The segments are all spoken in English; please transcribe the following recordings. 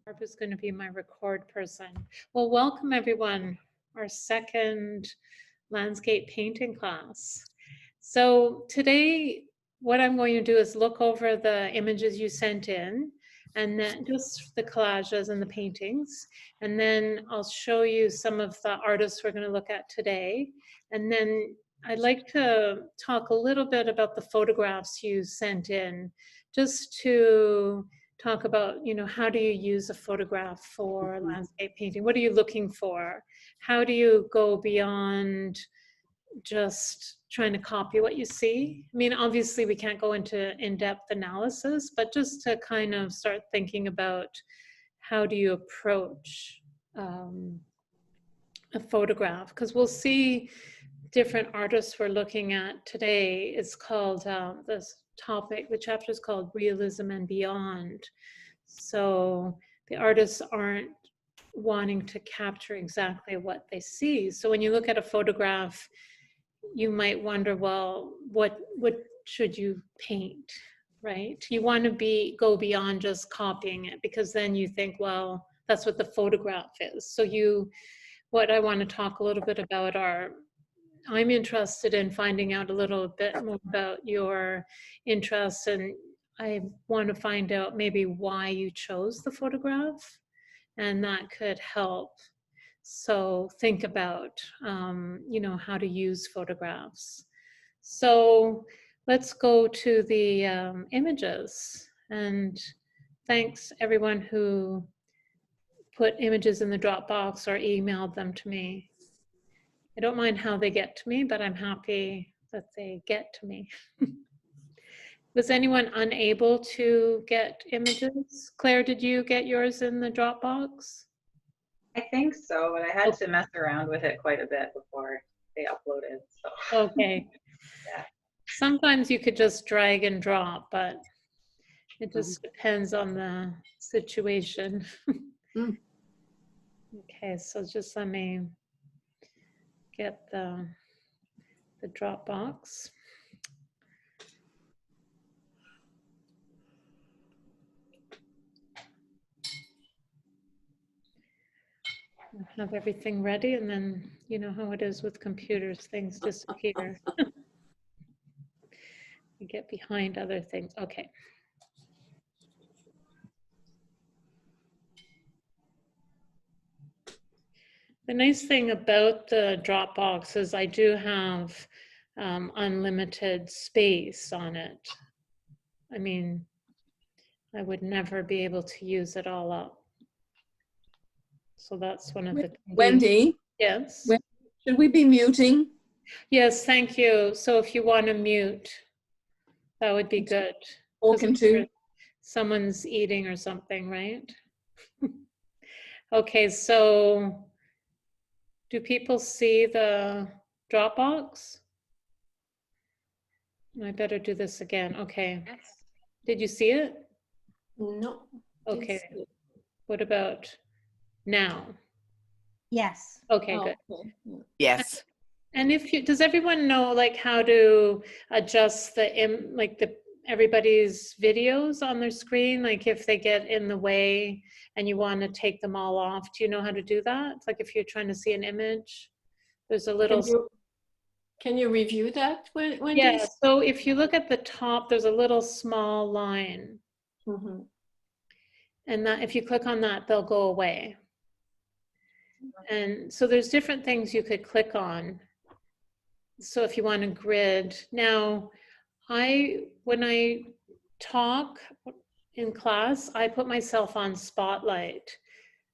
Barbara's going to be my record person. Well, welcome everyone, our second landscape painting class. So today, what I'm going to do is look over the images you sent in, and then just the collages and the paintings. And then I'll show you some of the artists we're going to look at today. And then I'd like to talk a little bit about the photographs you sent in, just to talk about, how do you use a photograph for landscape painting? What are you looking for? How do you go beyond just trying to copy what you see? I mean, obviously we can't go into in-depth analysis, but just to kind of start thinking about how do you approach a photograph? Because we'll see different artists we're looking at today. It's called, the chapter is called Realism and Beyond. So the artists aren't wanting to capture exactly what they see. So when you look at a photograph, you might wonder, well, what should you paint, right? You want to go beyond just copying it, because then you think, well, that's what the photograph is. So what I want to talk a little bit about I'm interested in finding out a little bit more about your interests, and I want to find out maybe why you chose the photograph, and that could help. So think about, how to use photographs. So let's go to the images, and thanks everyone who put images in the Dropbox or emailed them to me. I don't mind how they get to me, but I'm happy that they get to me. Was anyone unable to get images? Claire, did you get yours in the Dropbox? I think so, but I had to mess around with it quite a bit before they uploaded. So. Okay. Yeah. Sometimes you could just drag and drop, but it just depends on the situation. Okay, so just let me get the Dropbox. Have everything ready, and then you know how it is with computers, things disappear. You get behind other things. Okay. The nice thing about the Dropbox is I do have unlimited space on it. I mean, I would never be able to use it all up. So that's one of the... Wendy? Yes? Should we be muting? Yes, thank you. So if you want to mute, that would be good. Spoken to. Someone's eating or something, right? Okay, so do people see the Dropbox? I better do this again. Okay. Yes. Did you see it? No. Okay. What about now? Yes. Okay, good. Okay. Yes. And does everyone know like how to adjust everybody's videos on their screen? Like if they get in the way and you want to take them all off, do you know how to do that? Like if you're trying to see an image, there's a little... Can you review that, Wendy? Yeah, so if you look at the top, there's a little small line. Mm-hmm. And that if you click on that, they'll go away. And so there's different things you could click on. So if you want a grid. Now, when I talk in class, I put myself on Spotlight.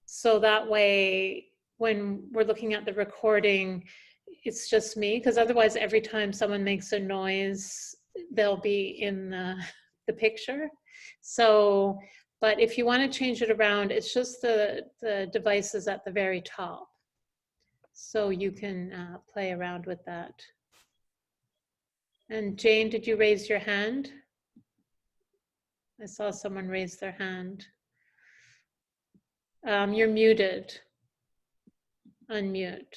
So that way, when we're looking at the recording, it's just me, because otherwise every time someone makes a noise, they'll be in the picture. So, but if you want to change it around, it's just the devices at the very top. So you can play around with that. And Jane, did you raise your hand? I saw someone raise their hand. You're muted. Unmute.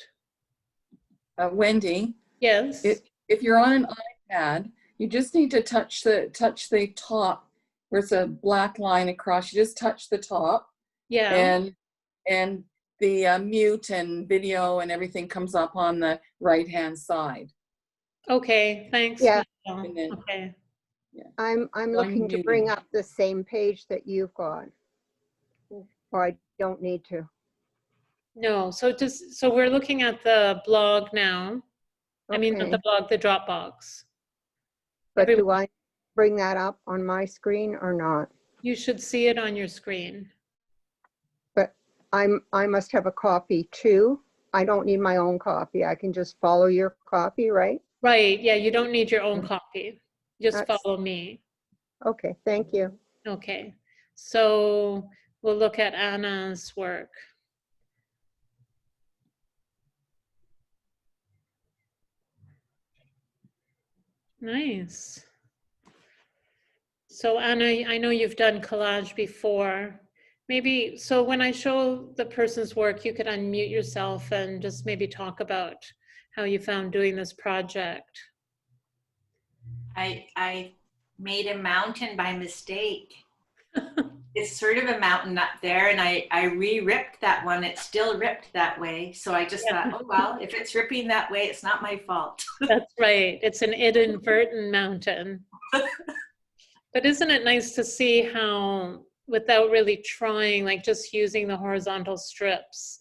Wendy? Yes. If you're on an iPad, you just need to touch the top where it's a black line across. You just touch the top, Yeah. and the mute and video and everything comes up on the right-hand side. Okay. Thanks, Yeah. Michelle. And then- Okay. I'm I'm looking to bring muted. up the same page that you've got. Or I don't need to. No. So we're looking at the blog now. I mean, not the Okay. blog, the Dropbox. But every- do I bring that up on my screen or not? You should see it on your screen. But I must have a copy too. I don't need my own copy. I can just follow your copy, right? Right. Yeah. You don't need your own copy. Just That's- follow me. Okay, thank you. Okay. So we'll look at Anna's work. Nice. So Anna, I know you've done collage before. Maybe, so when I show the person's work, you could unmute yourself and just maybe talk about how you found doing this project. I made a mountain by mistake. It's sort of a mountain up there, and I re-ripped that one. It's still ripped that way. So I just Yeah. thought, oh, well, if it's ripping that way, it's not my fault. That's right. It's an inadvertent mountain. But isn't it nice to see how, without really trying, like just using the horizontal strips,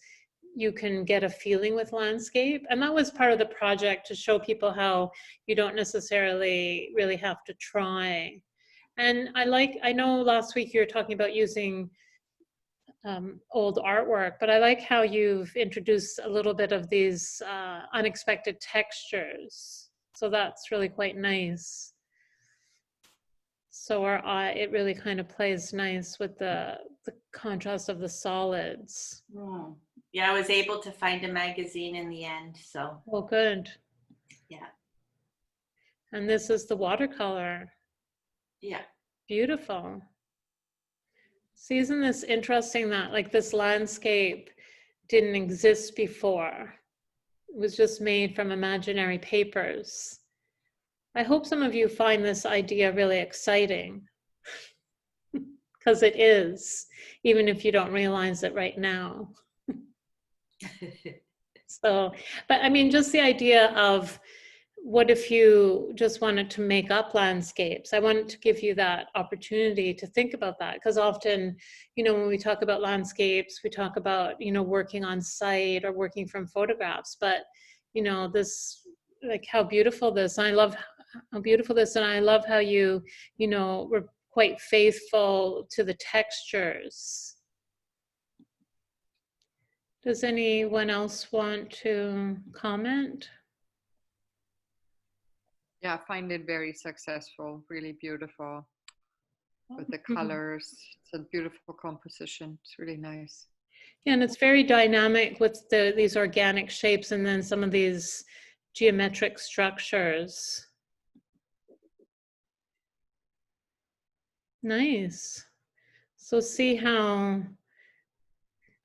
you can get a feeling with landscape? And that was part of the project, to show people how you don't necessarily really have to try. And I know last week you were talking about using old artwork, but I like how you've introduced a little bit of these unexpected textures. So that's really quite nice. So our eye, it really kind of plays nice with the contrast of the solids. Yeah, I was able to find a magazine in the end. So Oh, good. yeah. And this is the watercolor. Yeah. Beautiful. See, isn't this interesting that like this landscape didn't exist before? It was just made from imaginary papers. I hope some of you find this idea really exciting, because it is, even if you don't realize it right now. So, but I mean, just the idea of what if you just wanted to make up landscapes? I wanted to give you that opportunity to think about that, because often, you know, when we talk about landscapes, we talk about, you know, working on site or working from photographs, but, you know, this, like how beautiful this, I love how beautiful this, and I love how you know, were quite faithful to the textures. Does anyone else want to comment? Yeah, I find it very successful, really beautiful with the Mhm. colors. It's a beautiful composition. It's really nice. Yeah, and it's very dynamic with these organic shapes and then some of these geometric structures. Nice. So see how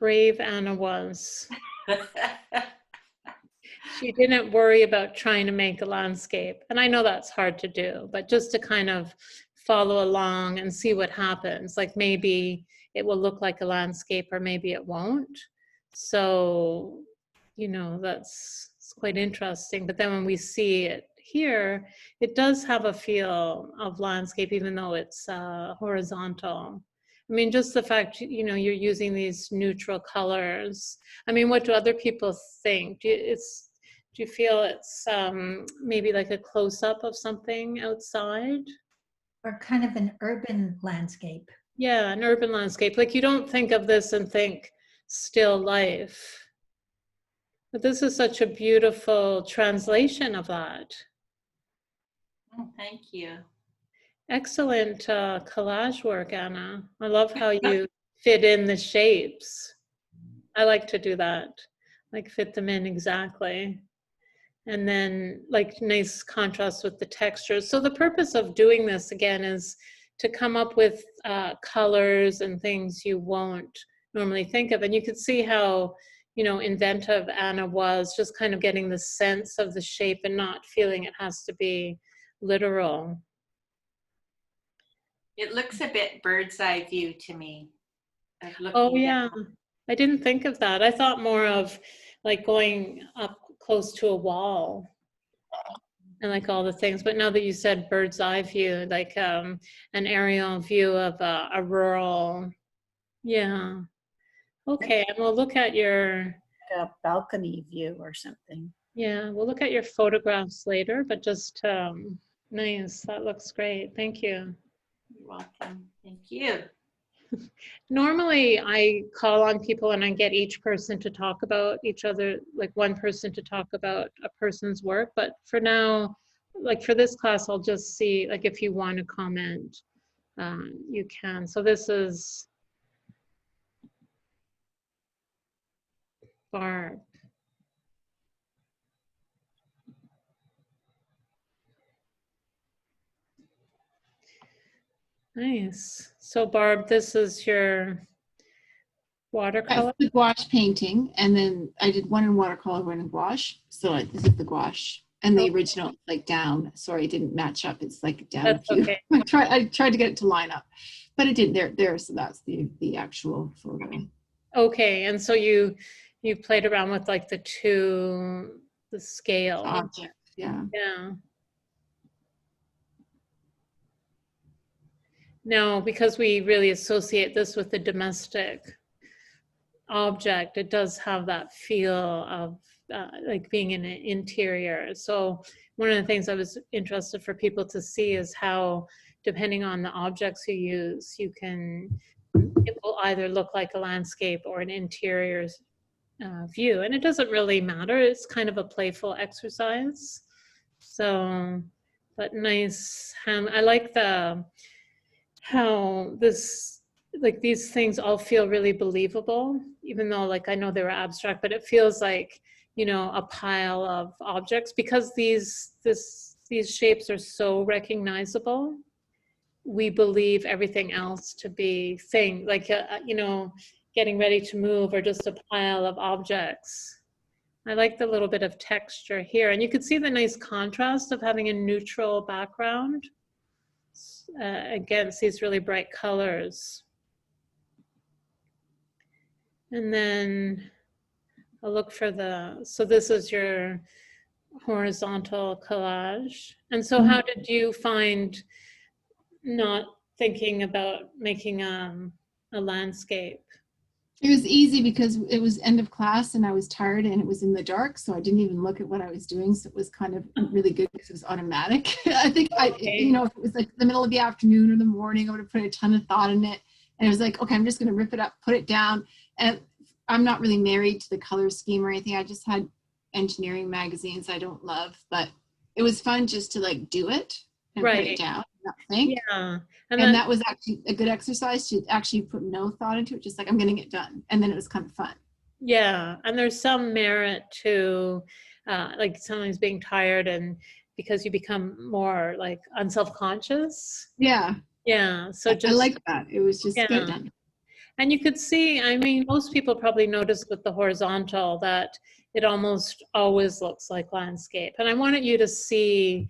brave Anna was. She didn't worry about trying to make a landscape. And I know that's hard to do, but just to kind of follow along and see what happens. Like maybe it will look like a landscape or maybe it won't. So, you know, it's quite interesting. But then when we see it here, it does have a feel of landscape, even though it's horizontal. I mean, just the fact, you know, you're using these neutral colors. I mean, what do other people think? Do you feel it's maybe like a close-up of something outside? Or kind of an urban landscape. Yeah, an urban landscape. Like you don't think of this and think still life. But this is such a beautiful translation of that. Oh, thank you. Excellent collage work, Anna. I love how you fit in the shapes. I like to do that, like fit them in exactly. And then like nice contrast with the textures. So the purpose of doing this again is to come up with colors and things you won't normally think of. And you could see how, you know, inventive Anna was, just kind of getting the sense of the shape and not feeling it has to be literal. It looks a bit bird's eye view to me. of Oh, looking yeah. down. I didn't think of that. I thought more of like going up close to a wall and like all the things. But now that you said bird's eye view, like an aerial view of a rural, yeah. Okay, and we'll look at your, A balcony view or something. yeah, we'll look at your photographs later, but just nice. That looks great. Thank you. You're welcome. Thank you. Normally, I call on people and I get each person to talk about each other, like one person to talk about a person's work. But for now, like for this class, I'll just see, like if you want to comment, you can. So this is Barb. Nice. So Barb, this is your watercolor? The gouache painting, and then I did one in watercolor, one in gouache. So this is the gouache, and the Okay. original like down. Sorry, it didn't match up. It's like down That's a few. okay. I tried to get it to line up, but it didn't. There. So that's the actual photo. Okay, and so you played around with like the scale. Object. Yeah. Yeah. No, because we really associate this with the domestic object, it does have that feel of like being in an interior. So one of the things I was interested for people to see is how, depending on the objects you use, it will either look like a landscape or an interior view. And it doesn't really matter. It's kind of a playful exercise. So, but nice. I like how this, like these things all feel really believable, even though like I know they were abstract, but it feels like, you know, a pile of objects, because these shapes are so recognizable. We believe everything else to be like, you know, getting ready to move or just a pile of objects. I like the little bit of texture here. And you could see the nice contrast of having a neutral background against these really bright colors. And then I'll look for so this is your horizontal collage. And so how did you find not thinking about making a landscape? It was easy because it was end of class and I was tired and it was in the dark, so I didn't even look at what I was doing. So it was kind of really good because it was automatic. I think you know, if it was like the middle of the afternoon or the morning, I would have put a ton of thought in it. And it was like, okay, I'm just going to rip it up, put it down. And I'm not really married to the color scheme or anything. I just had engineering magazines I don't love, but it was fun just to like do it and put it down. Not think. Yeah. And that was actually a good exercise to actually put no thought into it, just like I'm getting it done. And then it was kind of fun. Yeah. And there's some merit to like sometimes being tired, and because you become more like unself-conscious. Yeah. Yeah. So I like that. It was just yeah. get it done. And you could see, I mean, most people probably notice with the horizontal that it almost always looks like landscape. And I wanted you to see,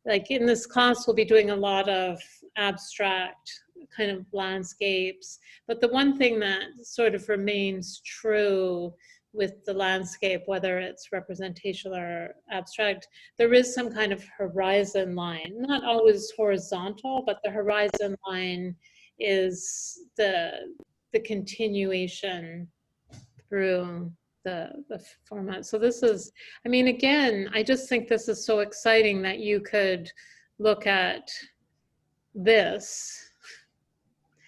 like in this class, we'll be doing a lot of abstract kind of landscapes. But the one thing that sort of remains true with the landscape, whether it's representational or abstract, there is some kind of horizon line, not always horizontal, but the horizon line is the continuation through the format. So this is, I mean, again, I just think this is so exciting that you could look at this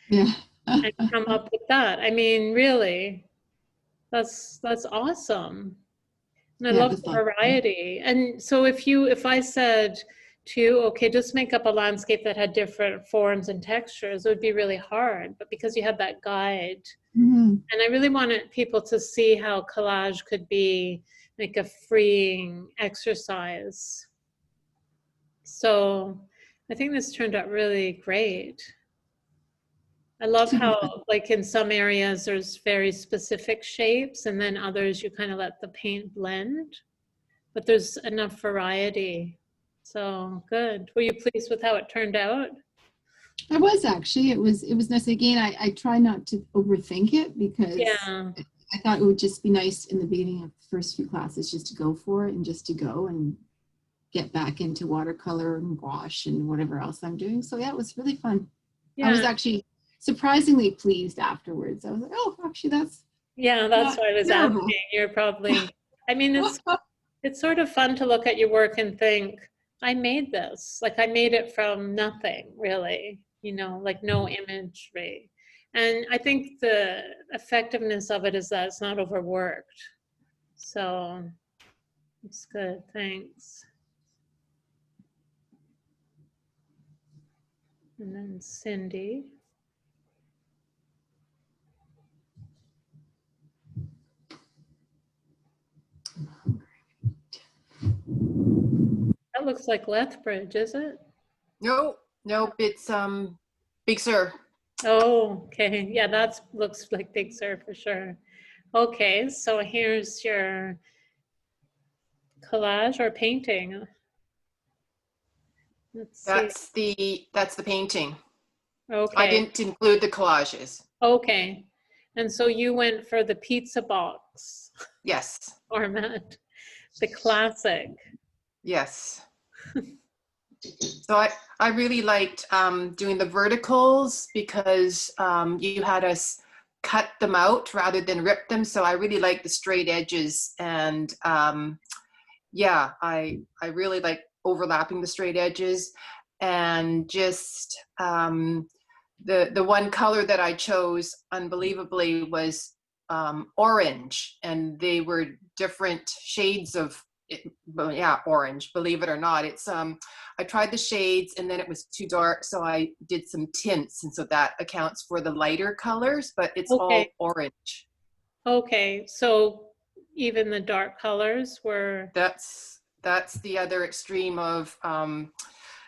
Yeah. and come up with that. I mean, really, that's awesome. And I Yeah, love the variety. And so if I said to you, okay, just make up a landscape that had different forms and textures, it would be really hard. But because you had that guide, and I really wanted people to see how collage could be like a freeing exercise. So I think this turned out really great. I love how, like in some areas, there's very specific shapes, and then others you kind of let the paint blend, but there's enough variety. So good. Were you pleased with how it turned out? I was actually. It was nice. Again, I try not to overthink it because Yeah. I thought it would just be nice in the beginning of the first few classes just to go for it and just to go and get back into watercolor and gouache and whatever else I'm doing. So yeah, it was really fun. I was Yeah. actually surprisingly pleased afterwards. I was like, oh, actually that's Yeah, that's not why I was terrible. asking. You're probably, I mean, it's sort of fun to look at your work and think, I made this. Like I made it from nothing, really, like no imagery. And I think the effectiveness of it is that it's not overworked. So it's good. Thanks. And then Cindy. That looks like Lethbridge, is it? No, nope, it's Big Sur. Oh, okay. Yeah, that looks like Big Sur for sure. Okay, so here's your collage or painting. Let's see. That's the painting. Okay. I didn't include the collages. Okay. And so you went for the pizza box Yes. format, the classic. Yes. So I really liked doing the verticals because you had us cut them out rather than rip them. So I really like the straight edges, and yeah, I really like overlapping the straight edges, and just the one color that I chose unbelievably was orange, and they were different shades of it, well, yeah, orange, believe it or not. It's I tried the shades and then it was too dark, so I did some tints, and so that accounts for the lighter colors, but it's all orange. Okay, so even the dark colors were... That's the other extreme of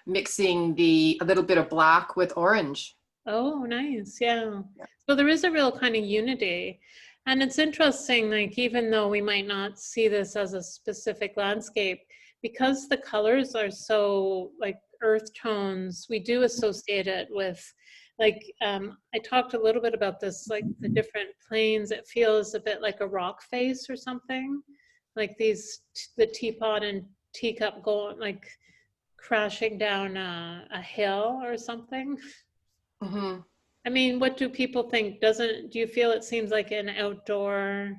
mixing a little bit of black with orange. Oh, nice. Yeah. So there is a real kind of unity. And it's interesting, like, even though we might not see this as a specific landscape, because the colors are so like earth tones, we do associate it with, like, I talked a little bit about this, like the different planes. It feels a bit like a rock face or something, like the teapot and teacup going, like crashing down a hill or something. Mm-hmm. I mean, what do people think? Do you feel it seems like an outdoor,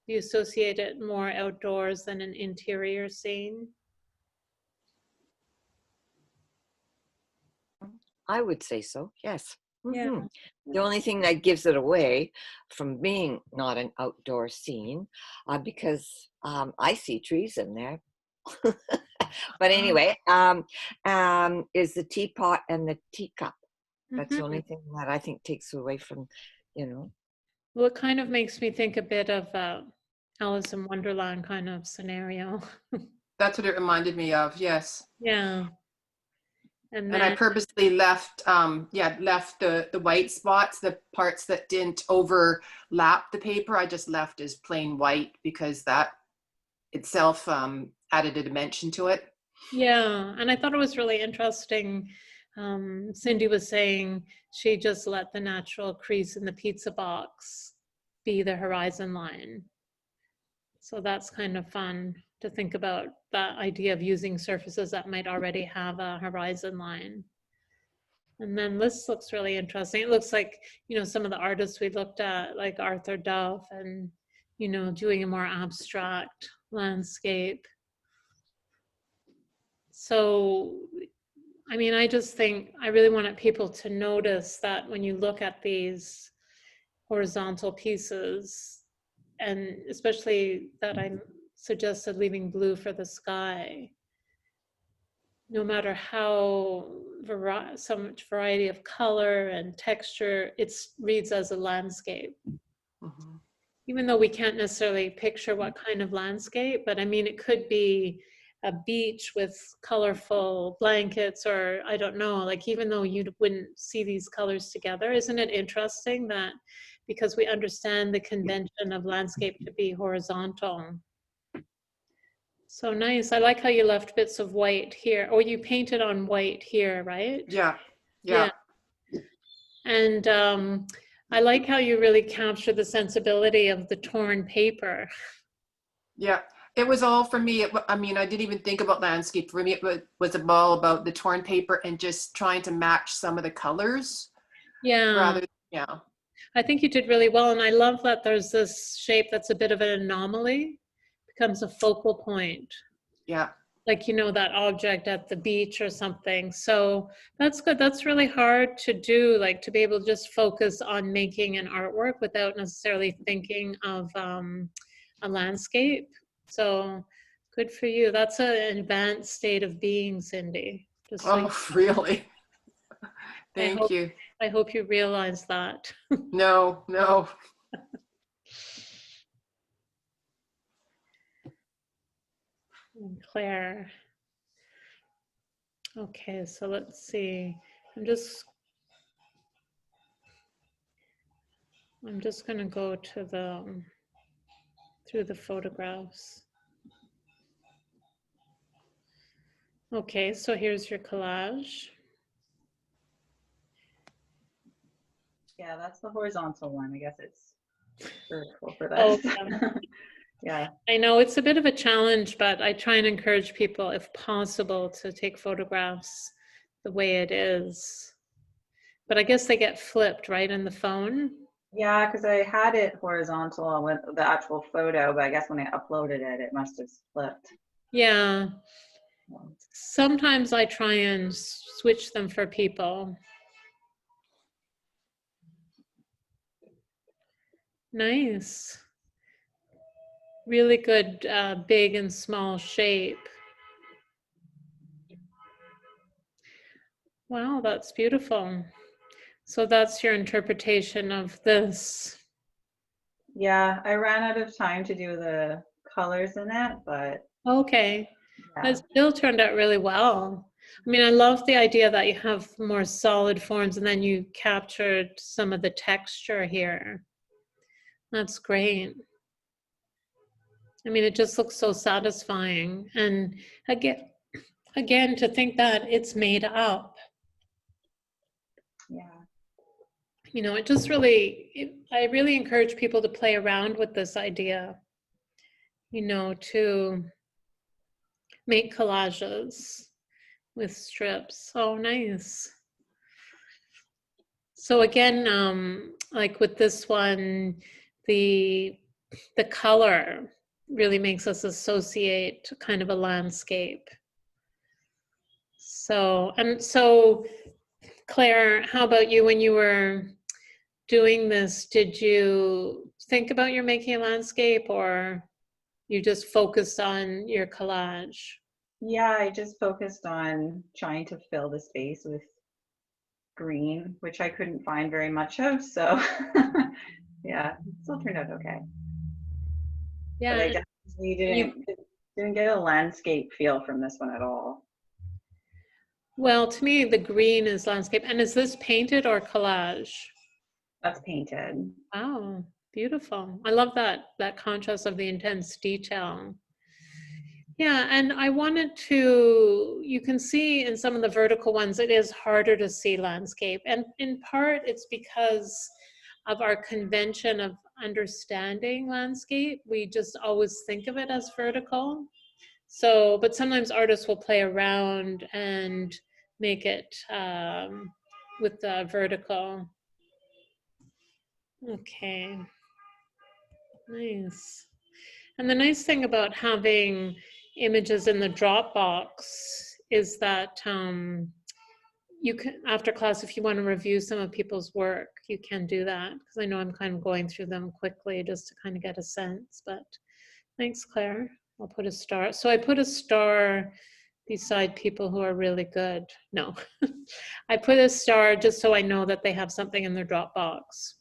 do you associate it more outdoors than an interior scene? I would say so, yes. Yeah. Mhm. The only thing that gives it away from being not an outdoor scene, because I see trees in there. But anyway, is the teapot and the teacup. That's the only thing that I think takes away from, Well, it kind of makes me think a bit of Alice in Wonderland kind of scenario. That's what it reminded me of, yes. Yeah. And I purposely left the white spots, the parts that didn't overlap the paper, I just left as plain white because that itself added a dimension to it. Yeah, and I thought it was really interesting. Cindy was saying she just let the natural crease in the pizza box be the horizon line. So that's kind of fun to think about, that idea of using surfaces that might already have a horizon line. And then this looks really interesting. It looks like, some of the artists we looked at, like Arthur Duff, and, doing a more abstract landscape. So, I mean, I just think I really wanted people to notice that when you look at these horizontal pieces, and especially that I suggested leaving blue for the sky, no matter how so much variety of color and texture, it reads as a landscape. Mm-hmm. Even though we can't necessarily picture what kind of landscape, but I mean, it could be a beach with colorful blankets, or I don't know, like, even though you wouldn't see these colors together, isn't it interesting that because we understand the convention of landscape to be horizontal? So nice. I like how you left bits of white here, or you painted on white here, right? Yeah. And I like how you really capture the sensibility of the torn paper. Yeah, it was all for me. I mean, I didn't even think about landscape. For me, it was all about the torn paper and just trying to match some of the colors. Yeah, Yeah. I think you did really well. And I love that there's this shape that's a bit of an anomaly, becomes a focal point. Yeah. Like, you know, that object at the beach or something. So that's good. That's really hard to do, like to be able to just focus on making an artwork without necessarily thinking of a landscape. So good for you. That's an advanced state of being, Cindy. Just so Oh, really? Thank you. I hope you realize that. No, no. And Claire. Okay, so let's see. I'm just going to go to the through the photographs. Okay, so here's your collage. Yeah, that's the horizontal one. I guess it's vertical for Oh, this. Yeah. I know it's a bit of a challenge, but I try and encourage people, if possible, to take photographs the way it is. But I guess they get flipped, right, in the phone? Yeah, because I had it horizontal with the actual photo, but I guess when I uploaded it, it must have flipped. Yeah. Sometimes I try and switch them for people. Nice. Really good big and small shape. Wow, that's beautiful. So that's your interpretation of this. Yeah, I ran out of time to do the colors in it, but Okay. yeah. It still turned out really well. I mean, I love the idea that you have more solid forms and then you captured some of the texture here. That's great. I mean, it just looks so satisfying. And again, to think that it's made up. Yeah. You know, it just really, I really encourage people to play around with this idea, you know, to make collages with strips. Oh, nice. So again, like with this one, the color really makes us associate kind of a landscape. So, and so Claire, how about you when you were doing this? Did you think about your making a landscape or you just focused on your collage? Yeah, I just focused on trying to fill the space with green, which I couldn't find very much of. So yeah, it still turned out okay. Yeah. But I definitely didn't get a landscape feel from this one at all. Well, to me, the green is landscape. And is this painted or collage? That's painted. Wow, beautiful. I love that contrast of the intense detail. Yeah, and I wanted to, you can see in some of the vertical ones, it is harder to see landscape. And in part, it's because of our convention of understanding landscape. We just always think of it as vertical. So, but sometimes artists will play around and make it with the vertical. Okay, nice. And the nice thing about having images in the Dropbox is that you can, after class, if you want to review some of people's work, you can do that, because I know I'm kind of going through them quickly just to kind of get a sense. But thanks, Claire. I'll put a star. So I put a star beside people who are really good. No, I put a star just so I know that they have something in their Dropbox.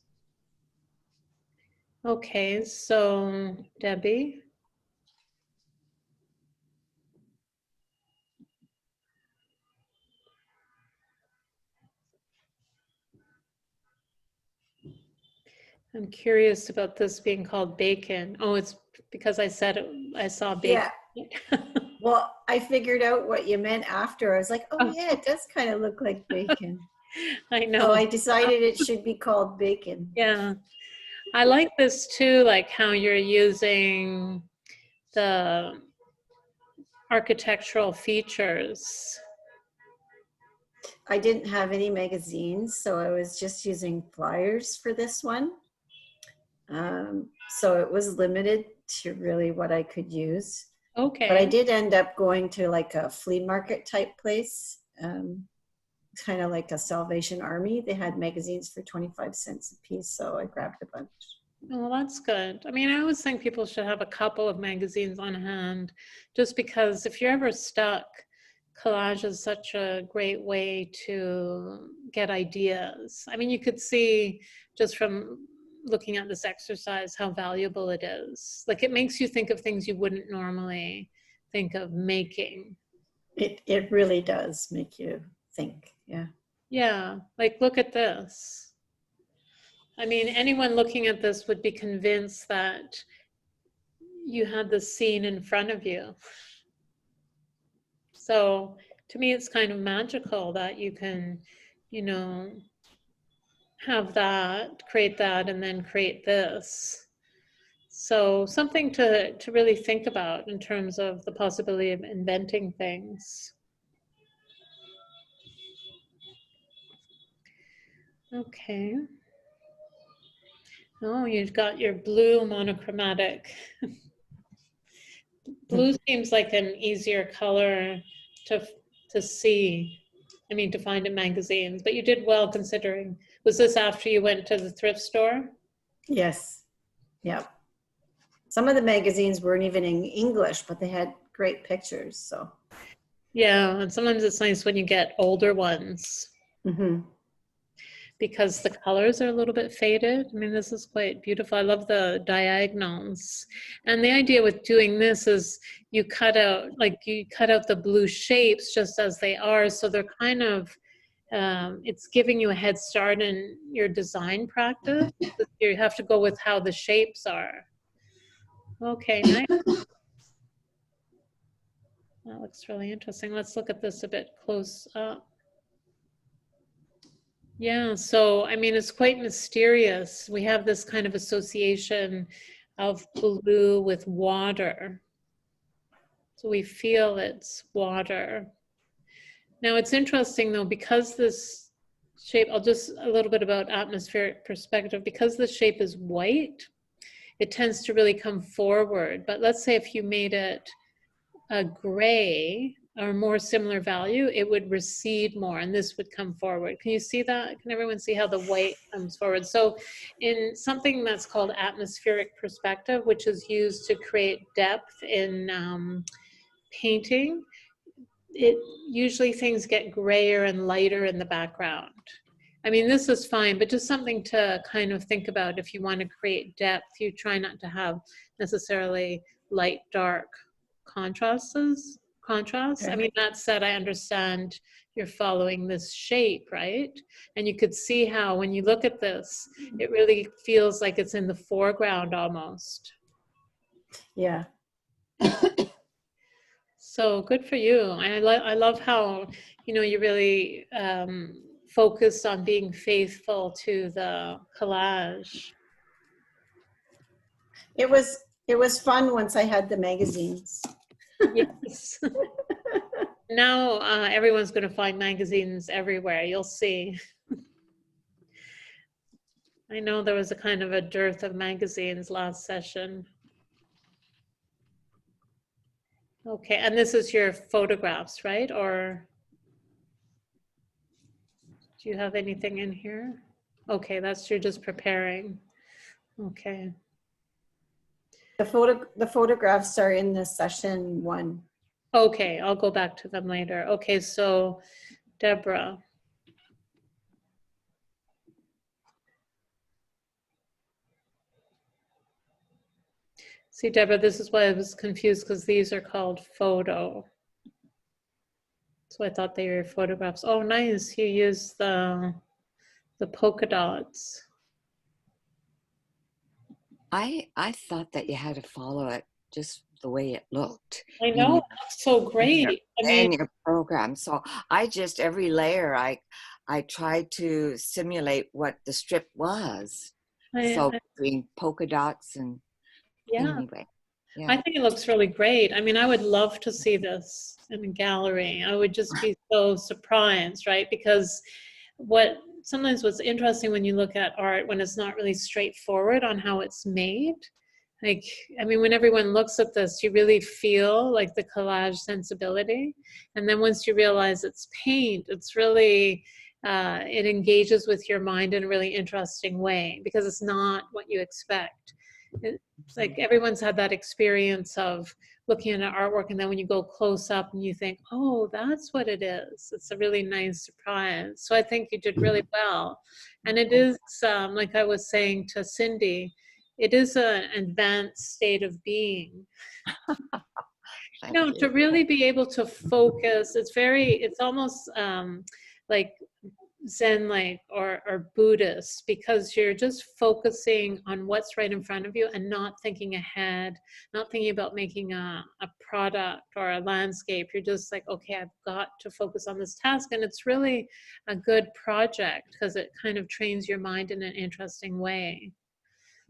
Okay, so Debbie. I'm curious about this being called bacon. Oh, it's because I said it, I saw bacon. Yeah. Well, I figured out what you meant after. I was like, oh yeah, it does kind of look like bacon. I So know. I decided it should be called bacon. Yeah. I like this too, like how you're using the architectural features. I didn't have any magazines, so I was just using flyers for this one. So it was limited to really what I could use. Okay. But I did end up going to like a flea market type place, kind of like a Salvation Army. They had magazines for 25 cents a piece, so I grabbed a bunch. Well, that's good. I mean, I always think people should have a couple of magazines on hand, just because if you're ever stuck, collage is such a great way to get ideas. I mean, you could see just from looking at this exercise how valuable it is. Like, it makes you think of things you wouldn't normally think of making. It really does make you think, yeah. Yeah, like look at this. I mean, anyone looking at this would be convinced that you had the scene in front of you. So to me, it's kind of magical that you can, you know, have that, create that, and then create this. So something to really think about in terms of the possibility of inventing things. Okay. Oh, you've got your blue monochromatic. Blue seems like an easier color to see. I mean, to find in magazines, but you did well considering. Was this after you went to the thrift store? Yes, yeah. Some of the magazines weren't even in English, but they had great pictures, so. Yeah, and sometimes it's nice when you get older ones. Mm-hmm. Because the colors are a little bit faded. I mean, this is quite beautiful. I love the diagonals. And the idea with doing this is you cut out the blue shapes just as they are. So they're kind of, it's giving you a head start in your design practice. You have to go with how the shapes are. Okay, nice. That looks really interesting. Let's look at this a bit close up. Yeah, so I mean, it's quite mysterious. We have this kind of association of blue with water. So we feel it's water. Now it's interesting though, because this shape, I'll just a little bit about atmospheric perspective, because the shape is white, it tends to really come forward. But let's say if you made it a gray, or more similar value, it would recede more and this would come forward. Can you see that? Can everyone see how the white comes forward? So in something that's called atmospheric perspective, which is used to create depth in painting, it usually things get grayer and lighter in the background. I mean, this is fine, but just something to kind of think about. If you want to create depth, you try not to have necessarily light, dark contrasts. Okay. I mean, that said, I understand you're following this shape, right? And you could see how when you look at this, it really feels like it's in the foreground almost. Yeah. So good for you. I love how, you know, you really focused on being faithful to the collage. It was fun once I had the magazines. Yes. Now everyone's going to find magazines everywhere. You'll see. I know there was a kind of a dearth of magazines last session. Okay, and this is your photographs, right? Or do you have anything in here? Okay, that's you're just preparing. Okay. The photographs are in the session 1. Okay, I'll go back to them later. Okay, so Deborah. See, Deborah, this is why I was confused because these are called photo. So I thought they were photographs. Oh, nice. You use the polka dots. I thought that you had to follow it just the way it looked. I know, it looks so great. In your program. So I just, every layer, I tried to simulate what the strip was. So between polka dots and Yeah, anyway. Yeah. I think it looks really great. I mean, I would love to see this in a gallery. I would just be so surprised, right? Because sometimes what's interesting when you look at art when it's not really straightforward on how it's made. Like, I mean, when everyone looks at this, you really feel like the collage sensibility. And then once you realize it's paint, it's really, it engages with your mind in a really interesting way because it's not what you expect. It's like everyone's had that experience of looking at an artwork and then when you go close up and you think, oh, that's what it is. It's a really nice surprise. So I think you did really well. And it is, like I was saying to Cindy, it is an advanced state of being. To really be able to focus, it's almost like Zen-like or Buddhist, because you're just focusing on what's right in front of you and not thinking ahead, not thinking about making a product or a landscape. You're just like, okay, I've got to focus on this task. And it's really a good project because it kind of trains your mind in an interesting way.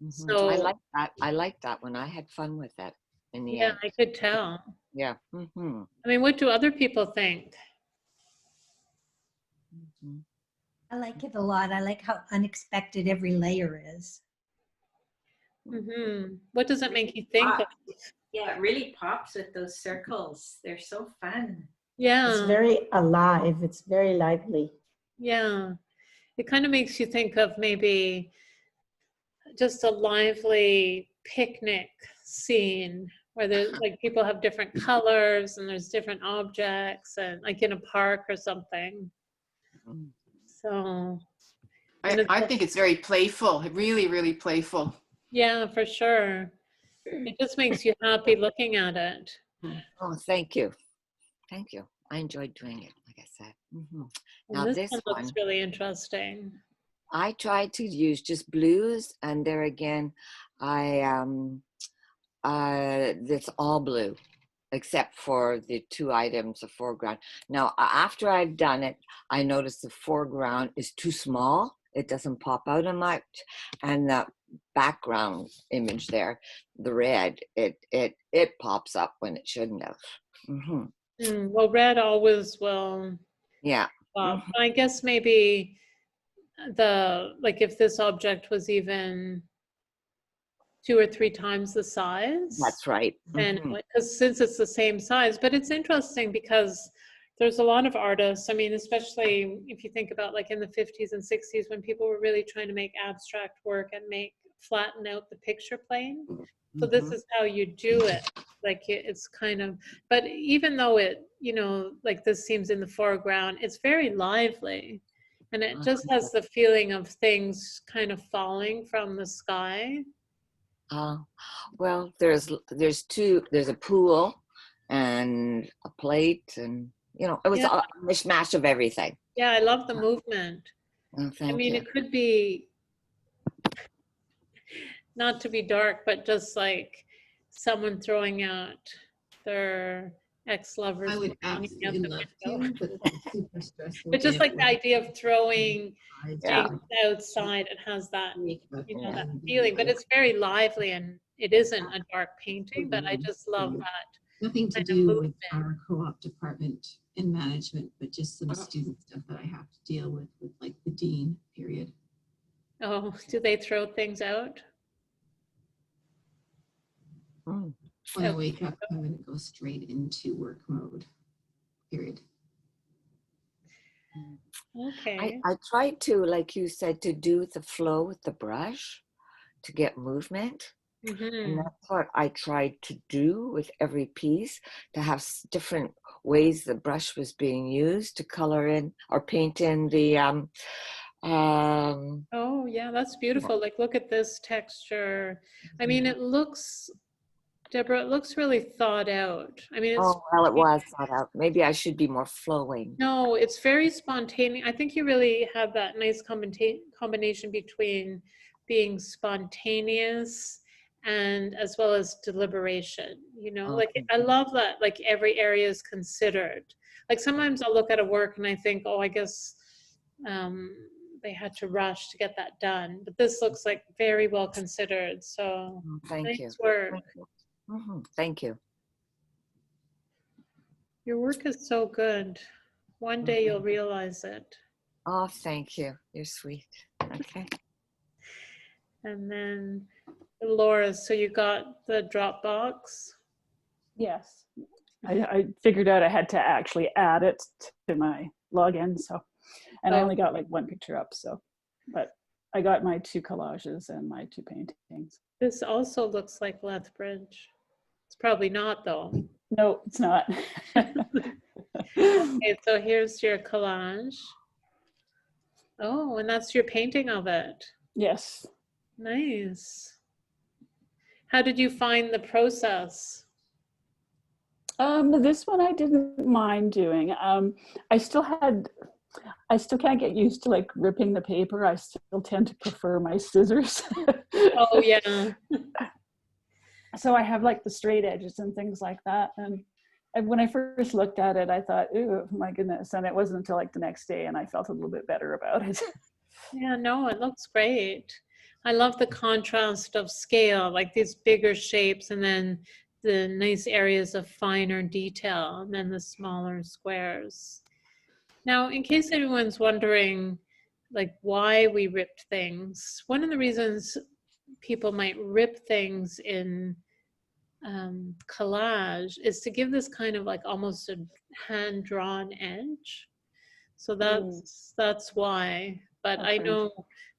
So I like that. I like that one. I had fun with it in the end. I could tell. Yeah. I mean, what do other people think? I like it a lot. I like how unexpected every layer is. What does it make you think of? Yeah, it really pops with those circles. They're so fun. Yeah. It's very alive. It's very lively. Yeah. It kind of makes you think of maybe just a lively picnic scene where there's like people have different colors and there's different objects and like in a park or something. So I think it's very playful, really, really playful. Yeah, for sure. It just makes you happy looking at it. Oh, thank you. Thank you. I enjoyed doing it, like I said. Now And this one one looks really interesting. I tried to use just blues, and there again, it's all blue, except for the two items of foreground. Now, after I've done it, I noticed the foreground is too small. It doesn't pop out as much, and the background image there, the red, it pops up when it shouldn't have. Well, red always will. Yeah. I guess maybe if this object was even 2 or 3 times the size. That's right. And because since it's the same size, but it's interesting because there's a lot of artists, I mean, especially if you think about like in the 50s and 60s when people were really trying to make abstract work and flatten out the picture plane. So this is how you do it. Like it's kind of, but even though it, like this seems in the foreground, it's very lively. And it just has the feeling of things kind of falling from the sky. Well, there's a pool and a plate, and it was a mishmash of everything. Yeah, I love the movement. Oh, thank you. It could be, not to be dark, but just like someone throwing out their ex-lovers. I would absolutely love to, but it's super stressful. But just like the idea of throwing Yeah. things outside, it has that, that feeling. But it's very lively, and it isn't a dark painting. But I just love that. Nothing to kind of do with movement. our co-op department in management, but just some student stuff that I have to deal with like the dean period. Oh, do they throw things out? When I wake up, I'm going to go straight into work mode, period. Okay. I tried to, like you said, to do the flow with the brush to get movement. And that's what I tried to do with every piece, to have different ways the brush was being used to color in or paint in the Oh yeah, that's beautiful. Like look at this texture. I mean, it looks, Deborah, it looks really thought out. I mean, it's, it was thought out. Maybe I should be more flowing. no, it's very spontaneous. I think you really have that nice combination between being spontaneous and as well as deliberation, like I love that, like every area is considered. Like sometimes I'll look at a work and I think, oh, I guess they had to rush to get that done. But this looks like very well considered. So Thank nice you. work. Thank you. Your work is so good. One day you'll realize it. Oh, thank you. You're sweet. Okay. And then Laura, so you got the Dropbox? Yes. I figured out I had to actually add it to my login, so, and I only got like one picture up, so, but I got my 2 collages and my 2 paintings. This also looks like Lethbridge. It's probably not though. No, it's not. Okay, so here's your collage. Oh, and that's your painting of it. Yes. Nice. How did you find the process? This one I didn't mind doing. I still can't get used to like ripping the paper. I still tend to prefer my scissors. Oh yeah. So I have like the straight edges and things like that. And when I first looked at it, I thought, "Ooh, my goodness!" And it wasn't until like the next day, and I felt a little bit better about it. Yeah, no, it looks great. I love the contrast of scale, like these bigger shapes, and then the nice areas of finer detail, and then the smaller squares. Now, in case anyone's wondering, like why we ripped things, one of the reasons people might rip things in collage is to give this kind of like almost a hand-drawn edge. So that's why. But I Okay. know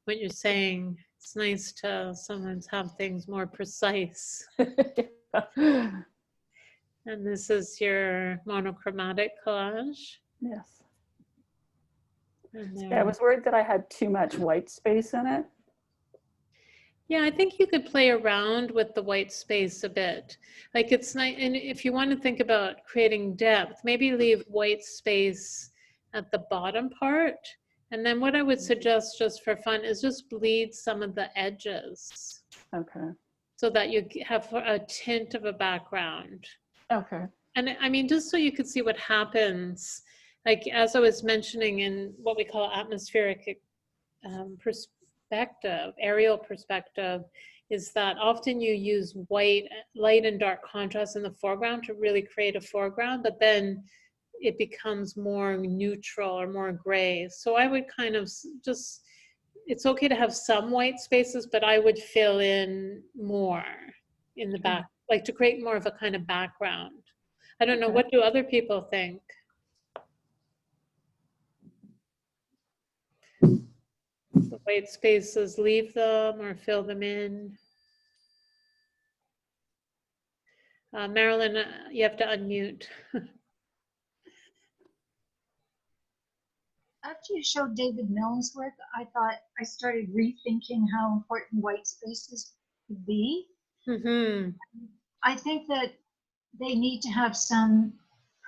what you're saying. It's nice to sometimes have things more precise. And this is your monochromatic collage. Yes. And Yeah, I was worried that I had too much white space in it. yeah, I think you could play around with the white space a bit. Like it's nice, and if you want to think about creating depth, maybe leave white space at the bottom part. And then what I would suggest just for fun is just bleed some of the edges Okay. so that you have a tint of a background. Okay. And I mean, just so you could see what happens, like as I was mentioning in what we call atmospheric perspective, aerial perspective, is that often you use white, light and dark contrast in the foreground to really create a foreground, but then it becomes more neutral or more gray. So I would kind of just, it's okay to have some white spaces, but I would fill in more in the back, like to create more of a kind of background. I don't know, what do other people think? The white spaces, leave them or fill them in? Marilyn, you have to unmute. After you showed David Milne's work, I thought I started rethinking how important white spaces could be. Mm-hmm. I think that they need to have some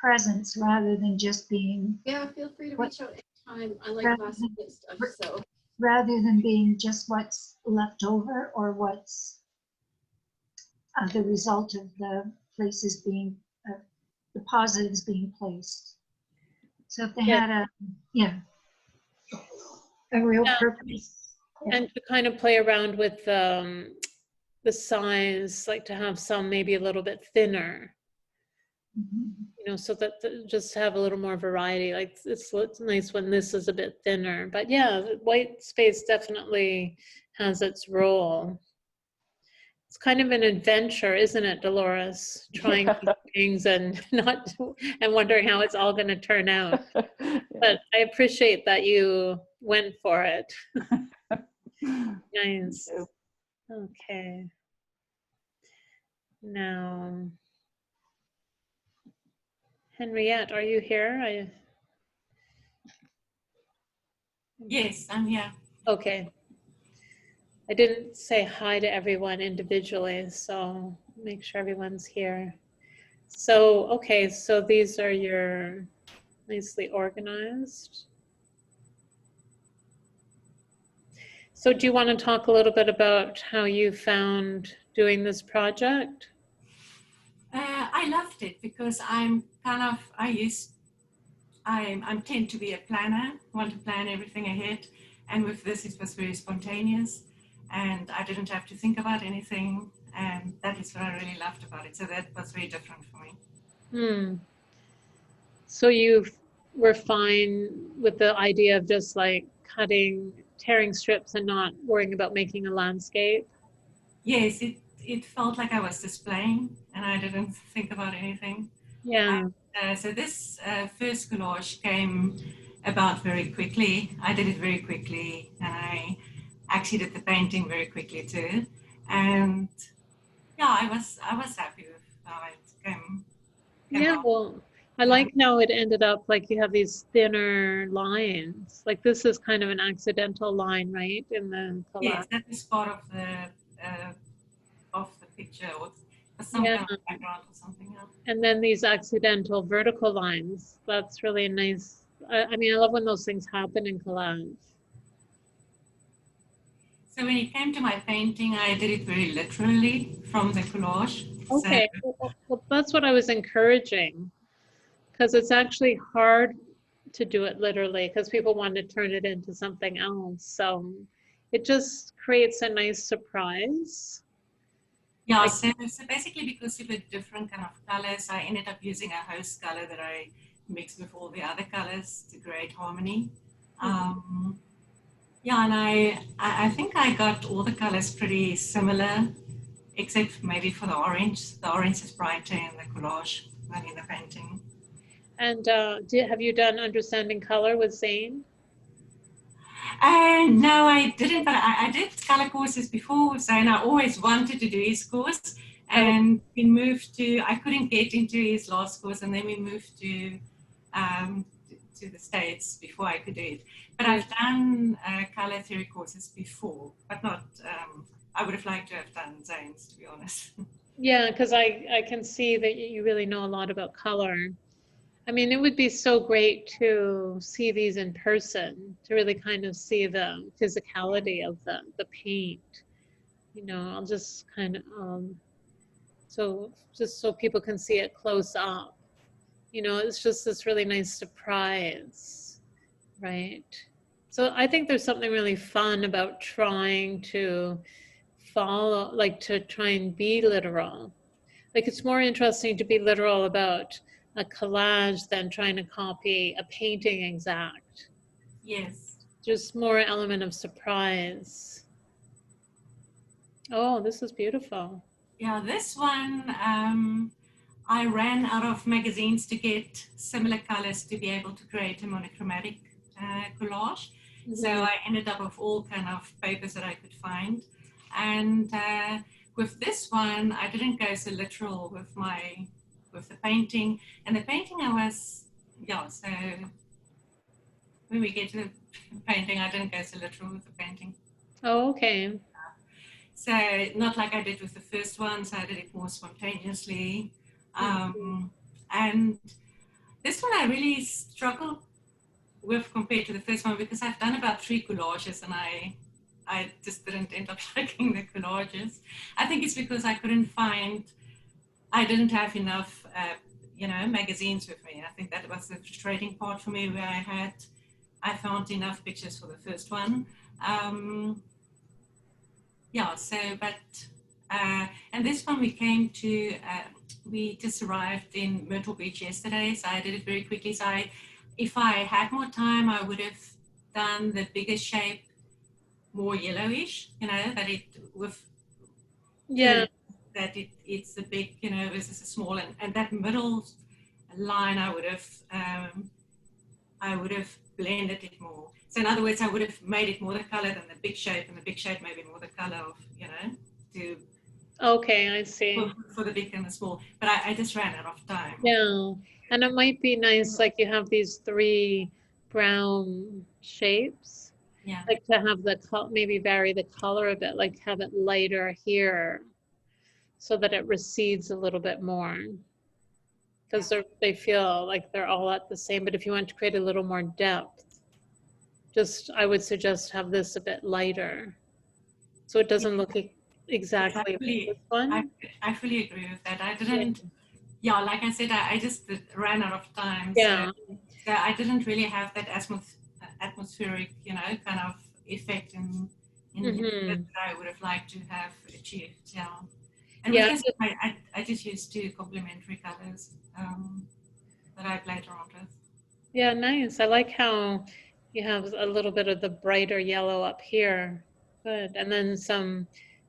presence rather than just being. Yeah, feel free to reach out anytime. I like Rather classic stuff, so. Rather than being just what's left over or what's the result of the places being, the positives being placed. So if they had a real purpose. And to kind of play around with the size, like to have some maybe a little bit thinner, you know, so that just have a little more variety. Like it's nice when this is a bit thinner, but yeah, white space definitely has its role. It's kind of an adventure, isn't it, Dolores? Trying things and wondering how it's all going to turn out. But I appreciate that you went for it. Nice. Okay. Now, Henriette, are you here? Yes, I'm here. Okay. I didn't say hi to everyone individually, so make sure everyone's here. So, okay, so these are your nicely organized. So do you want to talk a little bit about how you found doing this project? I loved it because I'm kind of, I'm tend to be a planner, want to plan everything ahead. And with this, it was very spontaneous and I didn't have to think about anything. And that is what I really loved about it. So that was very different for me. So you were fine with the idea of just like tearing strips and not worrying about making a landscape? Yes, it felt like I was displaying and I didn't think about anything. Yeah. So this first collage came about very quickly. I did it very quickly and I actually did the painting very quickly too. And yeah, I was happy with how it came Yeah, out. well, I like how it ended up like you have these thinner lines. Like this is kind of an accidental line, right? In the collage. Yes, that is part of the picture or some kind of background or something else. And then these accidental vertical lines. That's really nice. I mean, I love when those things happen in collage. So when it came to my painting, I did it very literally from the collage. Okay, well, that's what I was encouraging, because it's actually hard to do it literally because people want to turn it into something else. So it just creates a nice surprise. Yeah, so basically because of the different kind of colors, I ended up using a host color that I mixed with all the other colors to create harmony. Yeah, and I think I got all the colors pretty similar, except maybe for the orange. The orange is brighter in the collage than in the painting. And have you done Understanding Color with Zane? No, I didn't, but I did color courses before, so and I always wanted to do his course. And we moved to, I couldn't get into his last course, and then we moved to the States before I could do it. But I've done color theory courses before, but not, I would have liked to have done Zane's, to be honest. Yeah, because I can see that you really know a lot about color. I mean, it would be so great to see these in person, to really kind of see the physicality of the paint. You know, I'll just kind of, just so people can see it close up. You know, it's just this really nice surprise, right? So I think there's something really fun about trying to follow, like to try and be literal. Like it's more interesting to be literal about a collage than trying to copy a painting exact. Yes. Just more element of surprise. Oh, this is beautiful. Yeah, this one, I ran out of magazines to get similar colors to be able to create a monochromatic collage. So I ended up with all kind of papers that I could find. And with this one, I didn't go so literal with the painting. And the painting I was, yeah, so when we get to the painting, I didn't go so literal with the painting. Oh, okay. So not like I did with the first one, so I did it more spontaneously. And this one I really struggled with compared to the first one because I've done about 3 collages and I just didn't end up liking the collages. I think it's because I didn't have enough, magazines with me. I think that was the frustrating part for me where I found enough pictures for the first one. And this one we came to, we just arrived in Myrtle Beach yesterday, so I did it very quickly. So if I had more time, I would have done the bigger shape, more yellowish, that it with that it's the big, versus the small, and that middle line I would have blended it more. So in other words, I would have made it more the color than the big shape, and the big shape maybe more the color of, to. Okay, I see. For the big and the small, but I just ran out of time. Yeah, and it might be nice, like you have these 3 brown shapes. Yeah. Like to have maybe vary the color a bit, like have it lighter here, so that it recedes a little bit more. Because they feel like they're all at the same. But if you want to create a little more depth, I would suggest have this a bit lighter, so it doesn't look exactly like this one. I fully agree with that. I didn't. Yeah, like I said, I just ran out of time. Yeah. I didn't really have that atmospheric, kind of effect in that I would have liked to have achieved. Yeah. And Yeah, with this, I just used 2 complementary colors that I played around with. yeah, nice. I like how you have a little bit of the brighter yellow up here. Good. And then some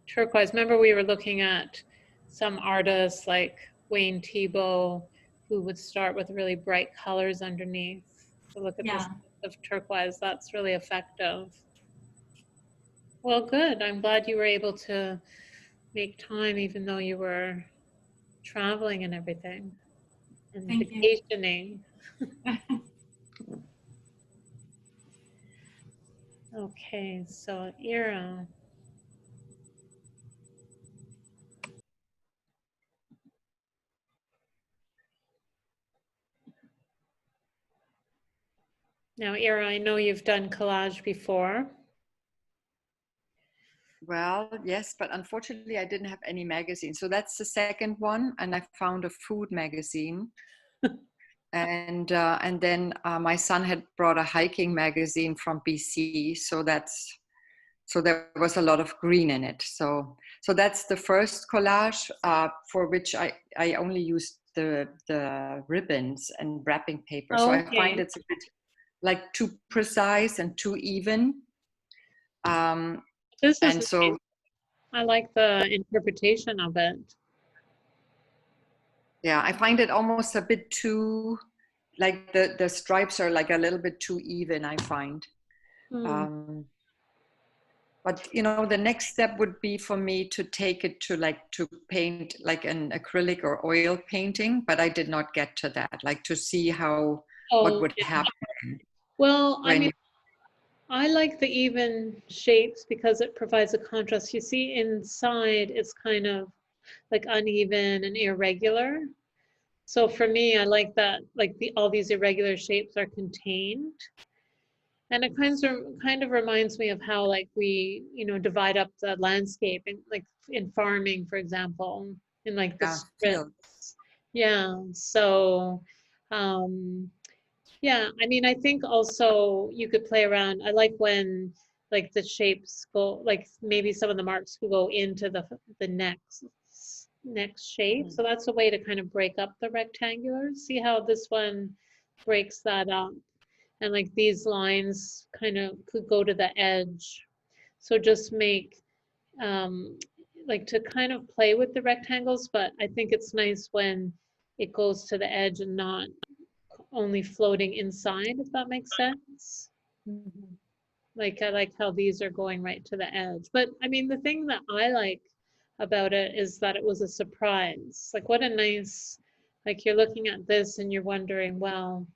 turquoise. Remember we were looking at some artists like Wayne Thiebaud who would start with really bright colors underneath. So look at this of turquoise. That's really effective. Well, good. I'm glad you were able to make time even though you were traveling and everything and Thank you. vacationing. Okay, so Ira. Now, Ira, I know you've done collage before. Well, yes, but unfortunately I didn't have any magazine. So that's the second one. And I found a food magazine. And then my son had brought a hiking magazine from BC. So there was a lot of green in it. So that's the first collage for which I only used the ribbons and wrapping paper. So I find it's a bit like too precise and too even. This and is so nice. I like the interpretation of it. Yeah, I find it almost a bit too, like the stripes are like a little bit too even, I find. But the next step would be for me to take it to paint like an acrylic or oil painting, but I did not get to that, like to see what would happen. Well, I mean, I like the even shapes because it provides a contrast. You see inside it's kind of like uneven and irregular. So for me, I like that, like all these irregular shapes are contained. And it kind of reminds me of how like we, divide up the landscape like in farming, for example, in like the strips. Yeah. So, yeah, I mean, I think also you could play around. I like when like the shapes go, like maybe some of the marks could go into the next shape. So that's a way to kind of break up the rectangular. See how this one breaks that up. And like these lines kind of could go to the edge. So just make, like to kind of play with the rectangles, but I think it's nice when it goes to the edge and not only floating inside, if that makes sense. Like I like how these are going right to the edge. But I mean, the thing that I like about it is that it was a surprise. Like what a nice, like you're looking at this and you're wondering, well,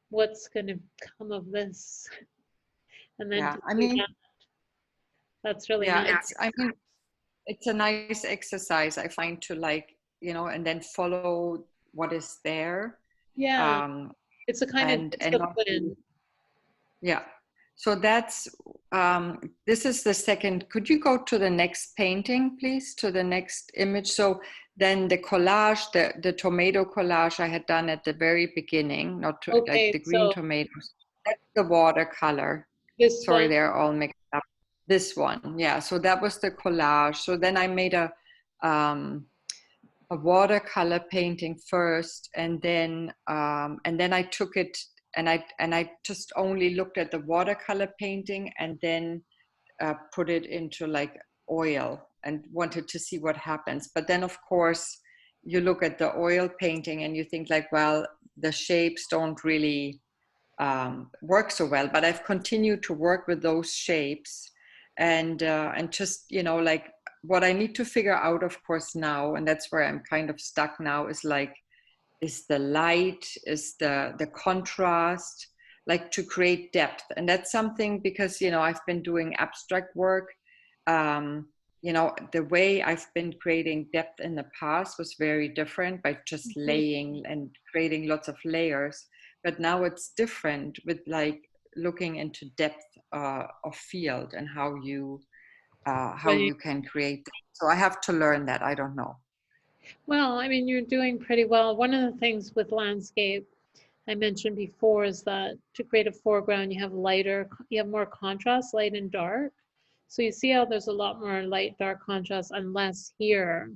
what's going to come of this? And then that's really nice. It's a nice exercise, I find, to and then follow what is there. Yeah, it's a kind of discipline. Yeah. So that's, this is the second. Could you go to the next painting, please, to the next image? So then the collage, the tomato collage I had done at the very beginning, like the green tomatoes. That's the watercolor. Sorry, they're all mixed up. This one, yeah. So that was the collage. So then I made a watercolor painting first, and then I took it and I just only looked at the watercolor painting and then put it into like oil and wanted to see what happens. But then of course you look at the oil painting and you think like, well, the shapes don't really work so well. But I've continued to work with those shapes and just like what I need to figure out, of course, now, and that's where I'm kind of stuck now, is like, is the light, is the contrast, like to create depth. And that's something because, I've been doing abstract work. The way I've been creating depth in the past was very different by just laying and creating lots of layers. But now it's different with like looking into depth of field and how you can create. So I have to learn that. I don't know. Well, I mean, you're doing pretty well. One of the things with landscape I mentioned before is that to create a foreground, you have more contrast, light and dark. So you see how there's a lot more light, dark contrast and less here,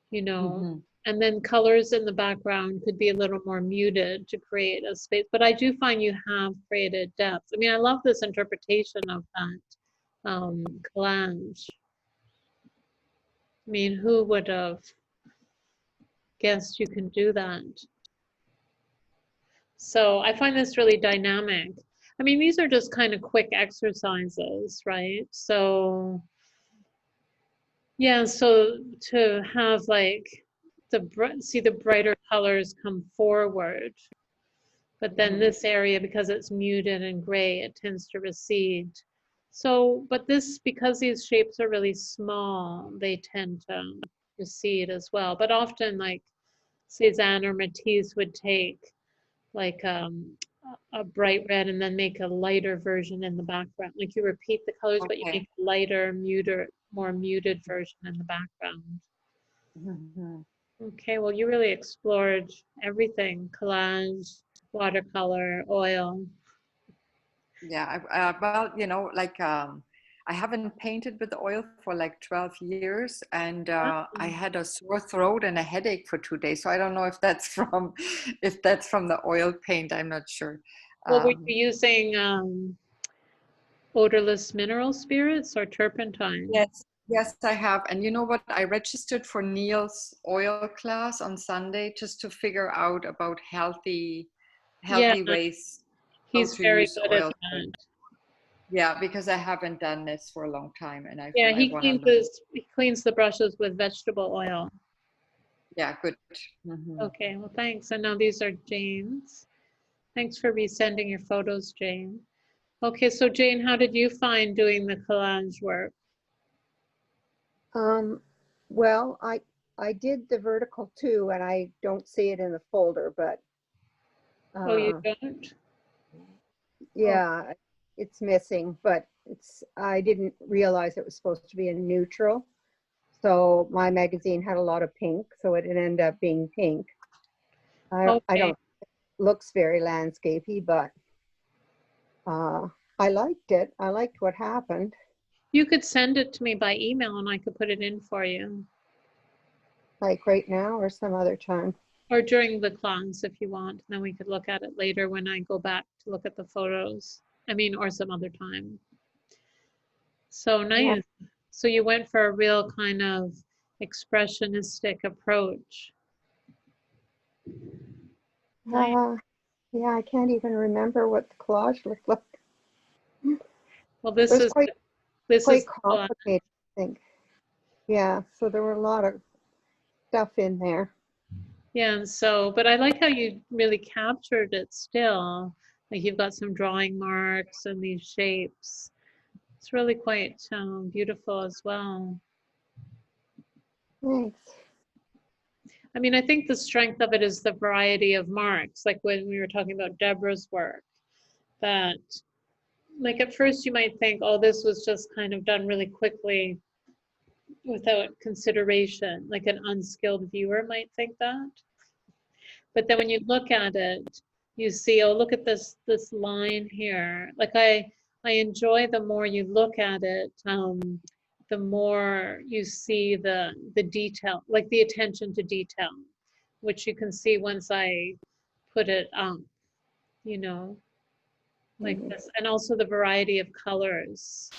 you know. Mhm. And then colors in the background could be a little more muted to create a space. But I do find you have created depth. I mean, I love this interpretation of that collage. I mean, who would have guessed you can do that? So I find this really dynamic. I mean, these are just kind of quick exercises, right? So yeah, so to have like see the brighter colors come forward, but then this area, because it's muted and gray, it tends to recede. So, but this, because these shapes are really small, they tend to recede as well. But often, like Cézanne or Matisse would take like a bright red and then make a lighter version in the background. Like you repeat the colors, but you Okay. make a lighter, more muted version in the background. Mhm. Okay, well, you really explored everything: collage, watercolor, oil. Yeah, well, you know, like I haven't painted with oil for like 12 years, and I had a sore throat and a headache for 2 days. So I don't know if that's from the oil paint. I'm not sure. Well, were you using odorless mineral spirits or turpentine? Yes, I have. And you know what? I registered for Neil's oil class on Sunday just to figure out about healthy Yeah, ways how he's to very use good at oil that. paint. Yeah, because I haven't done this for a long time, and I Yeah, want to learn. he cleans the brushes with vegetable oil. Yeah, good. Mhm. Okay, well, thanks. And now these are Jane's. Thanks for resending your photos, Jane. Okay, so Jane, how did you find doing the collage work? Well, I did the vertical too, and I don't see it in the folder, but Oh, you don't? yeah, it's missing, but I didn't realize it was supposed to be a neutral. So my magazine had a lot of pink, so it ended up being pink. I don't, looks very landscapey, but I liked it. I liked what happened. You could send it to me by email and I could put it in for you. Like right now or some other time. Or during the class if you want. Then we could look at it later when I go back to look at the photos. I mean, or some other time. So nice. Yeah. So you went for a real kind of expressionistic approach. Yeah, I can't even remember what the collage looked like. Well, this It was is quite complicated, I think. Yeah, so there were a lot of stuff in there. Yeah, and so, but I like how you really captured it still. Like you've got some drawing marks and these shapes. It's really quite beautiful as well. Thanks. I mean, I think the strength of it is the variety of marks. Like when we were talking about Deborah's work, that like at first you might think, oh, this was just kind of done really quickly without consideration. Like an unskilled viewer might think that. But then when you look at it, you see, oh, look at this line here. Like I enjoy the more you look at it, the more you see the detail, like the attention to detail, which you can see once I put it up, you know, like this. And also the variety of colors,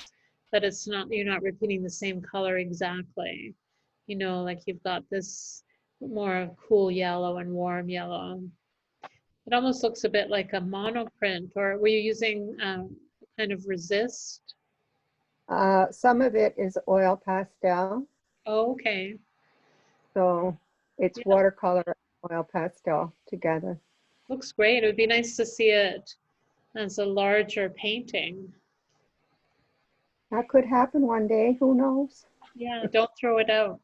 that it's not, you're not repeating the same color exactly. You know, like you've got this more cool yellow and warm yellow. It almost looks a bit like a monoprint, or were you using kind of resist? Some of it is oil pastel. Oh, okay. So it's watercolor and oil pastel together. Looks great. It would be nice to see it as a larger painting. That could happen one day, who knows? Yeah, don't throw it out.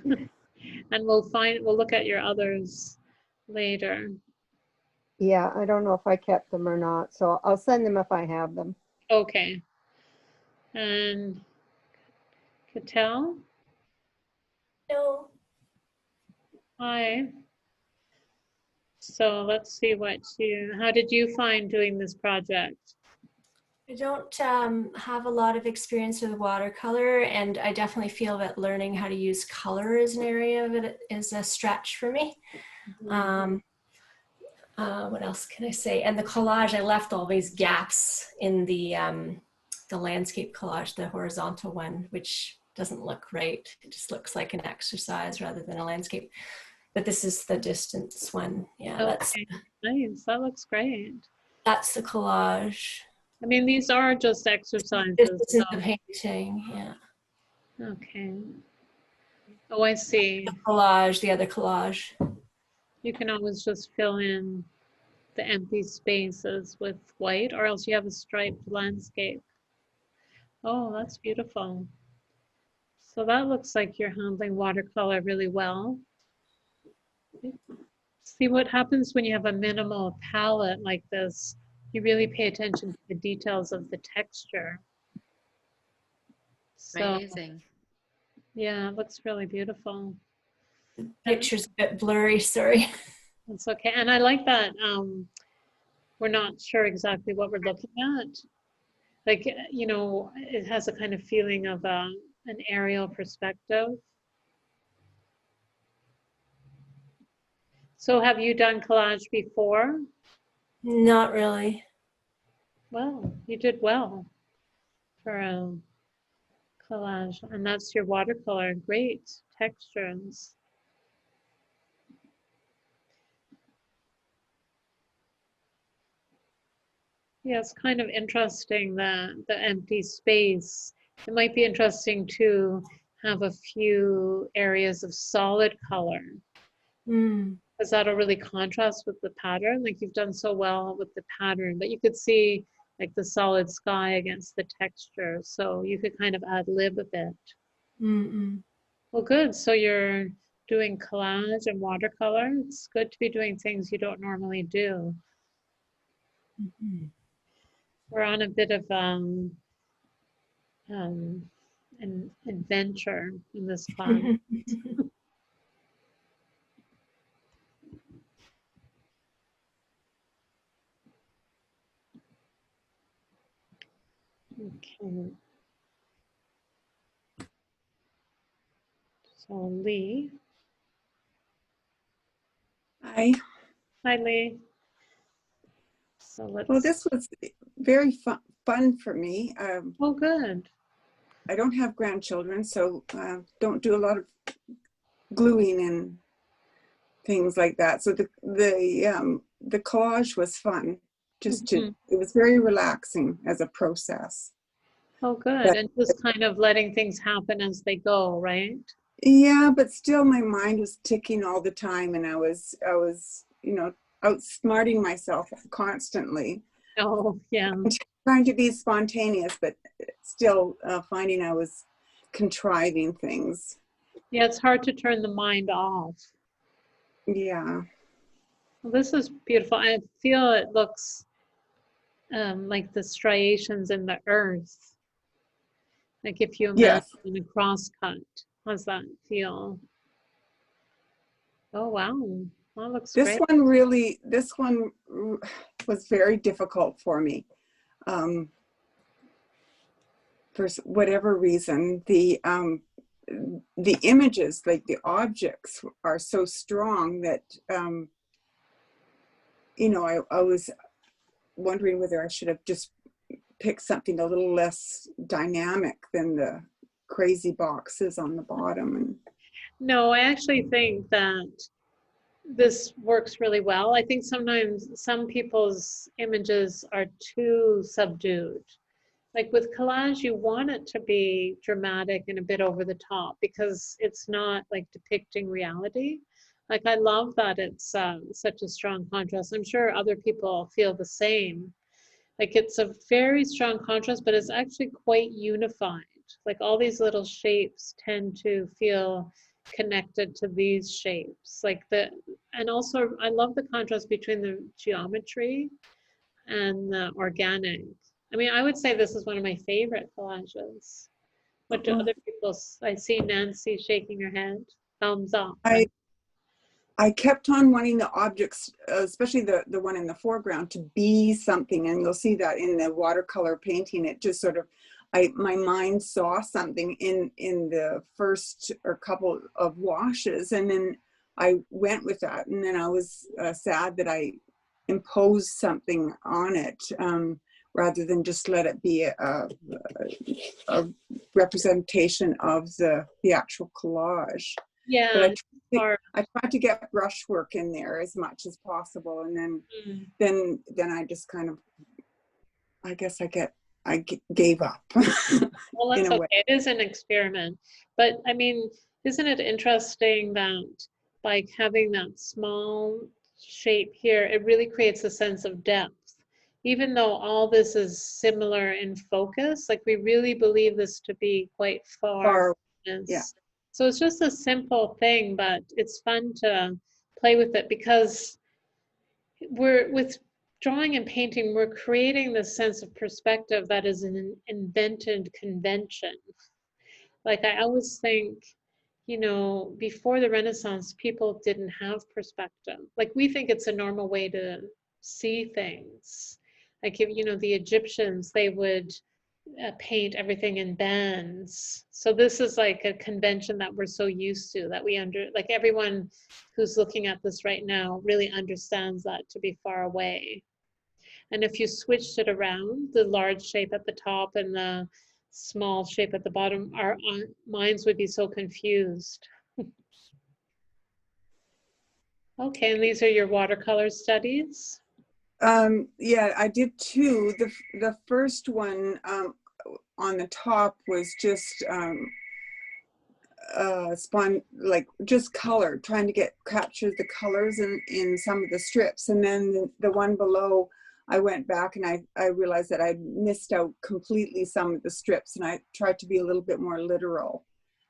And we'll look at your others later. Yeah, I don't know if I kept them or not, so I'll send them if I have them. Okay. And Cattell? No. Hi. So let's see how did you find doing this project? I don't have a lot of experience with watercolor, and I definitely feel that learning how to use color as an area of it is a stretch for me. What else can I say? And the collage, I left all these gaps in the landscape collage, the horizontal one, which doesn't look right. It just looks like an exercise rather than a landscape. But this is the distance one. Yeah, that's nice. That looks great. That's the collage. I mean, these are just exercises. This isn't the painting, yeah. Okay. Oh, I see. The collage, the other collage. You can always just fill in the empty spaces with white, or else you have a striped landscape. Oh, that's beautiful. So that looks like you're handling watercolor really well. See what happens when you have a minimal palette like this. You really pay attention to the details of the texture. So, Amazing. yeah, it looks really beautiful. The picture's a bit blurry, sorry. It's okay. And I like that we're not sure exactly what we're looking at. Like, you know, it has a kind of feeling of an aerial perspective. So have you done collage before? Not really. Well, you did well for a collage. And that's your watercolor. Great textures. Yeah, it's kind of interesting, the empty space. It might be interesting to have a few areas of solid color. Because that'll really contrast with the pattern. Like you've done so well with the pattern, but you could see like the solid sky against the texture. So you could kind of ad lib a bit. Well, good. So you're doing collage and watercolor. It's good to be doing things you don't normally do. We're on a bit of an adventure in this class. Okay. So Lee. Hi. Hi, Lee. So let's. Well, this was very fun for me. Oh, good. I don't have grandchildren, so don't do a lot of gluing and things like that. So the collage was fun. Just it was very relaxing as a process. Oh, good. And just kind of letting things happen as they go, right? Yeah, but still my mind was ticking all the time, and I was, you know, outsmarting myself constantly. Oh, yeah. Trying to be spontaneous, but still finding I was contriving things. Yeah, it's hard to turn the mind off. Yeah. Well, this is beautiful. I feel it looks like the striations in the earth. Like if you imagine a crosscut, how's that feel? Oh, wow. That looks great. This one was very difficult for me. For whatever reason, the images, like the objects, are so strong that you know, I was wondering whether I should have just picked something a little less dynamic than the crazy boxes on the bottom. And no, I actually think that this works really well. I think sometimes some people's images are too subdued. Like with collage, you want it to be dramatic and a bit over the top because it's not like depicting reality. Like I love that it's such a strong contrast. I'm sure other people feel the same. Like it's a very strong contrast, but it's actually quite unified. Like all these little shapes tend to feel connected to these shapes. And also I love the contrast between the geometry and the organic. I mean, I would say this is one of my favorite collages. What do other people? I see Nancy shaking her head. Thumbs up. I kept on wanting the objects, especially the one in the foreground, to be something. And you'll see that in the watercolor painting. It just sort of, my mind saw something in the first or couple of washes, and then I went with that. And then I was sad that I imposed something on it, rather than just let it be a representation of the actual collage. Yeah. But I tried to get brushwork in there as much as possible, and then I just kind of, I guess I gave up. Well, that's in a okay. way. It is an experiment, but I mean, isn't it interesting that by having that small shape here, it really creates a sense of depth. Even though all this is similar in focus, like we really believe this to be quite far. Yeah. So it's just a simple thing, but it's fun to play with it because with drawing and painting, we're creating this sense of perspective that is an invented convention. Like I always think, you know, before the Renaissance, people didn't have perspective. Like we think it's a normal way to see things. Like if, you know, the Egyptians, they would paint everything in bands. So this is like a convention that we're so used to that like everyone who's looking at this right now really understands that to be far away. And if you switched it around, the large shape at the top and the small shape at the bottom, our minds would be so confused. Okay, and these are your watercolor studies? Yeah, I did two. The first one on the top was just like just color, trying to capture the colors in some of the strips. And then the one below, I went back and I realized that I missed out completely some of the strips, and I tried to be a little bit more literal.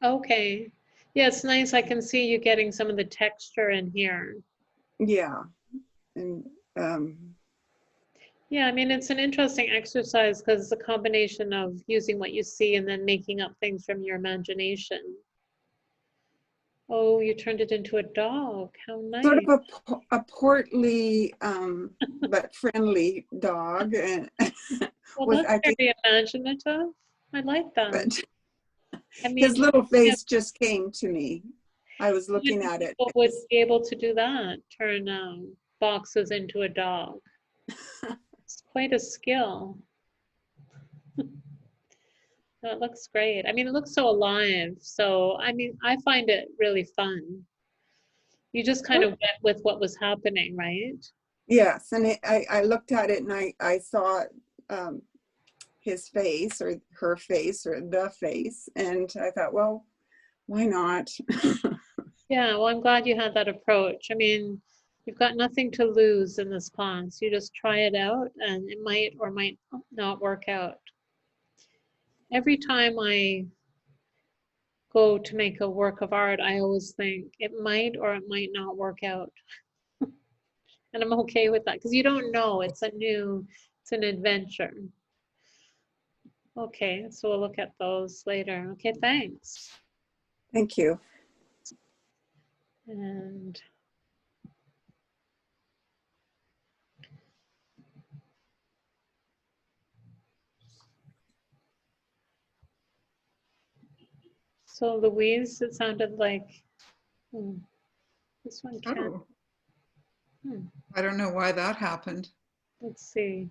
Okay. Yeah, it's nice. I can see you getting some of the texture in here. Yeah. And yeah, I mean, it's an interesting exercise because it's a combination of using what you see and then making up things from your imagination. Oh, you turned it into a dog. How nice. Sort of a portly but friendly dog. And well, that's very imaginative. I like that. I mean, his little face just came to me. I was looking at it. People would be able to do that, turn boxes into a dog. It's quite a skill. No, it looks great. I mean, it looks so alive. So, I mean, I find it really fun. You just kind of went with what was happening, right? Yes, and I looked at it and I saw his face or her face or the face, and I thought, well, why not? Yeah, well, I'm glad you had that approach. I mean, you've got nothing to lose in this class. You just try it out and it might or might not work out. Every time I go to make a work of art, I always think it might or it might not work out. And I'm okay with that because you don't know. It's an adventure. Okay, so we'll look at those later. Okay, thanks. Thank you. And so Louise, it sounded like this one can. Oh. I don't know why that happened. Let's see.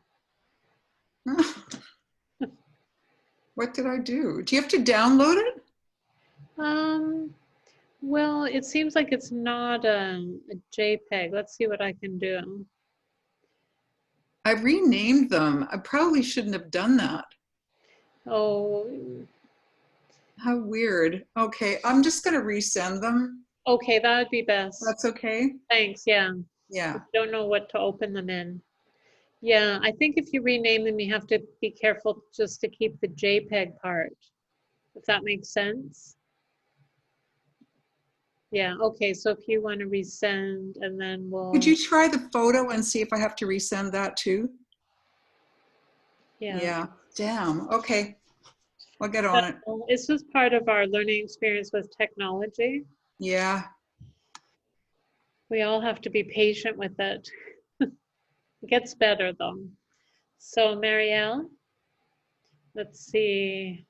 What did I do? Do you have to download it? Well, it seems like it's not a JPEG. Let's see what I can do. I renamed them. I probably shouldn't have done that. Oh. How weird. Okay, I'm just going to resend them. Okay, that would be best. That's okay? Thanks, yeah. Yeah. I don't know what to open them in. Yeah, I think if you rename them, you have to be careful just to keep the JPEG part, if that makes sense. Yeah, okay, so if you want to resend and then we'll... Could you try the photo and see if I have to resend that too? Yeah. Yeah, damn, okay. I'll get on it. It's just part of our learning experience with technology. Yeah. We all have to be patient with it. It gets better though. So Marielle, let's see.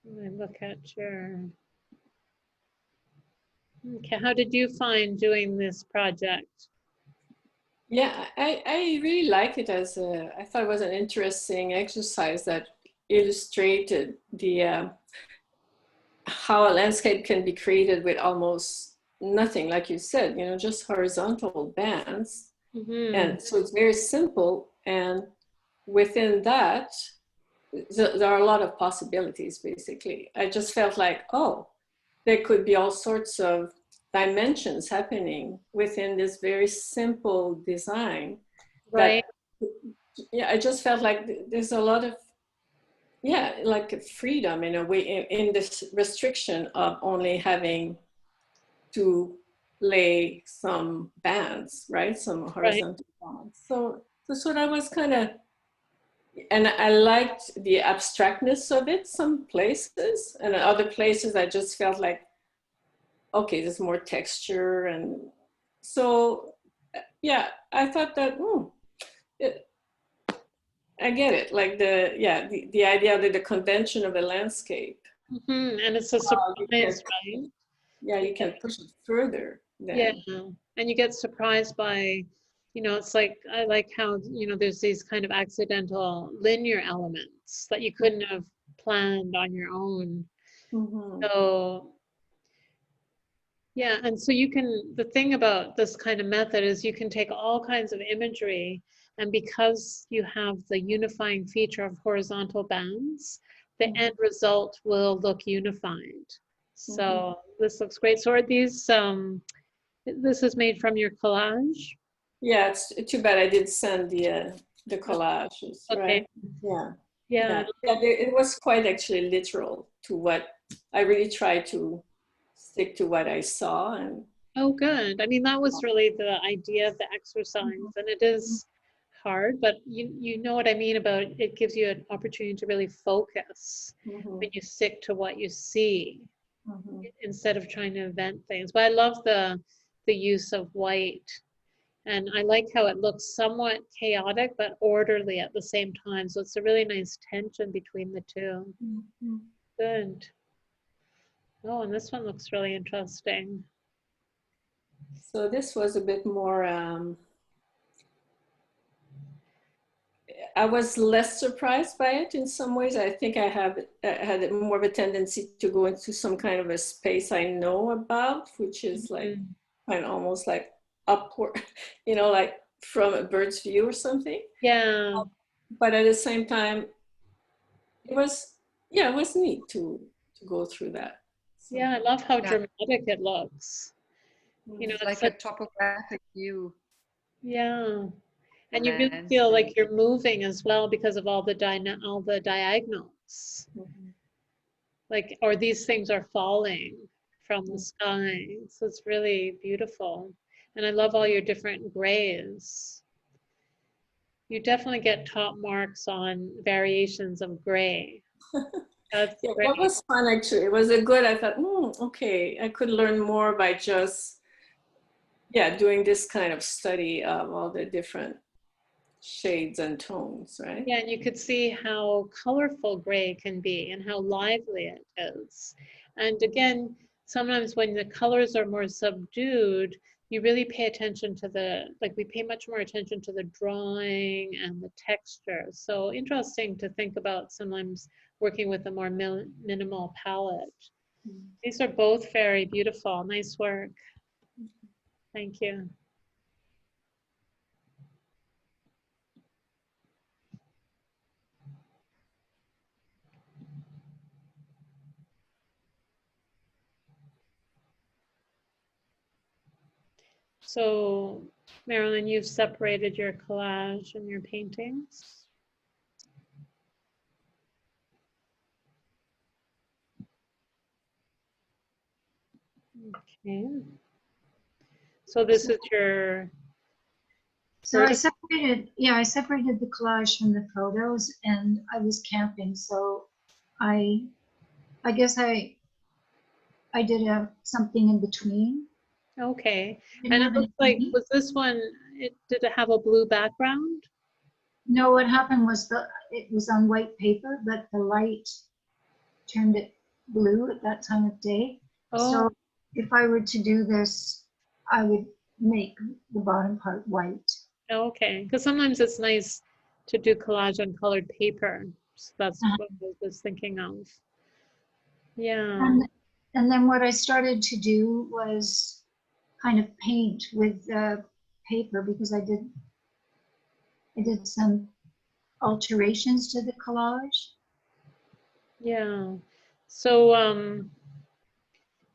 Let me look at your, okay, how did you find doing this project? Yeah, I really like it as a, I thought it was an interesting exercise that illustrated the how a landscape can be created with almost nothing, like you said, you know, just horizontal bands. And so it's very simple. And within that, there are a lot of possibilities, basically. I just felt like, oh, there could be all sorts of dimensions happening within this very simple design. Right. That, yeah, I just felt like there's a lot of, yeah, like freedom in a way, in this restriction of only having to lay some bands, right? Some horizontal bands. So that was kind of, and I liked the abstractness of it some places, and other places I just felt like, okay, there's more texture. And so, yeah, I thought that, I get it. Like the idea that the convention of a landscape. And it's a surprise, right? Yeah, you can push it further. Yeah, and you get surprised by, you know, it's like, I like how, you know, there's these kind of accidental linear elements that you couldn't have planned on your own. So, yeah, and so you can, the thing about this kind of method is you can take all kinds of imagery, and because you have the unifying feature of horizontal bands, the end result will look unified. So this looks great. So are these, this is made from your collage? Yeah, it's too bad I did send the collages, right? Yeah. It was quite actually literal to what I really tried to stick to what I saw. And oh, good. I mean, that was really the idea of the exercise, and it is hard, but you know what I mean about it gives you an opportunity to really focus when you stick to what you see instead of trying to invent things. But I love the use of white, and I like how it looks somewhat chaotic but orderly at the same time. So it's a really nice tension between the two. Good. Oh, and this one looks really interesting. so this was a bit more, I was less surprised by it in some ways. I think I had more of a tendency to go into some kind of a space I know about, which is like kind of almost like upward, you know, like from a bird's view or something. Yeah. But at the same time, it was neat to go through that. So, yeah, I love how dramatic it looks. You know, it's like a topographic view. Yeah. And you really feel like you're moving as well because of all the diagonals. Like, or these things are falling from the sky. So it's really beautiful. And I love all your different grays. You definitely get top marks on variations of gray. That's great. That was fun actually. It was a good, I thought, okay, I could learn more by just, doing this kind of study of all the different shades and tones, right? Yeah, and you could see how colorful gray can be and how lively it is. And again, sometimes when the colors are more subdued, you really pay attention to we pay much more attention to the drawing and the texture. So interesting to think about sometimes working with a more minimal palette. These are both very beautiful. Nice work. Thank you. So, Marilyn, you've separated your collage and your paintings. Okay. So this is your... So I separated the collage from the photos, and I was camping, so I guess I did something in between. Okay. Didn't And it have looks like, was this one, did it have a blue background? No, what happened was it was on white paper, but the light turned it blue at that time of day. Oh. So if I were to do this, I would make the bottom part white. Okay, because sometimes it's nice to do collage on colored paper. So that's what I was thinking of. Yeah. And then what I started to do was kind of paint with paper, because I did some alterations to the collage. Yeah. So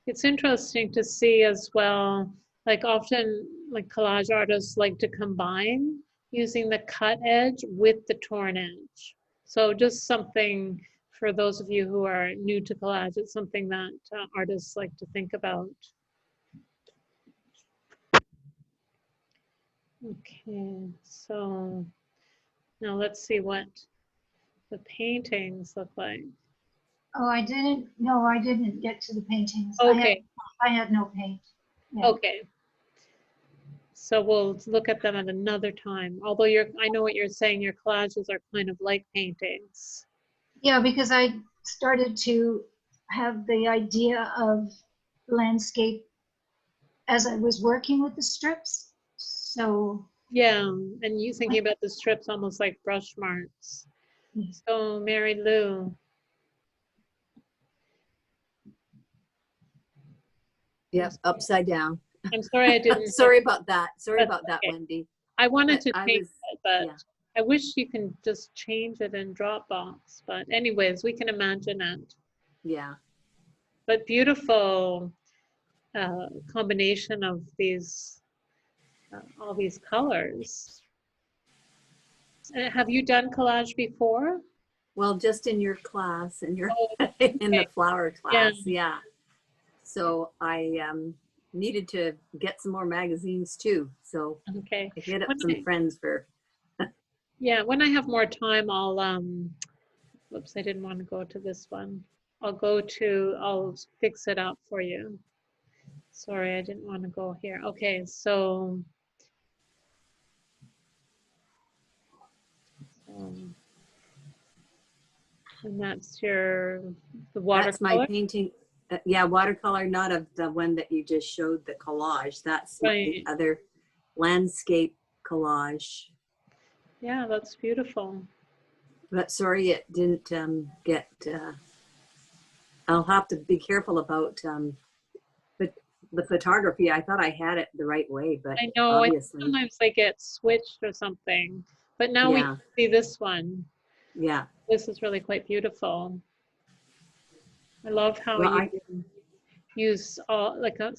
it's interesting to see as well, like often like collage artists like to combine using the cut edge with the torn edge. So just something for those of you who are new to collage, it's something that artists like to think about. Okay, so now let's see what the paintings look like. Oh, I didn't get to the paintings. Okay. I had no paint. Yeah. Okay. So we'll look at them at another time. Although I know what you're saying, your collages are kind of like paintings. Yeah, because I started to have the idea of landscape as I was working with the strips. So yeah, and you thinking about the strips almost like brush marks. So Mary Lou. Yep, upside down. I'm sorry I didn't. Sorry about that. Sorry about that, okay. Wendy. I wanted But to change it, but yeah. I wish you can just change it in Dropbox. But anyways, we can imagine it. Yeah. But beautiful combination of these, all these colors. Have you done collage before? Well, just in your class, in your okay. in the flower class, Yeah. So I needed to get some more magazines too. So okay. I hit up some friends for. Yeah, when I have more time, I'll whoops, I didn't want to go to this one. I'll fix it up for you. Sorry, I didn't want to go here. Okay, so and that's the watercolor. That's my painting. Yeah, watercolor, not of the one that you just showed, the collage. That's right. The other landscape collage. Yeah, that's beautiful. But sorry, it didn't get. I'll have to be careful about the photography. I thought I had it the right way, but I know. obviously. Sometimes they get switched or something. But now we can see this one. Yeah. This is really quite beautiful. I love how you use all like a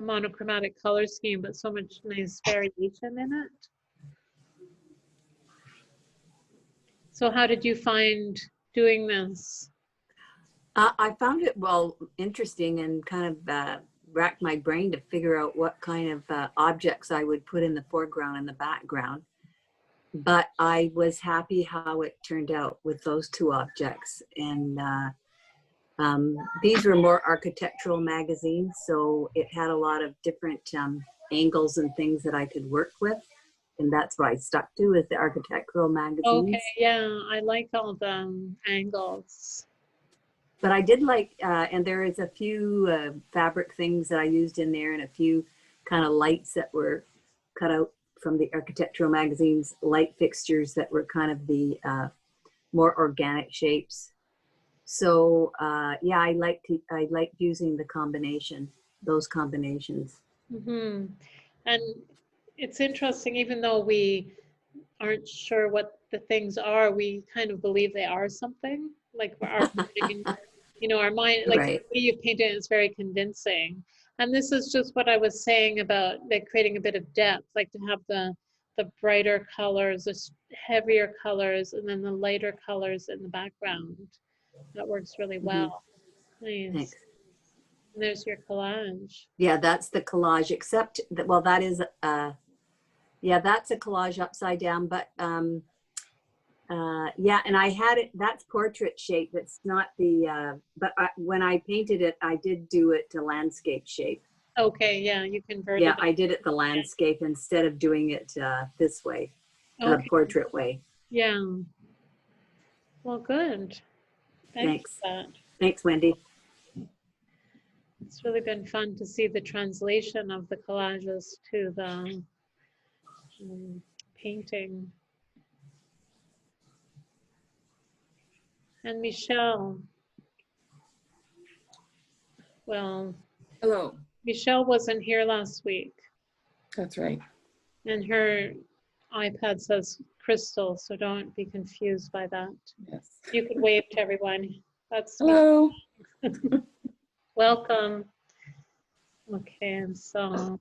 monochromatic color scheme, but so much nice variation in it. So how did you find doing this? I found it, well, interesting, and kind of racked my brain to figure out what kind of objects I would put in the foreground and the background. But I was happy how it turned out with those two objects. And these were more architectural magazines, so it had a lot of different angles and things that I could work with. And that's what I stuck to, is the architectural magazines. Okay, yeah, I like all the angles. But I did like, and there is a few fabric things that I used in there, and a few kind of lights that were cut out from the architectural magazines, light fixtures that were kind of the more organic shapes. So yeah, I liked using the combination, those combinations. Mm-hmm. And it's interesting, even though we aren't sure what the things are, we kind of believe they are something. Like our mind, you know, our mind, like right. the way you paint it is very convincing. And this is just what I was saying about like creating a bit of depth, like to have the brighter colors, the heavier colors, and then the lighter colors in the background. That works really well. Mm-hmm. Nice. Thanks. And there's your collage. Yeah, that's the collage, except that, well, that is, yeah, that's a collage upside down, but yeah, and I had it, that's portrait shape. That's not the, but when I painted it, I did do it to landscape shape. Okay, yeah, you converted Yeah, it. I did it the landscape instead of doing it this way, Okay. portrait way. Yeah. Well, good. Thanks Thanks. for that. Thanks, Wendy. It's really been fun to see the translation of the collages to the painting. And Michelle. Well, Hello. Michelle wasn't here last week, That's right. and her iPad says Crystal, so don't be confused by that. Yes. You could wave to everyone. That's Hello. Welcome. Okay, and so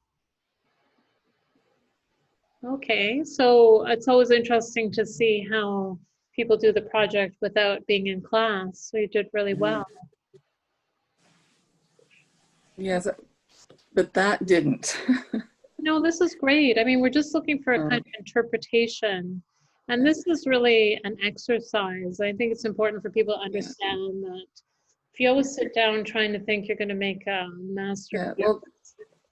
it's always interesting to see how people do the project without being in class. So you did really well. Yes, but that didn't. No, this is great. I mean, we're just looking for a kind of interpretation. And this is really an exercise. I think it's important for people to understand that if you always sit down trying to think you're going to make a master.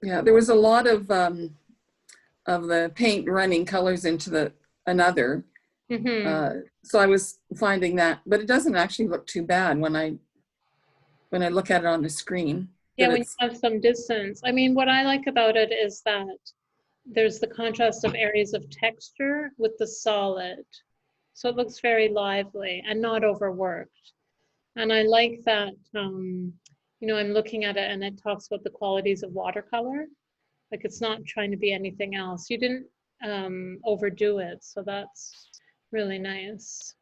Yeah, there was a lot of the paint running colors into another. So I was finding that, but it doesn't actually look too bad when I look at it on the screen. Yeah, when you have some distance. I mean, what I like about it is that there's the contrast of areas of texture with the solid. So it looks very lively and not overworked. And I like that, you know, I'm looking at it and it talks about the qualities of watercolor. Like it's not trying to be anything else. You didn't overdo it. So that's really nice.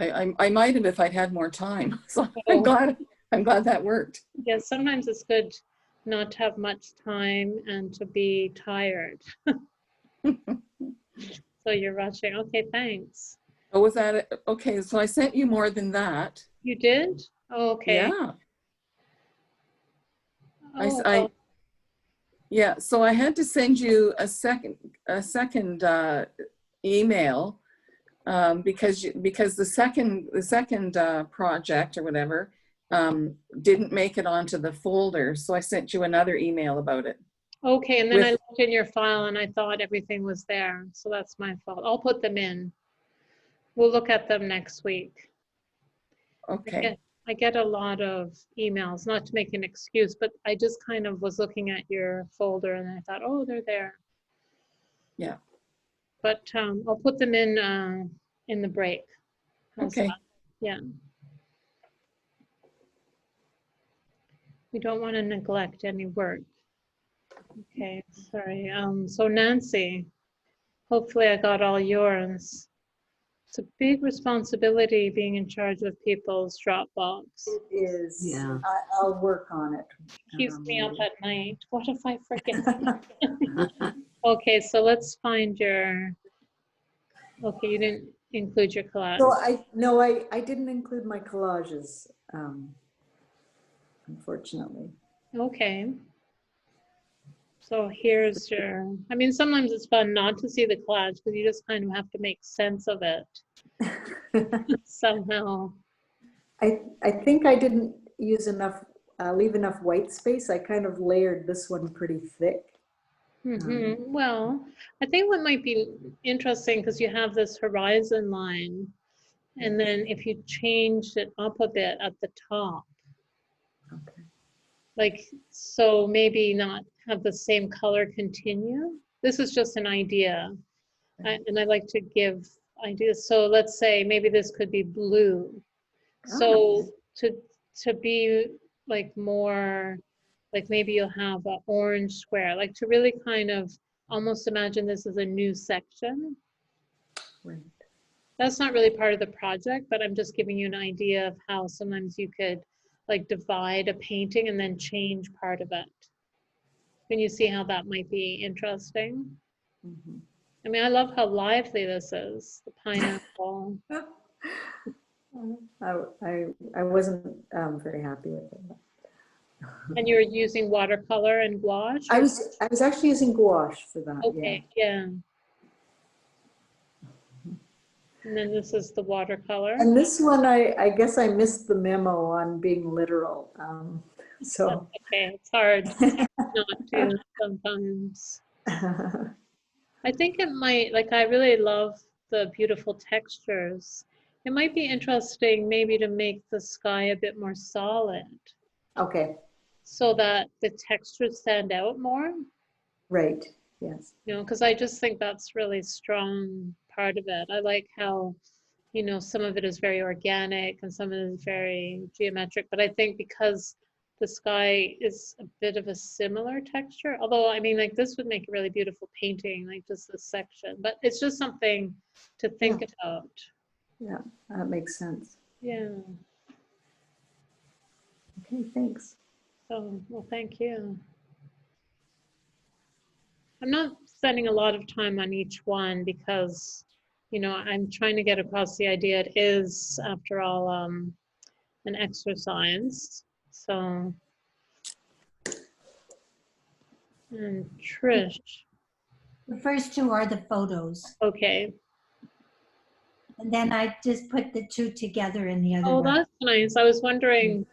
I might have if I'd had more time. So I'm glad that worked. Yeah, sometimes it's good not to have much time and to be tired. So you're rushing. Okay, thanks. Oh, was that it? Okay, so I sent you more than that. You did? Oh, okay. Yeah. Oh, yeah, so I had to send you a second email because the second project or whatever didn't make it onto the folder. So I sent you another email about it. okay, and then I looked in your file and I thought everything was there. So that's my fault. I'll put them in. We'll look at them next week. Okay. I get a lot of emails, not to make an excuse, but I just kind of was looking at your folder and I thought, oh, they're there. Yeah. But I'll put them in the break. How's Okay. that? Yeah. We don't want to neglect any work. Okay, sorry. So Nancy, hopefully I got all yours. It's a big responsibility being in charge of people's Dropbox. It is. Yeah. I'll work on it. Keeps me up at night. What if I forget? Okay, so let's find your, okay, you didn't include your collage. So I didn't include my collages, unfortunately. Okay. So here's your, I mean, sometimes it's fun not to see the collage because you just kind of have to make sense of it somehow. I think I didn't use enough, leave enough white space. I kind of layered this one pretty thick. Well, I think what might be interesting because you have this horizon line and then if you changed it up a bit at the top, like, so maybe not have the same color continue. This is just an idea. And I like to give ideas. So let's say maybe this could be blue. So to be like more, like maybe you'll have an orange square, like to really kind of almost imagine this as a new section. Right. That's not really part of the project, but I'm just giving you an idea of how sometimes you could like divide a painting and then change part of it. Can you see how that might be interesting? I mean, I love how lively this is, the pineapple. I wasn't very happy with it. And you were using watercolor and gouache? I was actually using gouache for that. Okay, yeah. And then this is the watercolor. And this one, I guess I missed the memo on being literal. So Okay, it's hard not to sometimes. I think it might, like, I really love the beautiful textures. It might be interesting maybe to make the sky a bit more solid okay, so that the textures stand out more, right, yes. you know, because I just think that's really strong part of it. I like how, you know, some of it is very organic and some of it is very geometric, but I think because the sky is a bit of a similar texture, although I mean, like, this would make a really beautiful painting, like just this section, but it's just something to think about. Yeah, that makes sense. Yeah. Okay, thanks. So, well, thank you. I'm not spending a lot of time on each one because, you know, I'm trying to get across the idea it is, after all, an exercise. So, and Trish. The first two are the photos. Okay. And then I just put the two together in the other Oh, one. that's nice. I was wondering,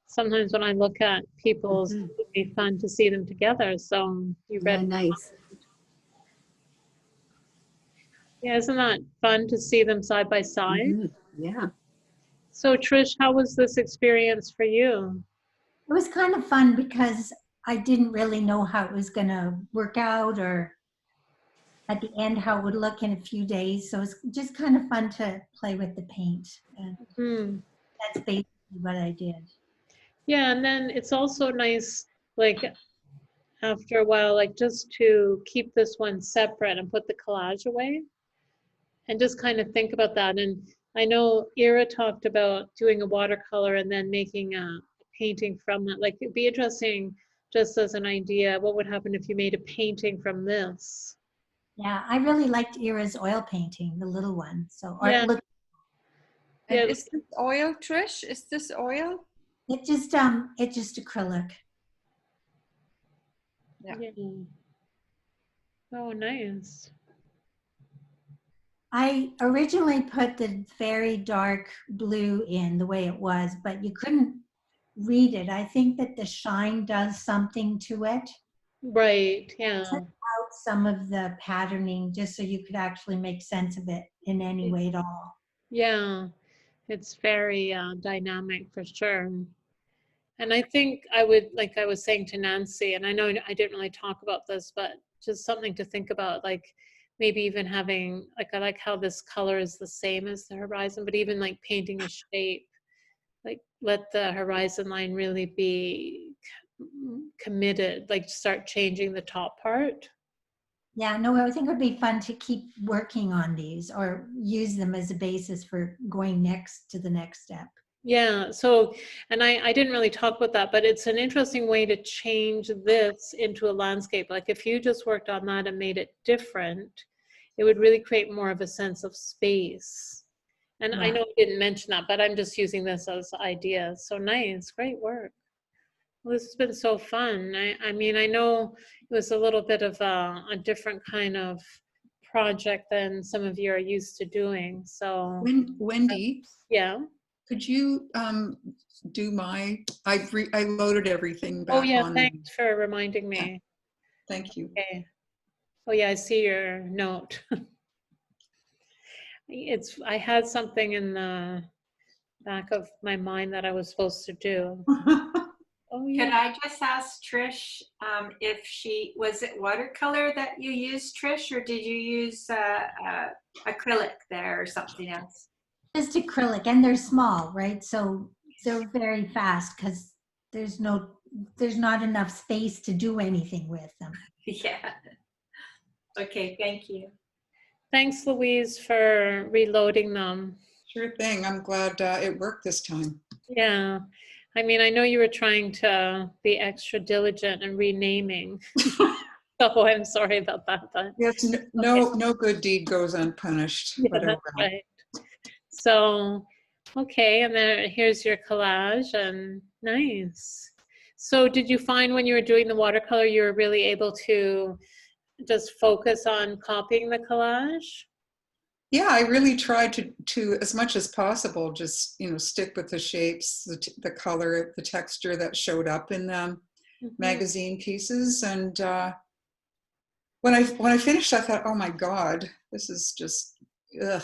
sometimes when I look at people's, it would be fun to see them together. So you read. Yeah, nice. Yeah, isn't that fun to see them side by side? Yeah. So Trish, how was this experience for you? It was kind of fun because I didn't really know how it was going to work out or at the end how it would look in a few days. So it's just kind of fun to play with the paint. And that's basically what I did. Yeah, and then it's also nice, like, after a while, like, just to keep this one separate and put the collage away and just kind of think about that. And I know Ira talked about doing a watercolor and then making a painting from that. Like, it'd be interesting, just as an idea, what would happen if you made a painting from this? Yeah, I really liked Ira's oil painting, the little one. So, or Yeah. it looked, And is this oil, Trish? Is this oil? it's just acrylic. Yeah. Oh, nice. I originally put the very dark blue in the way it was, but you couldn't read it. I think that the shine does something to it. Right, yeah. Took out some of the patterning just so you could actually make sense of it in any way at all. Yeah, it's very dynamic for sure. And I think I would, like I was saying to Nancy, and I know I didn't really talk about this, but just something to think about, like maybe even having, like, I like how this color is the same as the horizon, but even like painting a shape, like let the horizon line really be committed, like start changing the top part. Yeah, no, I think it would be fun to keep working on these or use them as a basis for going next to the next step. Yeah, so, and I didn't really talk about that, but it's an interesting way to change this into a landscape. Like if you just worked on that and made it different, it would really create more of a sense of space. And I Yeah. know I didn't mention that, but I'm just using this as ideas. So nice, great work. Well, this has been so fun. I mean, I know it was a little bit of a different kind of project than some of you are used to doing. So Wendy, yeah. could you do my? I loaded everything back Oh yeah, on. thanks for reminding me. Thank you. Okay. Oh yeah, I see your note. I had something in the back of my mind that I was supposed to do. Oh Could yeah. I just ask Trish if was it watercolor that you used, Trish, or did you use acrylic there or something else? Just acrylic, and they're small, right? So they're very fast because there's not enough space to do anything with them. Yeah. Okay, thank you. Thanks, Louise, for reloading them. Sure thing. I'm glad it worked this time. Yeah. I mean, I know you were trying to be extra diligent and renaming. So I'm sorry about that. But Yes, no good deed goes unpunished. yeah, But that's right. So, okay, and then here's your collage, and nice. So did you find when you were doing the watercolor, you were really able to just focus on copying the collage? Yeah, I really tried to as much as possible, just, stick with the shapes, the color, the texture that showed up in the magazine pieces. And when I finished, I thought, oh my God, this is just, ugh.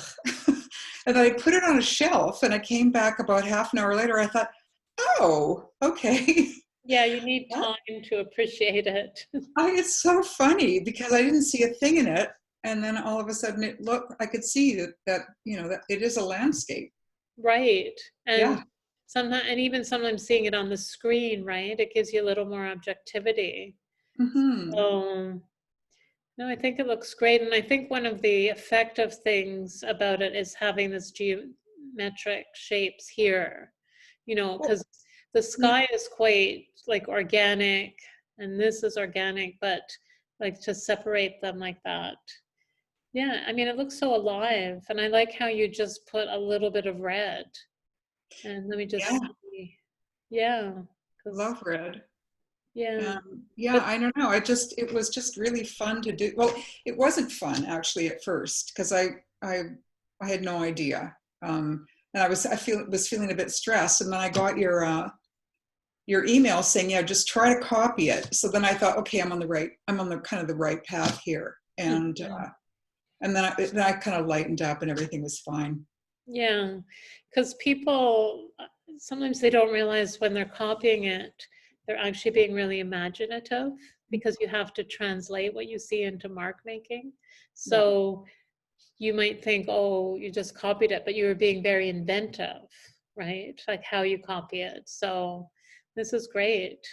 And then I put it on a shelf, and I came back about half an hour later. I thought, oh, okay. Yeah, you need time to appreciate it. It's so funny because I didn't see a thing in it. And then all of a sudden I could see that that it is a landscape. Right. And Yeah. even sometimes seeing it on the screen, right? It gives you a little more objectivity. Mm-hmm. So, no, I think it looks great. And I think one of the effective things about it is having this geometric shapes here, because the sky is quite like organic, and this is organic, but like to separate them like that. Yeah, I mean, it looks so alive, and I like how you just put a little bit of red. And let me just see. Yeah. Love red. Yeah. Yeah, I don't know. It was just really fun to do. Well, it wasn't fun actually at first because I had no idea. And I was feeling a bit stressed, and then I got your email saying, yeah, just try to copy it. So then I thought, okay, I'm on the kind of the right path here. And and then I kind of lightened up, and everything was fine. Yeah, because people, sometimes they don't realize when they're copying it, they're actually being really imaginative, because you have to translate what you see into mark making. So you might think, oh, you just copied it, but you were being very inventive, right? Like how you copy it. So this is great.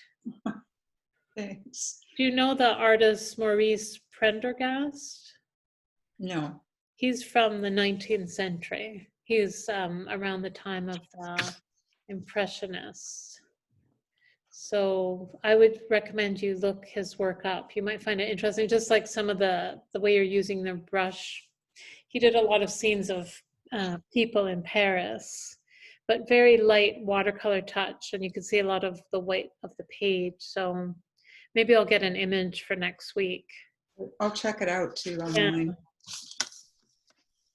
Thanks. Do you know the artist Maurice Prendergast? No. He's from the 19th century. He's around the time of the Impressionists. So I would recommend you look his work up. You might find it interesting, just like some of the way you're using the brush. He did a lot of scenes of people in Paris, but very light watercolor touch, and you can see a lot of the white of the page. So maybe I'll get an image for next week. I'll check it out too online. Yeah.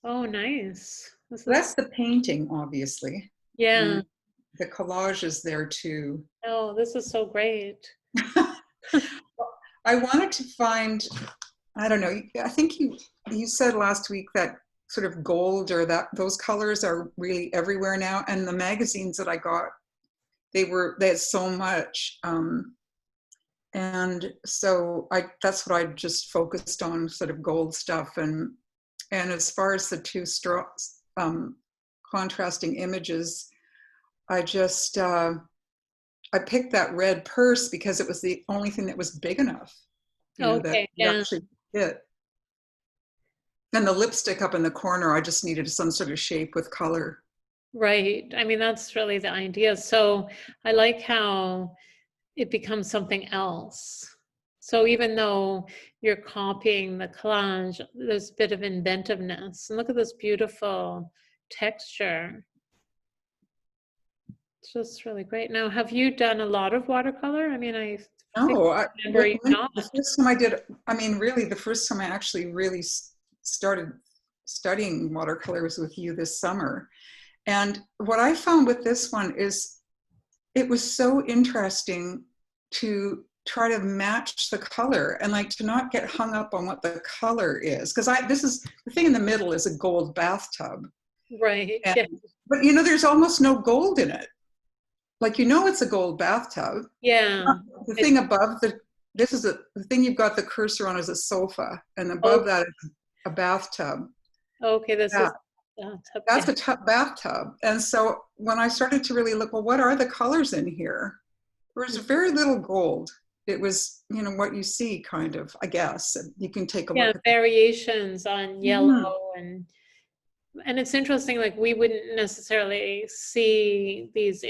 Oh, nice. That's the painting, obviously. Yeah. And the collage is there too. Oh, this is so great. I wanted to find, I don't know, I think you said last week that sort of gold or those colors are really everywhere now. And the magazines that I got, they had so much. And so that's what I just focused on, sort of gold stuff. And as far as the two contrasting images, I just, I picked that red purse because it was the only thing that was big enough. Okay, that actually fit. And the lipstick up in the corner, I just needed some sort of shape with color. Right. I mean, that's really the idea. So I like how it becomes something else. So even though you're copying the collage, there's a bit of inventiveness. And look at this beautiful texture. It's just really great. Now, have you done a lot of watercolor? I mean, the first time I did, I mean, really the first time I actually really started studying watercolor was with you this summer. And what I found with this one is it was so interesting to try to match the color and like to not get hung up on what the color is. Because this is, the thing in the middle is a gold bathtub. Right. But there's almost no gold in it. Like, it's a gold bathtub. Yeah. The thing above the thing you've got the cursor on is a sofa, and above that is a bathtub. Okay, that's a bathtub. And so when I started to really look, well, what are the colors in here? There was very little gold. It was, what you see, kind of, I guess. You can take a look. Yeah, variations on yellow and it's interesting, like we wouldn't necessarily see these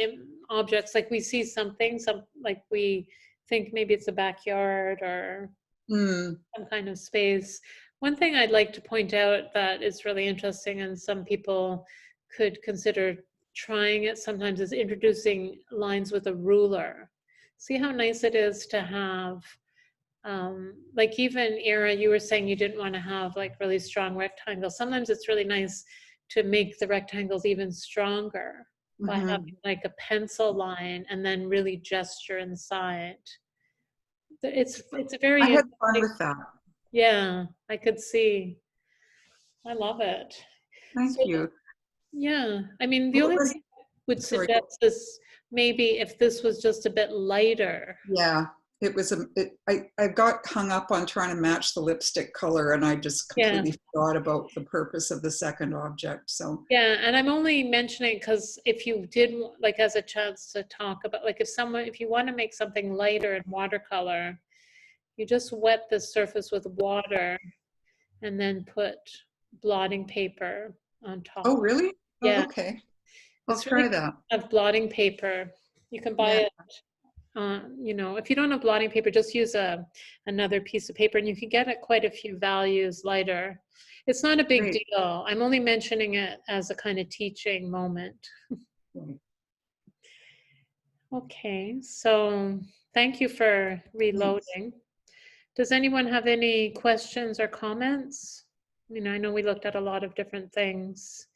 objects, like we see something, like we think maybe it's a backyard or some kind of space. One thing I'd like to point out that is really interesting and some people could consider trying it sometimes is introducing lines with a ruler. See how nice it is to have like even Ira, you were saying you didn't want to have like really strong rectangles. Sometimes it's really nice to make the rectangles even stronger by Mhm. having like a pencil line and then really gesture inside. It's a very I had fun interesting- with that. Yeah, I could see. I love it. Thank you. Yeah, I mean, the What only was- thing I would sorry. suggest is maybe if this was just a bit lighter. Yeah, it was I got hung up on trying to match the lipstick color, and I just Yeah. completely forgot about the purpose of the second object. So Yeah, and I'm only mentioning because if you did like as a chance to talk about like if you want to make something lighter in watercolor, you just wet the surface with water and then put blotting paper on top. oh really? Yeah. Oh, okay. I'll It's try really that. good to have blotting paper. You can buy Yeah. it. You know, if you don't have blotting paper, just use another piece of paper, and you can get it quite a few values lighter. It's not a big Great. deal. I'm only mentioning it as a kind of teaching moment. Right. Okay, so thank you for reloading. Does anyone have any questions or comments? You know, I know we looked at a lot of different things.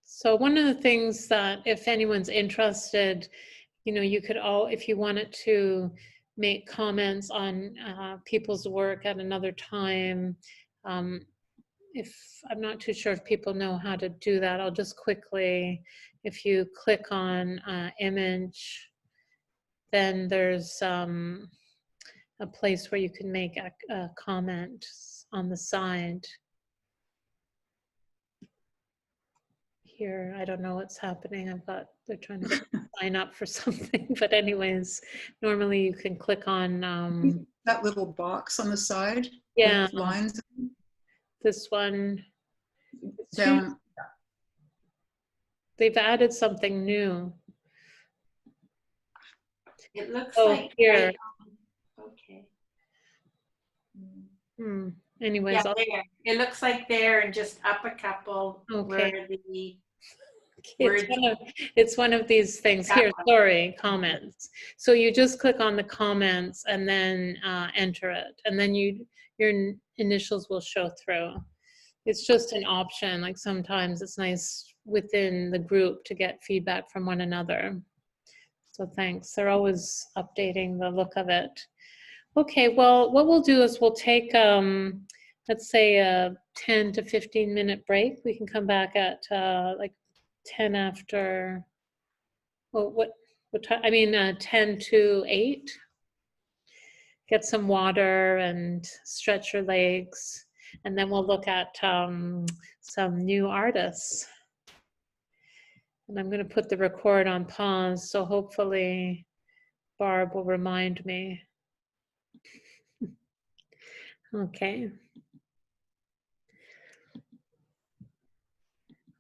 So one of the things that if anyone's interested, you know, you could if you wanted to make comments on people's work at another time, if I'm not too sure if people know how to do that, I'll just quickly, if you click on image, then there's a place where you can make a comment on the side. Here, I don't know what's happening. They're trying to get me to sign up for something, but anyways, normally you can click on That little box on the side. yeah, with lines this one. down. They've added something new. It looks Oh, like here. right on- okay. Anyways, Yeah, there. It looks like there, and just up a couple Okay. where the it's one of these things here. Sorry, comments. So you just click on the comments and then enter it, and then your initials will show through. It's just an option. Like sometimes it's nice within the group to get feedback from one another. So thanks. They're always updating the look of it. Okay, well, what we'll do is we'll take, let's say a 10 to 15 minute break. We can come back at like 10 after, well, what time? I mean, 10 to 8. Get some water and stretch your legs. And then we'll look at some new artists. And I'm going to put the record on pause, so hopefully Barb will remind me. Okay.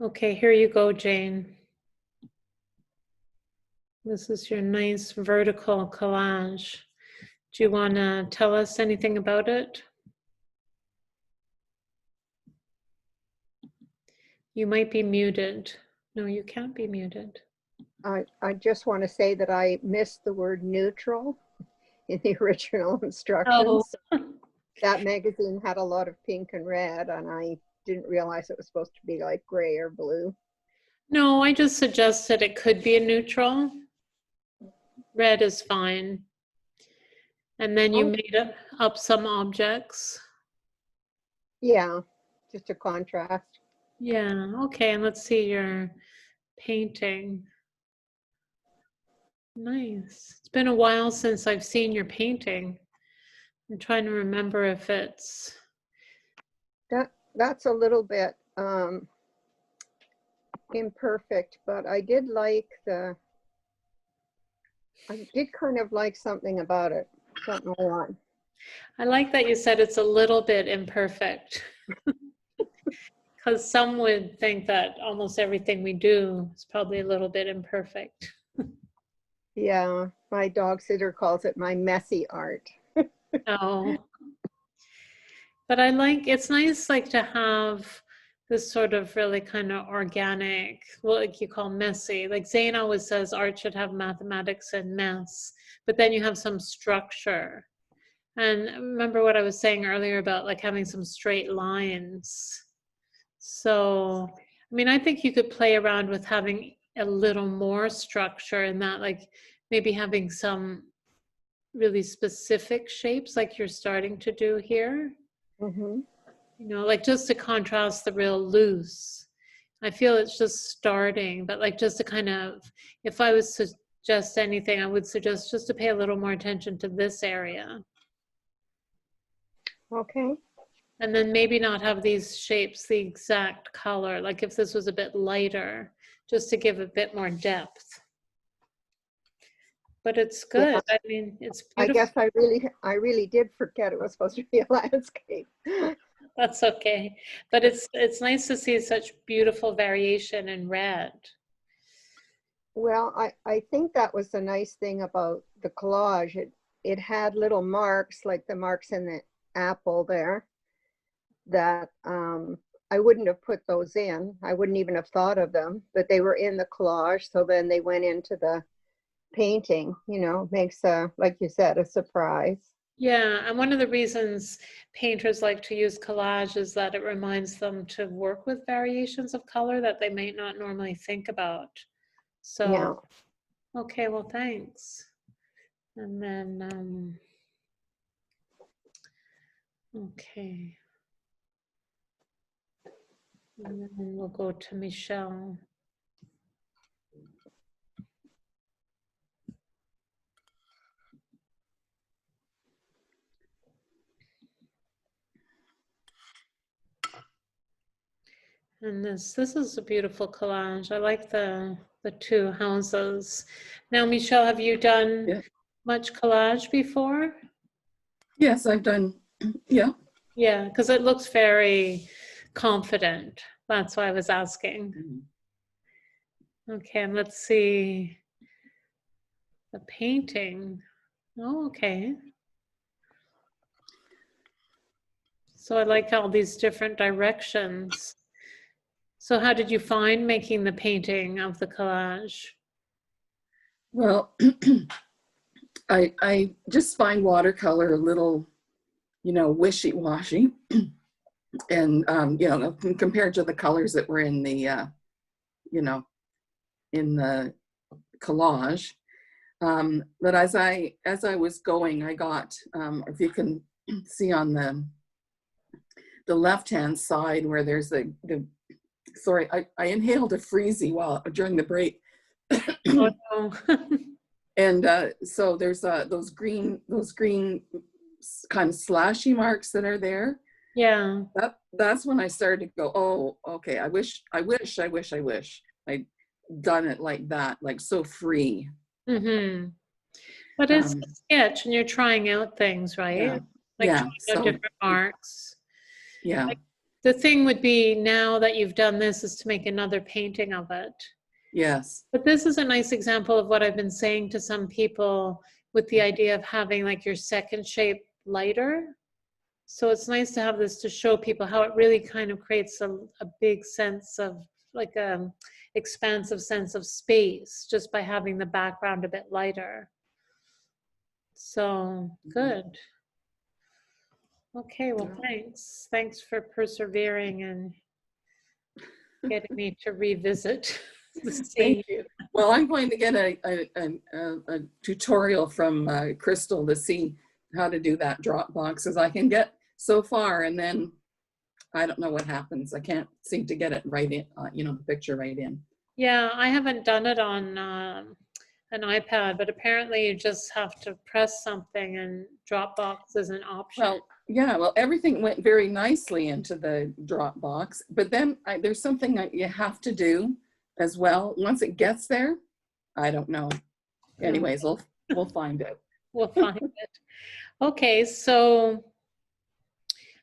Okay, here you go, Jane. This is your nice vertical collage. Do you want to tell us anything about it? You might be muted. No, you can't be muted. I just want to say that I missed the word neutral in the original instructions. That magazine had a lot of pink and red, and I didn't realize it was supposed to be like gray or blue. No, I just suggested it could be a neutral. Red is fine. And then you made up some objects. Yeah, just a contrast. Yeah, okay, and let's see your painting. Nice. It's been a while since I've seen your painting. I'm trying to remember if it's... That's a little bit imperfect, but I did kind of like something about it, something I want. I like that you said it's a little bit imperfect. Because some would think that almost everything we do is probably a little bit imperfect. Yeah, my dog sitter calls it my messy art. Oh. But I like, it's nice like to have this sort of really kind of organic, well, like you call messy. Like Zane always says art should have mathematics and mess, but but then you have some structure. And remember what I was saying earlier about like having some straight lines. So, I mean, I think you could play around with having a little more structure in that, like maybe having some really specific shapes like you're starting to do here. Mm-hmm. You know, like just to contrast the real loose. I feel it's just starting, but like just to kind of, if I was to suggest anything, I would suggest just to pay a little more attention to this area. Okay. And then maybe not have these shapes the exact color, like if this was a bit lighter, just to give a bit more depth. But it's good. Yeah. I mean, it's I beautiful. guess I really did forget it was supposed to be a landscape. That's okay. But it's nice to see such beautiful variation in red. Well, I think that was the nice thing about the collage. It had little marks, like the marks in the apple there, that I wouldn't have put those in. I wouldn't even have thought of them, but they were in the collage. So then they went into the painting, you know, makes like you said, a surprise. Yeah, and one of the reasons painters like to use collage is that it reminds them to work with variations of color that they might not normally think about. So, Yeah. okay, well, thanks. And then, okay. And then we'll go to Michelle. And this is a beautiful collage. I like the two houses. Now, Michelle, have you done much collage before? Yes, I've done, yeah. Yeah, because it looks very confident. That's why I was asking. Okay, and let's see the painting. Oh, okay. So I like all these different directions. So how did you find making the painting of the collage? Well, I just find watercolor a little, you know, wishy-washy. And, you know, compared to the colors that were in the, you know, in the collage. But as I was going, I got, if you can see on the left-hand side where there's the sorry, I inhaled a freezy during the break. Oh, no. And so there's those green kind of slashy marks that are there. Yeah. That's when I started to go, oh, okay, I wish I'd done it like that, like so free. Mm-hmm. But it's a sketch and you're trying out things, right? Yeah. Like Yeah, trying out so- different marks. Yeah. Like, the thing would be now that you've done this is to make another painting of it. Yes. But this is a nice example of what I've been saying to some people with the idea of having like your second shape lighter. So it's nice to have this to show people how it really kind of creates a big sense of like expansive sense of space just by having the background a bit lighter. So good. Okay, well, thanks. Thanks for persevering and getting me to revisit the scene. Thank you. Well, I'm going to get a tutorial from Crystal to see how to do that Dropbox, as I can get so far and then I don't know what happens. I can't seem to get it right in, you know, the picture right in. Yeah, I haven't done it on an iPad, but apparently you just have to press something and Dropbox is an option. Well, yeah, well, everything went very nicely into the Dropbox, but then there's something that you have to do as well. Once it gets there, I don't know. Anyways, we'll find it. We'll find it. Okay, so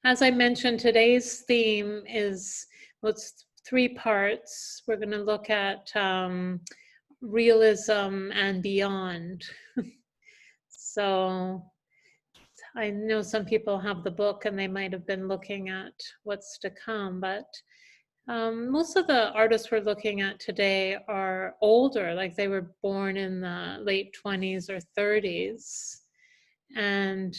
as I mentioned, today's theme is, well, it's 3 parts. We're going to look at realism and beyond. So I know some people have the book and they might have been looking at what's to come, but Most of the artists we're looking at today are older, like they were born in the late 20s or 30s. And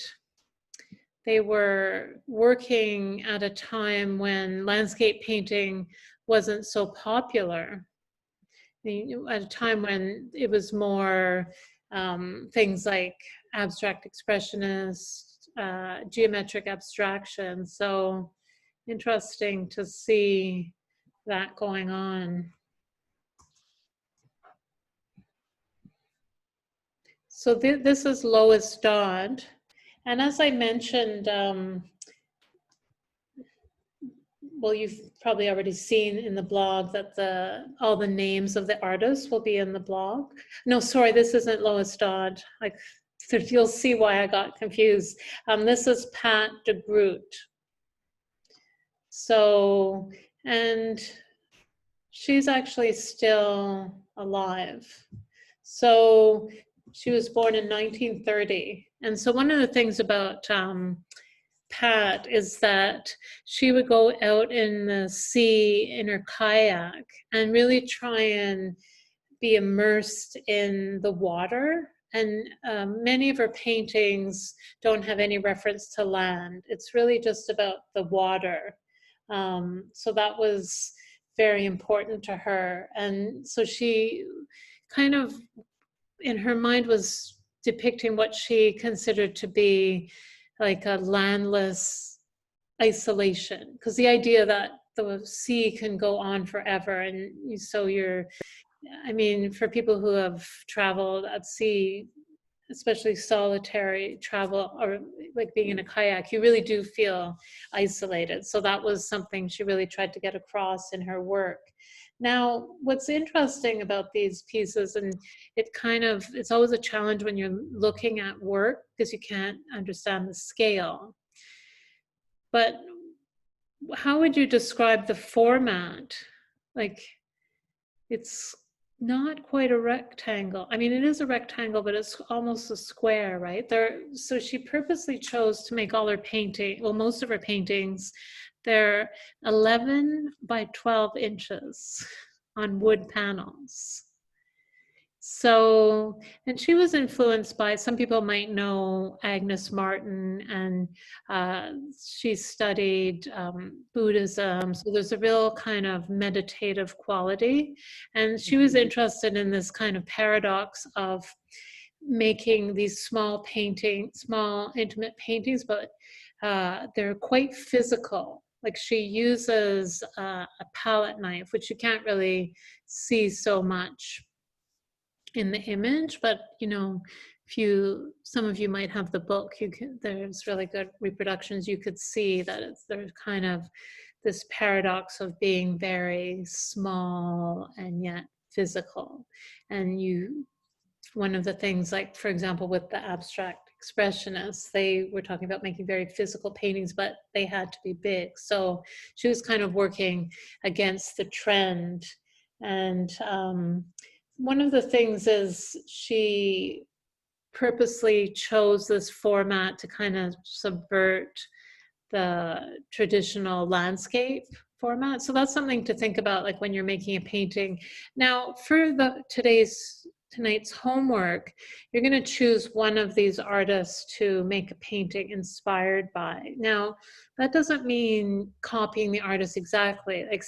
they were working at a time when landscape painting wasn't so popular. At a time when it was more things like abstract expressionist, geometric abstraction. So interesting to see that going on. So this is Lois Dodd. And as I mentioned, well, you've probably already seen in the blog that all the names of the artists will be in the blog. No, sorry, this isn't Lois Dodd. So you'll see why I got confused. This is Pat de Groot. So, and she's actually still alive. So she was born in 1930. And so one of the things about Pat is that she would go out in the sea in her kayak and really try and be immersed in the water. And many of her paintings don't have any reference to land. It's really just about the water. So that was very important to her. And so she kind of, in her mind, was depicting what she considered to be like a landless isolation, because the idea that the sea can go on forever, and so I mean, for people who have traveled at sea, especially solitary travel or like being in a kayak, you really do feel isolated. So that was something she really tried to get across in her work. Now, what's interesting about these pieces, and it's always a challenge when you're looking at work because you can't understand the scale. But how would you describe the format? Like, it's not quite a rectangle. I mean, it is a rectangle, but it's almost a square, right? So she purposely chose to make all her most of her paintings, they're 11 by 12 inches on wood panels. So, and she was influenced by, some people might know Agnes Martin, and she studied Buddhism. So there's a real kind of meditative quality. And she was interested in this kind of paradox of making these small intimate paintings, but they're quite physical. Like she uses a palette knife, which you can't really see so much in the image, but some of you might have the book. There's really good reproductions. You could see that there's kind of this paradox of being very small and yet physical. And one of the things, like for example, with the abstract expressionists, they were talking about making very physical paintings, but they had to be big. So she was kind of working against the trend. And one of the things is she purposely chose this format to kind of subvert the traditional landscape format. So that's something to think about, like when you're making a painting. Now, for tonight's homework, you're going to choose one of these artists to make a painting inspired by. Now, that doesn't mean copying the artist exactly. Like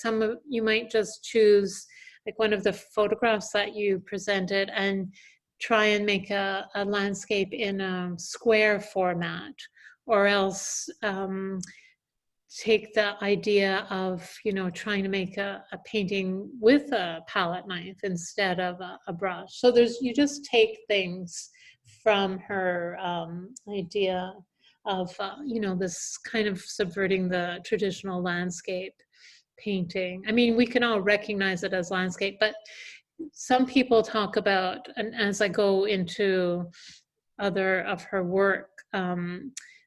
you might just choose like one of the photographs that you presented and try and make a landscape in a square format, or else take the idea of, trying to make a painting with a palette knife instead of a brush. So you just take things from her idea of, this kind of subverting the traditional landscape painting. I mean, we can all recognize it as landscape, but some people talk about, and as I go into other of her work,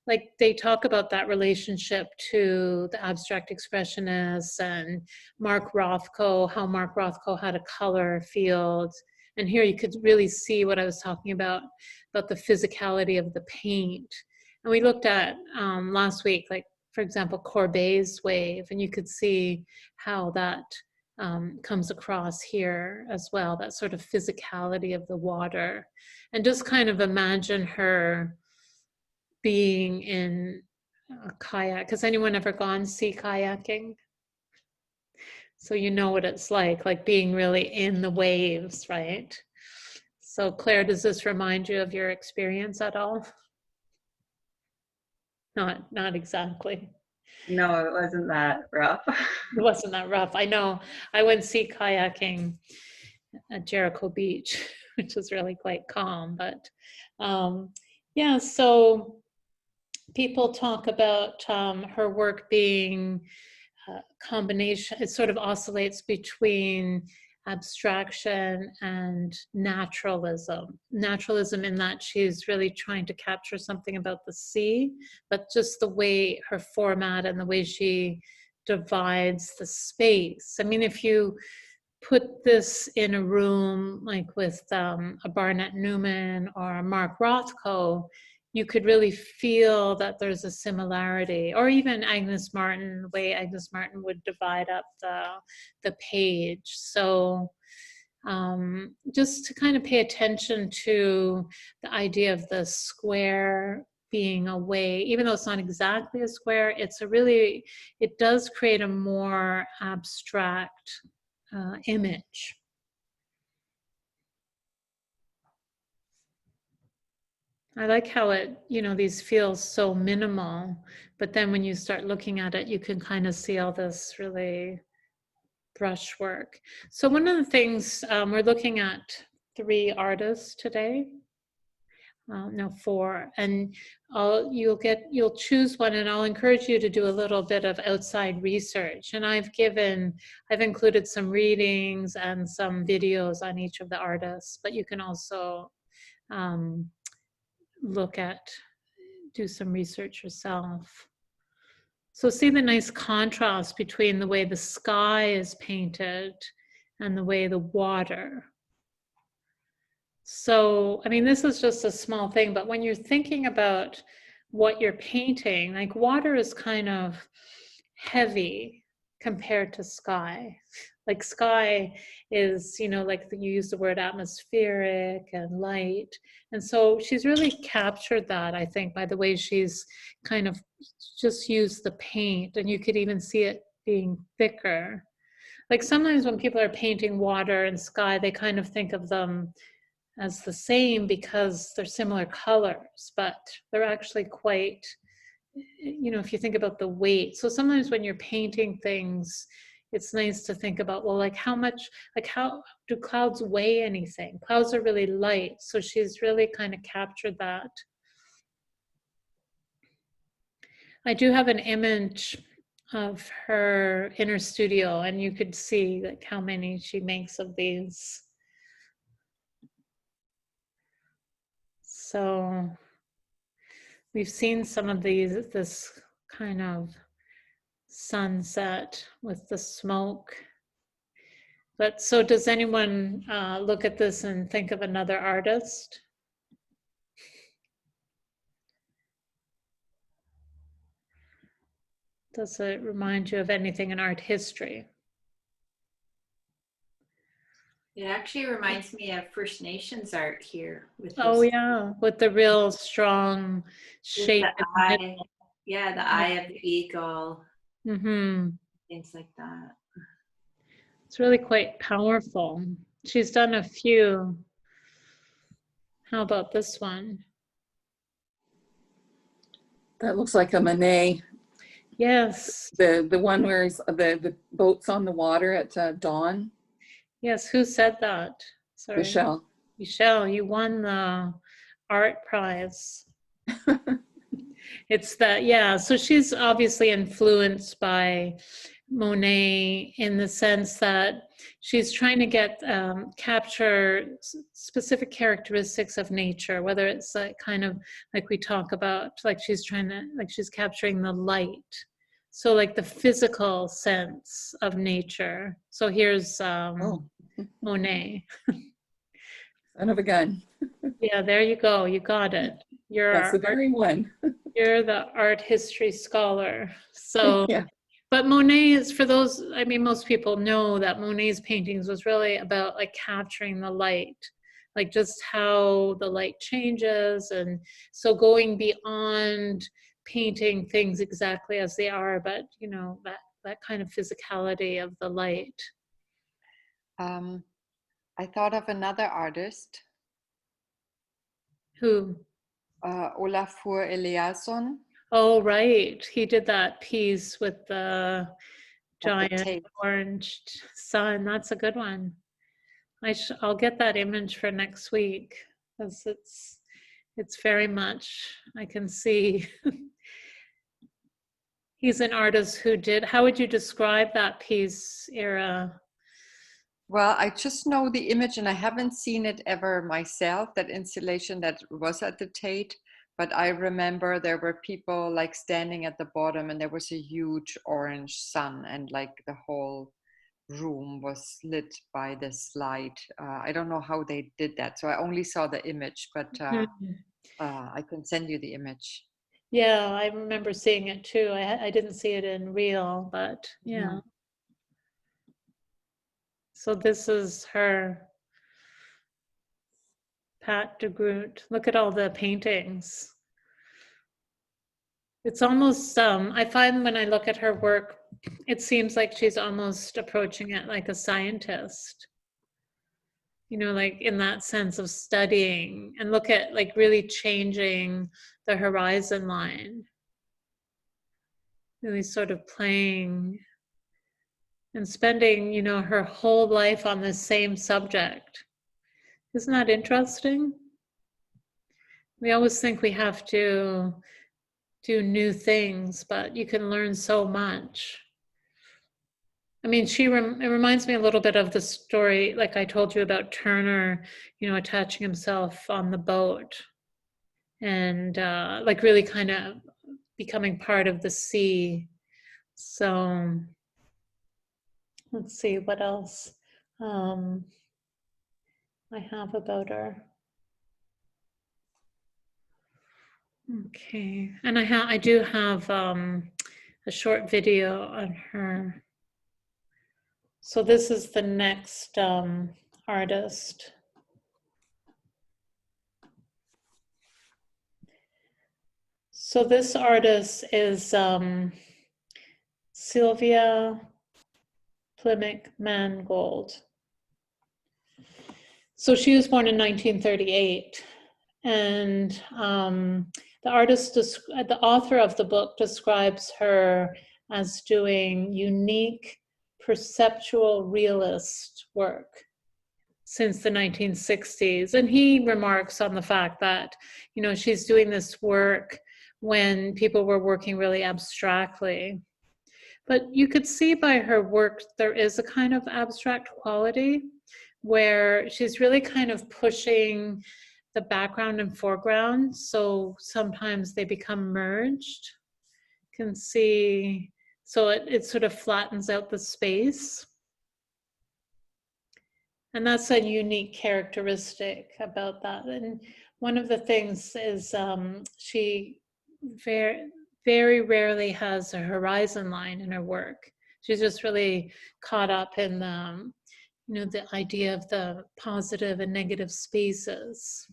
like they talk about that relationship to the abstract expressionists and Mark Rothko, how Mark Rothko had a color field. And here you could really see what I was talking about the physicality of the paint. And we looked at last week, like for example, Courbet's wave, and you could see how that comes across here as well, that sort of physicality of the water. And just kind of imagine her being in a kayak. Has anyone ever gone sea kayaking? So you know what it's like being really in the waves, right? So Claire, does this remind you of your experience at all? Not exactly. No, it wasn't that rough. It wasn't that rough. I know. I went sea kayaking at Jericho Beach, which was really quite calm. But yeah, so people talk about her work being a combination. It sort of oscillates between abstraction and naturalism. Naturalism in that she's really trying to capture something about the sea, but just the way her format and the way she divides the space. I mean, if you put this in a room like with a Barnett Newman or a Mark Rothko, you could really feel that there's a similarity, or even Agnes Martin, the way Agnes Martin would divide up the page. So just to kind of pay attention to the idea of the square being a way, even though it's not exactly a square, it's a really, it does create a more abstract image. I like how it, you know, these feel so minimal, but then when you start looking at it, you can kind of see all this really brushwork. So one of the things, we're looking at 3 artists today. No, 4, and you'll choose one, and I'll encourage you to do a little bit of outside research. And I've included some readings and some videos on each of the artists, but you can also do some research yourself. So see the nice contrast between the way the sky is painted and the way the water. So, I mean, this is just a small thing, but when you're thinking about what you're painting, like water is kind of heavy compared to sky. Like sky is, you know, like you use the word atmospheric and light. And so she's really captured that, I think, by the way she's kind of just used the paint, and you could even see it being thicker. Like sometimes when people are painting water and sky, they kind of think of them as the same because they're similar colors, but they're actually quite, you know, if you think about the weight. So sometimes when you're painting things, it's nice to think about, well, like how do clouds weigh anything? Clouds are really light. So she's really kind of captured that. I do have an image of her in her studio, and you could see like how many she makes of these. So we've seen some of this kind of sunset with the smoke. But so does anyone look at this and think of another artist? Does it remind you of anything in art history? It actually reminds me of First Nations art here. Oh yeah, with the real strong shape. The eye, yeah, the eye of the eagle. Mm-hmm. Things like that. It's really quite powerful. She's done a few. How about this one? That looks like a Manet. Yes. The one where the boats on the water at dawn. Yes, who said that? Sorry. Michelle. Michelle, you won the art prize. It's that, yeah. So she's obviously influenced by Monet in the sense that she's trying to capture specific characteristics of nature, whether it's like kind of like we talk about, like she's capturing the light. So like the physical sense of nature. So here's Monet. Son of a gun. Yeah, there you go. You got it. That's the very one. You're the art history scholar. So, Yeah. but Monet is, for those, I mean, most people know that Monet's paintings was really about like capturing the light, like just how the light changes. And so going beyond painting things exactly as they are, but you know, that kind of physicality of the light. I thought of another artist. Who? Olafur Eliasson. Oh, right. He did that piece with the giant tape. orange sun. That's a good one. I'll get that image for next week, because it's very much, I can see. He's an artist who did, how would you describe that piece, Ira? Well, I just know the image and I haven't seen it ever myself, that installation that was at the Tate, but I remember there were people like standing at the bottom and there was a huge orange sun and like the whole room was lit by this light. I don't know how they did that. So I only saw the image, but I can send you the image. Yeah, I remember seeing it too. I didn't see it in real, but yeah. Mhm. So this is her, Pat de Groot. Look at all the paintings. It's almost, I find when I look at her work, it seems like she's almost approaching it like a scientist. You know, like in that sense of studying, and look at like really changing the horizon line. Really sort of playing and spending, you know, her whole life on this same subject. Isn't that interesting? We always think we have to do new things, but you can learn so much. I mean, it reminds me a little bit of the story, like I told you about Turner, you know, attaching himself on the boat and like really kind of becoming part of the sea. So let's see what else I have about her. Okay, and I do have a short video on her. So this is the next artist. So this artist is Sylvia Plymouth Mangold. So she was born in 1938, and the author of the book describes her as doing unique perceptual realist work since the 1960s. And he remarks on the fact that, you know, she's doing this work when people were working really abstractly. But you could see by her work, there is a kind of abstract quality where she's really kind of pushing the background and foreground. So sometimes they become merged. You can see, so it sort of flattens out the space. And that's a unique characteristic about that. And one of the things is she very, very rarely has a horizon line in her work. She's just really caught up in the, you know, the idea of the positive and negative spaces.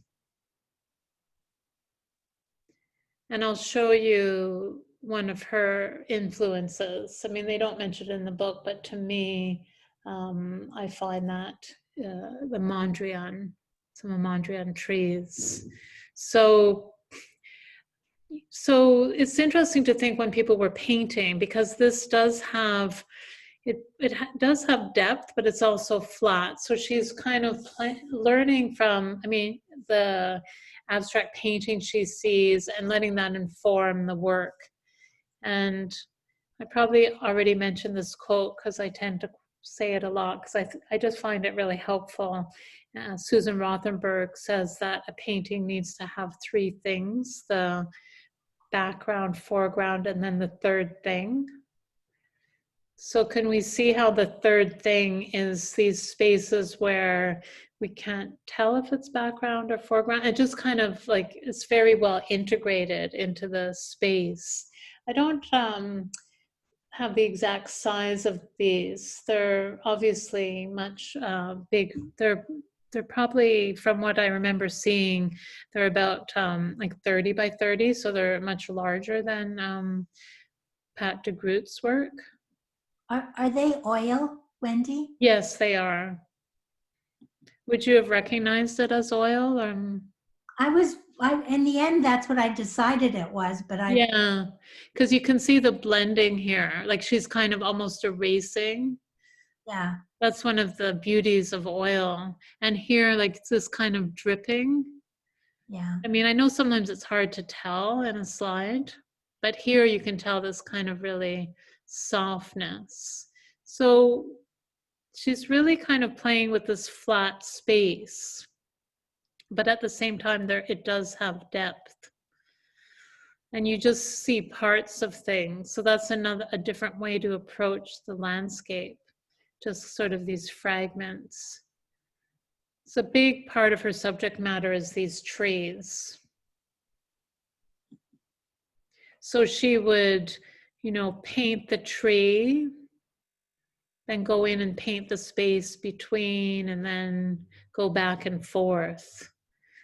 And I'll show you one of her influences. I mean, they don't mention it in the book, but to me, I find that the Mondrian, some of Mondrian trees. So it's interesting to think when people were painting, because this does have, it does have depth, but it's also flat. So she's kind of learning from, I mean, the abstract painting she sees and letting that inform the work. And I probably already mentioned this quote because I tend to say it a lot because I just find it really helpful. Susan Rothenberg says that a painting needs to have three things: the background, foreground, and then the third thing. So can we see how the third thing is these spaces where we can't tell if it's background or foreground? It just kind of like, it's very well integrated into the space. I don't have the exact size of these. They're obviously much big. They're probably, from what I remember seeing, they're about like 30 by 30. So they're much larger than Pat de Groot's work. Are they oil, Wendy? Yes, they are. Would you have recognized it as oil? In the end, that's what I decided it was, but Yeah, because you can see the blending here. Like she's kind of almost erasing. Yeah. That's one of the beauties of oil. And here, like it's this kind of dripping. Yeah. I mean, I know sometimes it's hard to tell in a slide, but here you can tell this kind of really softness. So she's really kind of playing with this flat space, but at the same time it does have depth. And you just see parts of things. So that's a different way to approach the landscape, just sort of these fragments. So a big part of her subject matter is these trees. So she would, paint the tree, then go in and paint the space between, and then go back and forth.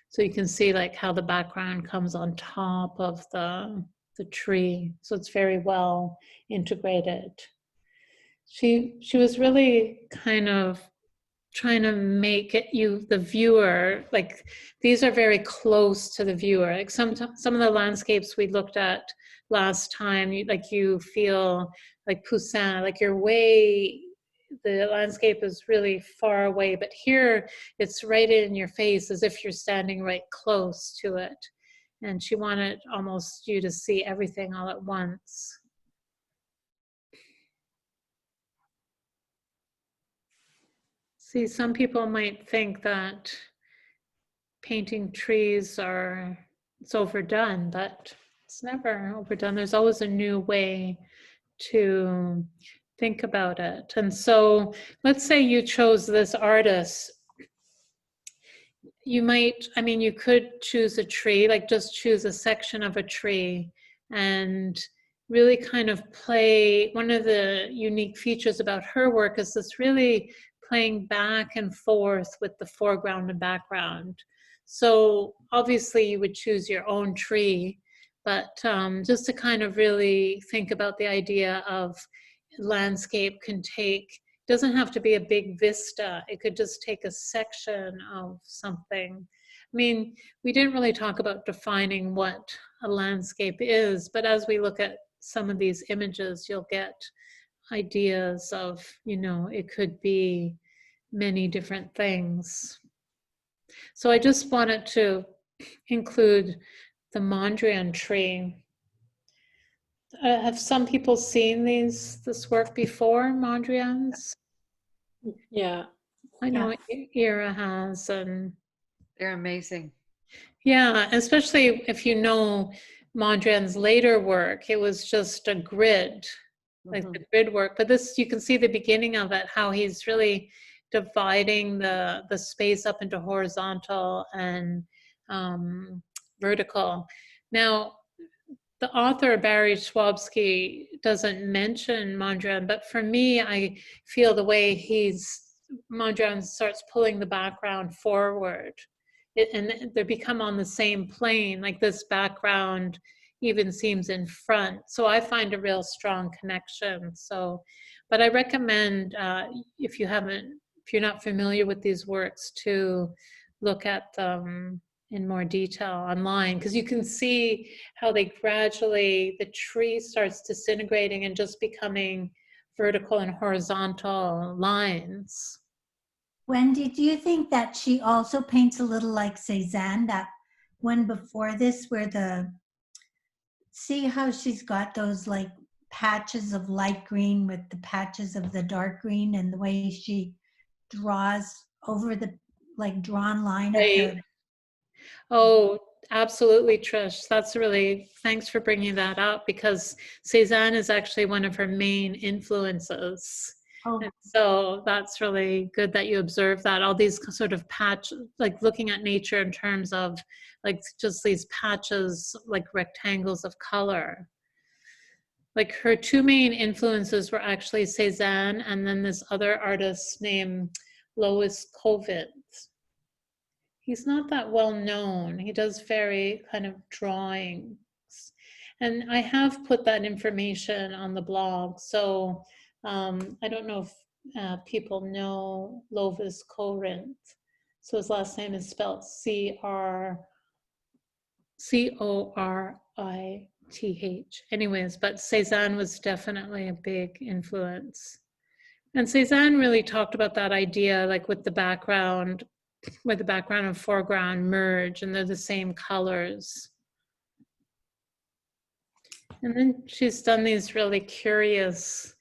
So you can see like how the background comes on top of the tree. So it's very well integrated. She was really kind of trying to make it the viewer, like these are very close to the viewer. Like some of the landscapes we looked at last time, you feel like Poussin, like the landscape is really far away, but here it's right in your face as if you're standing right close to it. And she wanted almost you to see everything all at once. See, some people might think that painting trees it's overdone, but it's never overdone. There's always a new way to think about it. And so let's say you chose this artist. You could choose a tree, like just choose a section of a tree and really kind of play. One of the unique features about her work is this really playing back and forth with the foreground and background. So obviously you would choose your own tree, but just to kind of really think about the idea of landscape doesn't have to be a big vista. It could just take a section of something. I mean, we didn't really talk about defining what a landscape is, but as we look at some of these images, you'll get ideas of, it could be many different things. So I just wanted to include the Mondrian tree. Have some people seen this work before, Mondrian's? Yeah. I know Ira has, and they're amazing. Yeah, especially if you know Mondrian's later work, it was just a grid, like the grid work. But this, you can see the beginning of it, how he's really dividing the space up into horizontal and vertical. Now, the author, Barry Schwabsky, doesn't mention Mondrian, but for me, I feel the way Mondrian starts pulling the background forward, and they become on the same plane, like this background even seems in front. So I find a real strong connection. So, but I recommend, if you're not familiar with these works, to look at them in more detail online, because you can see how the tree starts disintegrating and just becoming vertical and horizontal lines. Wendy, do you think that she also paints a little like Cézanne, that one before this, where see how she's got those like patches of light green with the patches of the dark green, and the way she draws over the drawn line? Right. Oh, absolutely, Trish. That's really, thanks for bringing that up, because Cézanne is actually one of her main influences. Oh. And so that's really good that you observe that. All these sort of patches, like looking at nature in terms of like just these patches, like rectangles of color. Like her two main influences were actually Cézanne and then this other artist named Lois Covent. He's not that well known. He does very kind of drawings. And I have put that information on the blog. So I don't know if people know Lovis Corinth. So his last name is spelled Corrith. Anyways, but Cézanne was definitely a big influence. And Cézanne really talked about that idea, like with the background, where the background and foreground merge and they're the same colors. And then she's done these really curious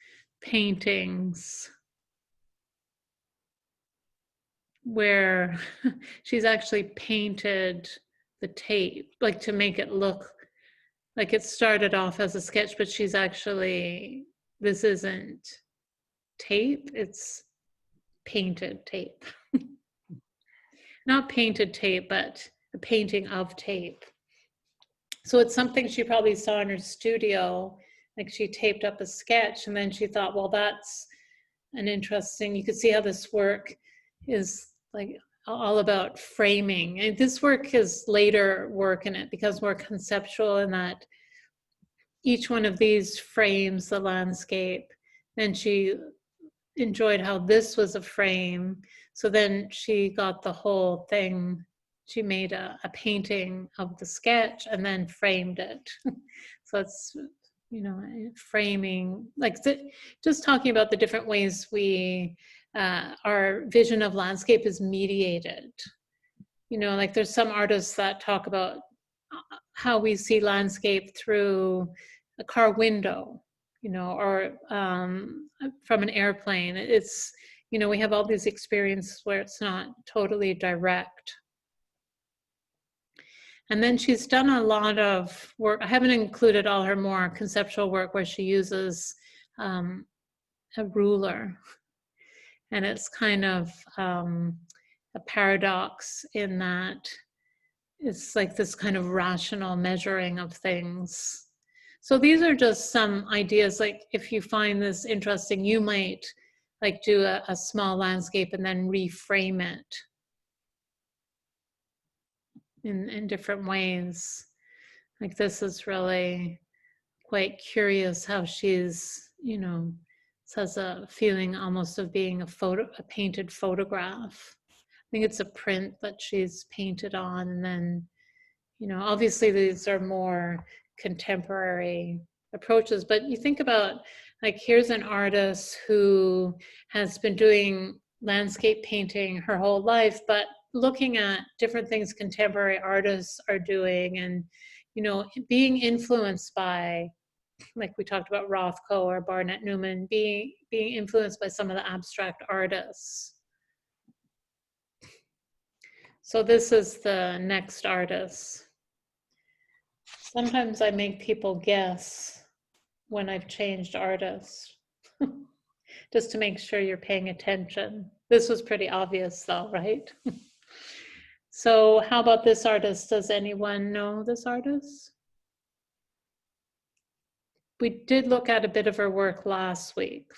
paintings where she's actually painted the tape, like to make it look like it started off as a sketch, but she's actually, this isn't tape, it's painted tape. Not painted tape, but a painting of tape. So it's something she probably saw in her studio, like she taped up a sketch and then she thought, well, that's an interesting, you could see how this work is like all about framing. And this work is later work, and it becomes more conceptual in that each one of these frames the landscape. And she enjoyed how this was a frame. So then she got the whole thing. She made a painting of the sketch and then framed it. So it's, you know, framing, like just talking about the different ways we, our vision of landscape is mediated. You know, like there's some artists that talk about how we see landscape through a car window, you know, or from an airplane. It's, you know, we have all these experiences where it's not totally direct. And then she's done a lot of work. I haven't included all her more conceptual work where she uses a ruler. And it's kind of a paradox in that it's like this kind of rational measuring of things. So these are just some ideas. Like if you find this interesting, you might like do a small landscape and then reframe it in different ways. Like this is really quite curious how she's, you know, has a feeling almost of being a painted photograph. I think it's a print that she's painted on, and then, you know, obviously these are more contemporary approaches, but you think about, like, here's an artist who has been doing landscape painting her whole life, but looking at different things contemporary artists are doing, and, you know, being influenced by, like we talked about Rothko or Barnett Newman, being influenced by some of the abstract artists. So this is the next artist. Sometimes I make people guess when I've changed artists, just to make sure you're paying attention. This was pretty obvious though, right? So how about this artist? Does anyone know this artist? We did look at a bit of her work last week.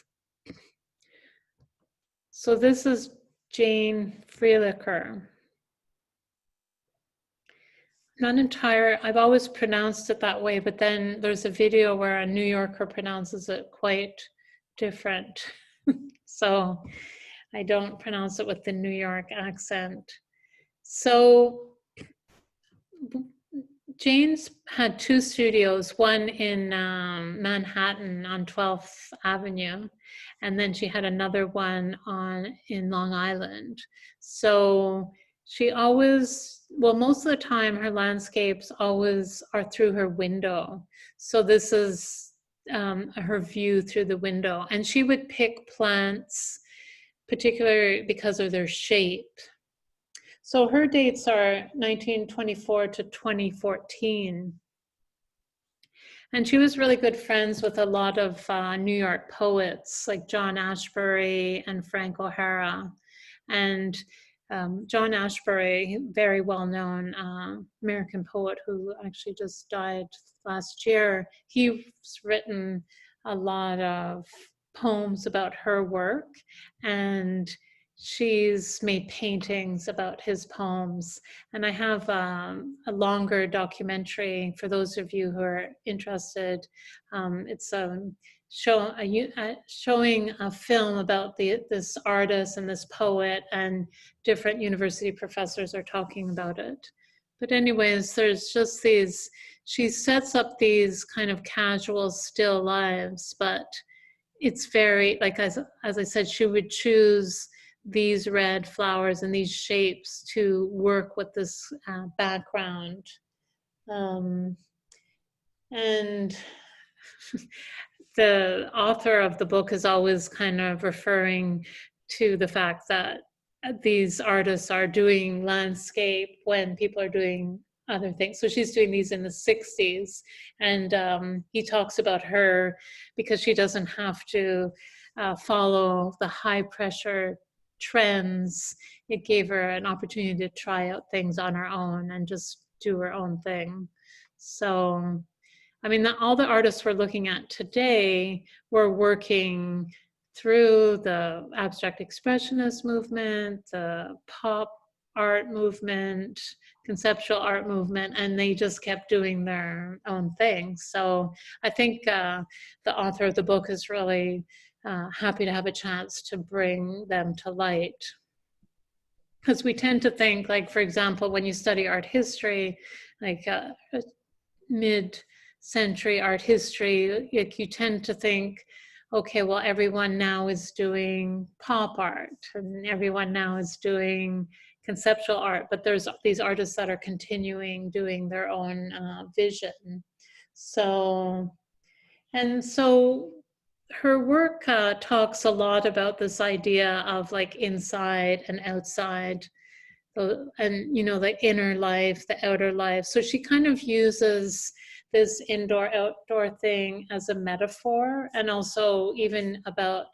So this is Jane Freilicher. Not entire, I've always pronounced it that way, but then there's a video where a New Yorker pronounces it quite different. So I don't pronounce it with the New York accent. So Jane's had two studios, one in Manhattan on 12th Avenue, and then she had another one in Long Island. So she always, well, most of the time her landscapes always are through her window. So this is her view through the window. And she would pick plants, particularly because of their shape. So her dates are 1924 to 2014. And she was really good friends with a lot of New York poets like John Ashbery and Frank O'Hara. And John Ashbery, very well-known American poet who actually just died last year, he's written a lot of poems about her work, and she's made paintings about his poems. And I have a longer documentary for those of you who are interested. It's showing a film about this artist and this poet, and different university professors are talking about it. But anyways, there's just these, she sets up these kind of casual still lives, but it's very, like as I said, she would choose these red flowers and these shapes to work with this background. And the author of the book is always kind of referring to the fact that these artists are doing landscape when people are doing other things. So she's doing these in the 60s. And he talks about her because she doesn't have to follow the high pressure trends. It gave her an opportunity to try out things on her own and just do her own thing. So, I mean, all the artists we're looking at today were working through the abstract expressionist movement, the pop art movement, conceptual art movement, and they just kept doing their own thing. So I think the author of the book is really happy to have a chance to bring them to light. Because we tend to think, like, for example, when you study art history, like mid-century art history, you tend to think, okay, well, everyone now is doing pop art and everyone now is doing conceptual art, but there's these artists that are continuing doing their own vision. So, and so her work talks a lot about this idea of like inside and outside, and you know, the inner life, the outer life. So she kind of uses this indoor outdoor thing as a metaphor, and also even about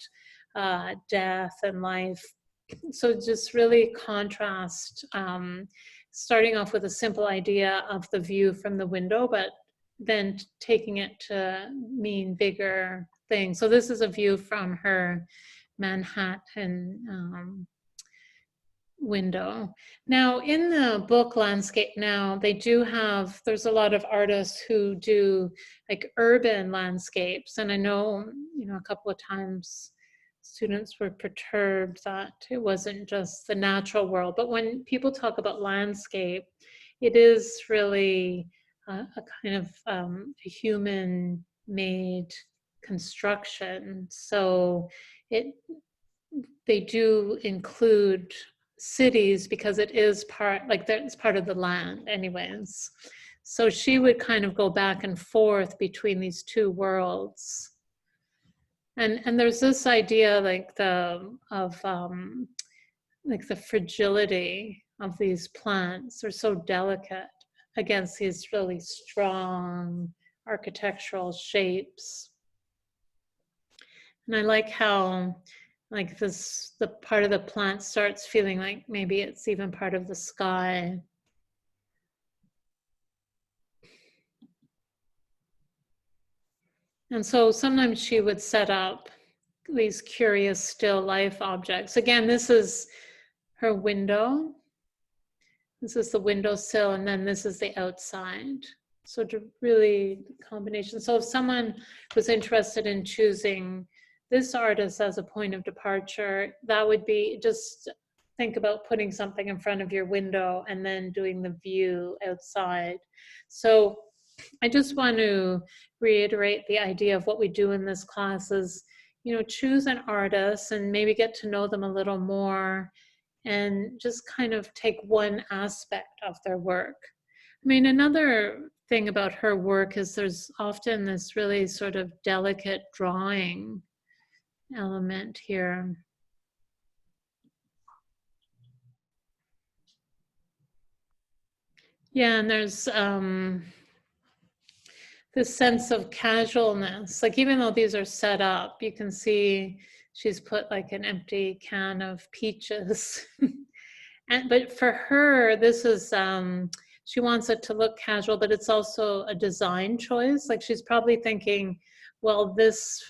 death and life. So just really contrast, starting off with a simple idea of the view from the window, but then taking it to mean bigger things. So this is a view from her Manhattan window. Now in the book Landscape Now, they do have, there's a lot of artists who do like urban landscapes. And I know, you know, a couple of times students were perturbed that it wasn't just the natural world. But when people talk about landscape, it is really a kind of a human-made construction. So they do include cities because it is part, like it's part of the land anyways. So she would kind of go back and forth between these two worlds. And there's this idea like of the fragility of these plants. They're so delicate against these really strong architectural shapes. And I like how like this, the part of the plant starts feeling like maybe it's even part of the sky. And so sometimes she would set up these curious still life objects. Again, this is her window. This is the windowsill, and then this is the outside. So to really combination. So if someone was interested in choosing this artist as a point of departure, that would be just think about putting something in front of your window and then doing the view outside. So I just want to reiterate the idea of what we do in this class is, you know, choose an artist and maybe get to know them a little more and just kind of take one aspect of their work. I mean, another thing about her work is there's often this really sort of delicate drawing element here. Yeah, and there's this sense of casualness. Like even though these are set up, you can see she's put like an empty can of peaches. But for her, this is she wants it to look casual, but it's also a design choice. Like she's probably thinking, well, these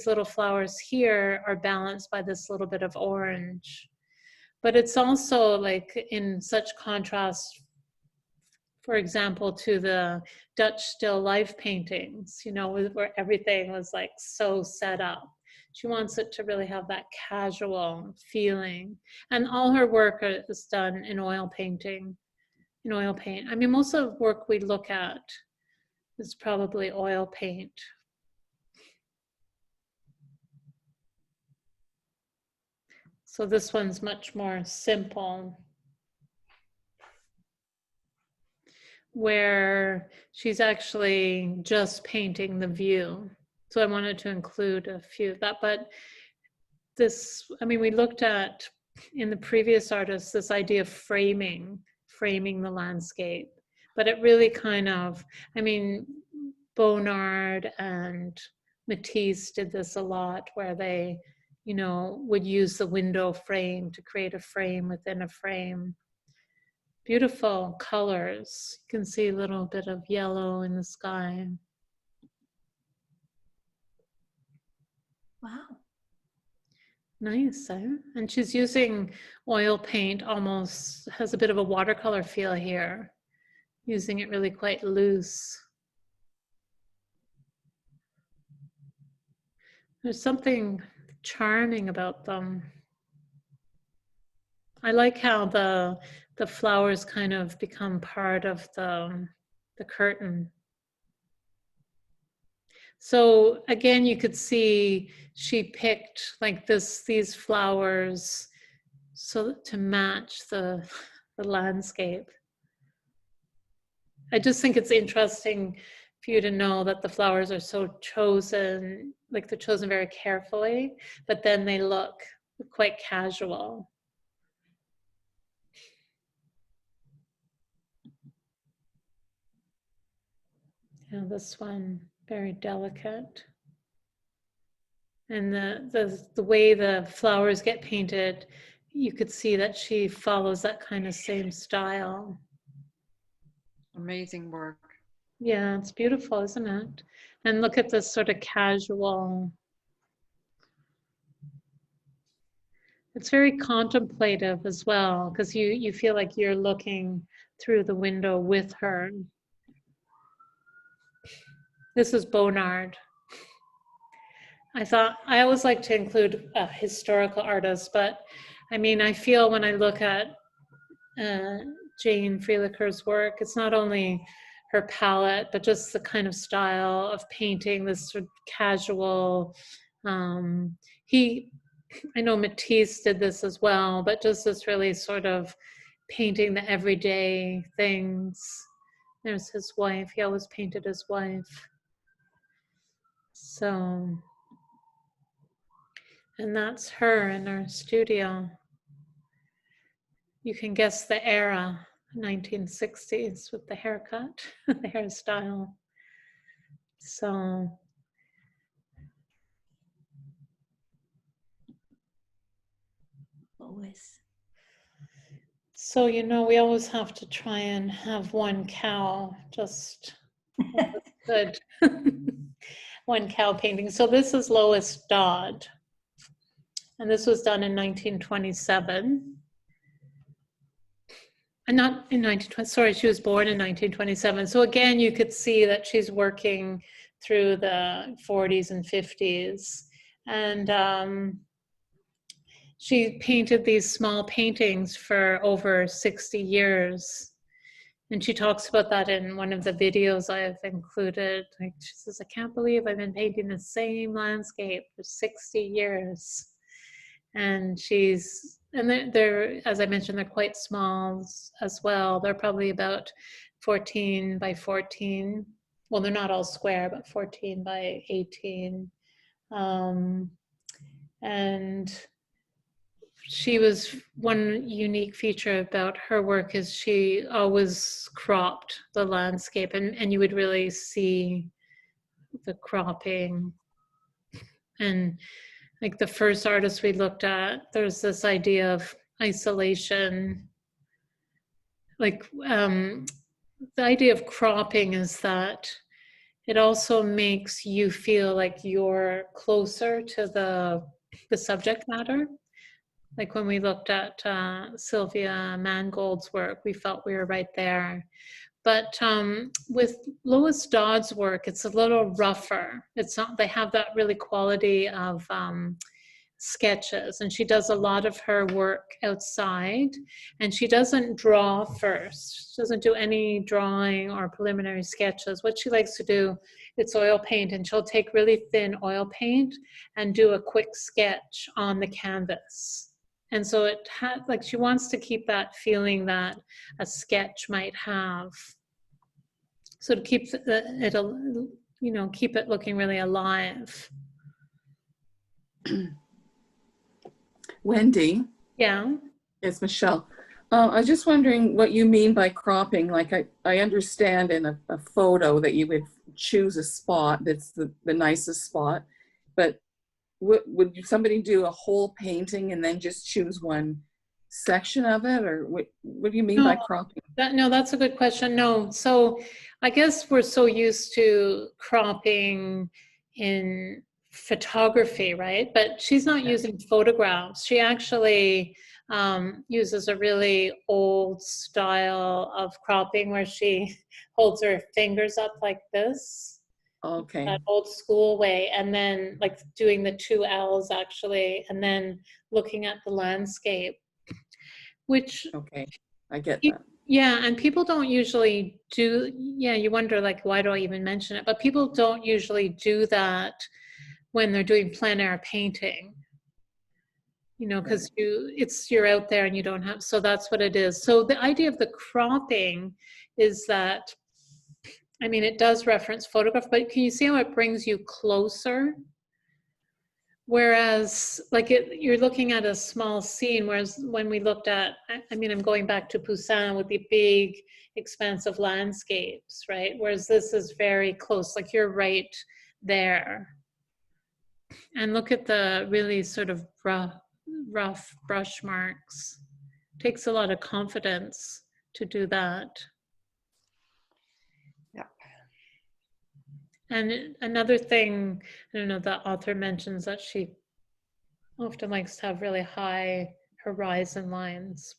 little flowers here are balanced by this little bit of orange. But it's also like in such contrast, for example, to the Dutch still life paintings, you know, where everything was like so set up. She wants it to really have that casual feeling. And all her work is done in oil painting, in oil paint. I mean, most of the work we look at is probably oil paint. So this one's much more simple, where she's actually just painting the view. So I wanted to include a few of that, but this, I mean, we looked at in the previous artists, this idea of framing the landscape, but it really kind of, I mean, Bonnard and Matisse did this a lot, where they, you know, would use the window frame to create a frame within a frame. Beautiful colors. You can see a little bit of yellow in the sky. Wow. Nice, eh? And she's using oil paint, almost has a bit of a watercolor feel here, using it really quite loose. There's something charming about them. I like how the flowers kind of become part of the curtain. So again, you could see she picked like these flowers so to match the landscape. I just think it's interesting for you to know that the flowers are so chosen, like they're chosen very carefully, but then they look quite casual. Yeah, this one, very delicate. And the way the flowers get painted, you could see that she follows that kind of same style. Amazing work. Yeah, it's beautiful, isn't it? And look at this sort of casual. It's very contemplative as well, because you feel like you're looking through the window with her. This is Bonnard. I always like to include a historical artist, but I mean, I feel when I look at Jane Freilicher's work, it's not only her palette, but just the kind of style of painting, this sort of casual. I know Matisse did this as well, but just this really sort of painting the everyday things. There's his wife. He always painted his wife. So, and that's her in her studio. You can guess the era, 1960s, with the haircut, the hairstyle. So, Always. So, you know, we always have to try and have one cow, just good. One cow painting. So this is Lois Dodd. And this was done in 1927. And not in 1920, sorry, she was born in 1927. So again, you could see that she's working through the 40s and 50s. And she painted these small paintings for over 60 years. And she talks about that in one of the videos I've included. Like she says, I can't believe I've been painting the same landscape for 60 years. And they're, as I mentioned, they're quite small as well. They're probably about 14 by 14. Well, they're not all square, but 14 by 18. And she was, one unique feature about her work is she always cropped the landscape, and you would really see the cropping. And like the first artist we looked at, there's this idea of isolation. Like the idea of cropping is that it also makes you feel like you're closer to the subject matter. Like when we looked at Sylvia Mangold's work, we felt we were right there. But with Lois Dodd's work, it's a little rougher. It's not, they have that really quality of sketches, and she does a lot of her work outside, and she doesn't draw first. She doesn't do any drawing or preliminary sketches. What she likes to do, it's oil paint, and she'll take really thin oil paint and do a quick sketch on the canvas. And so it had, like, she wants to keep that feeling that a sketch might have. So to keep it, you know, keep it looking really alive. Wendy. Yeah. It's Michelle. I was just wondering what you mean by cropping. Like I understand in a photo that you would choose a spot that's the nicest spot, but would somebody do a whole painting and then just choose one section of it, or what do you mean by cropping? No, that's a good question. No, so I guess we're so used to cropping in photography, right? But she's not using photographs. She actually uses a really old style of cropping where she holds her fingers up like this. Okay. That old school way, and then like doing the 2 L's actually, and then looking at the landscape, which okay, I get that. Yeah, and people don't usually do, yeah, you wonder like, why do I even mention it? But people don't usually do that when they're doing plein air painting, you know, because you're out there and you don't have, so that's what it is. So the idea of the cropping is that, I mean, it does reference photograph, but can you see how it brings you closer? Whereas, like, you're looking at a small scene, whereas when we looked at, I mean, I'm going back to Poussin with the big, expansive landscapes, right? Whereas this is very close, like you're right there. And look at the really sort of rough brush marks. It takes a lot of confidence to do that. And another thing, I don't know, the author mentions that she often likes to have really high horizon lines.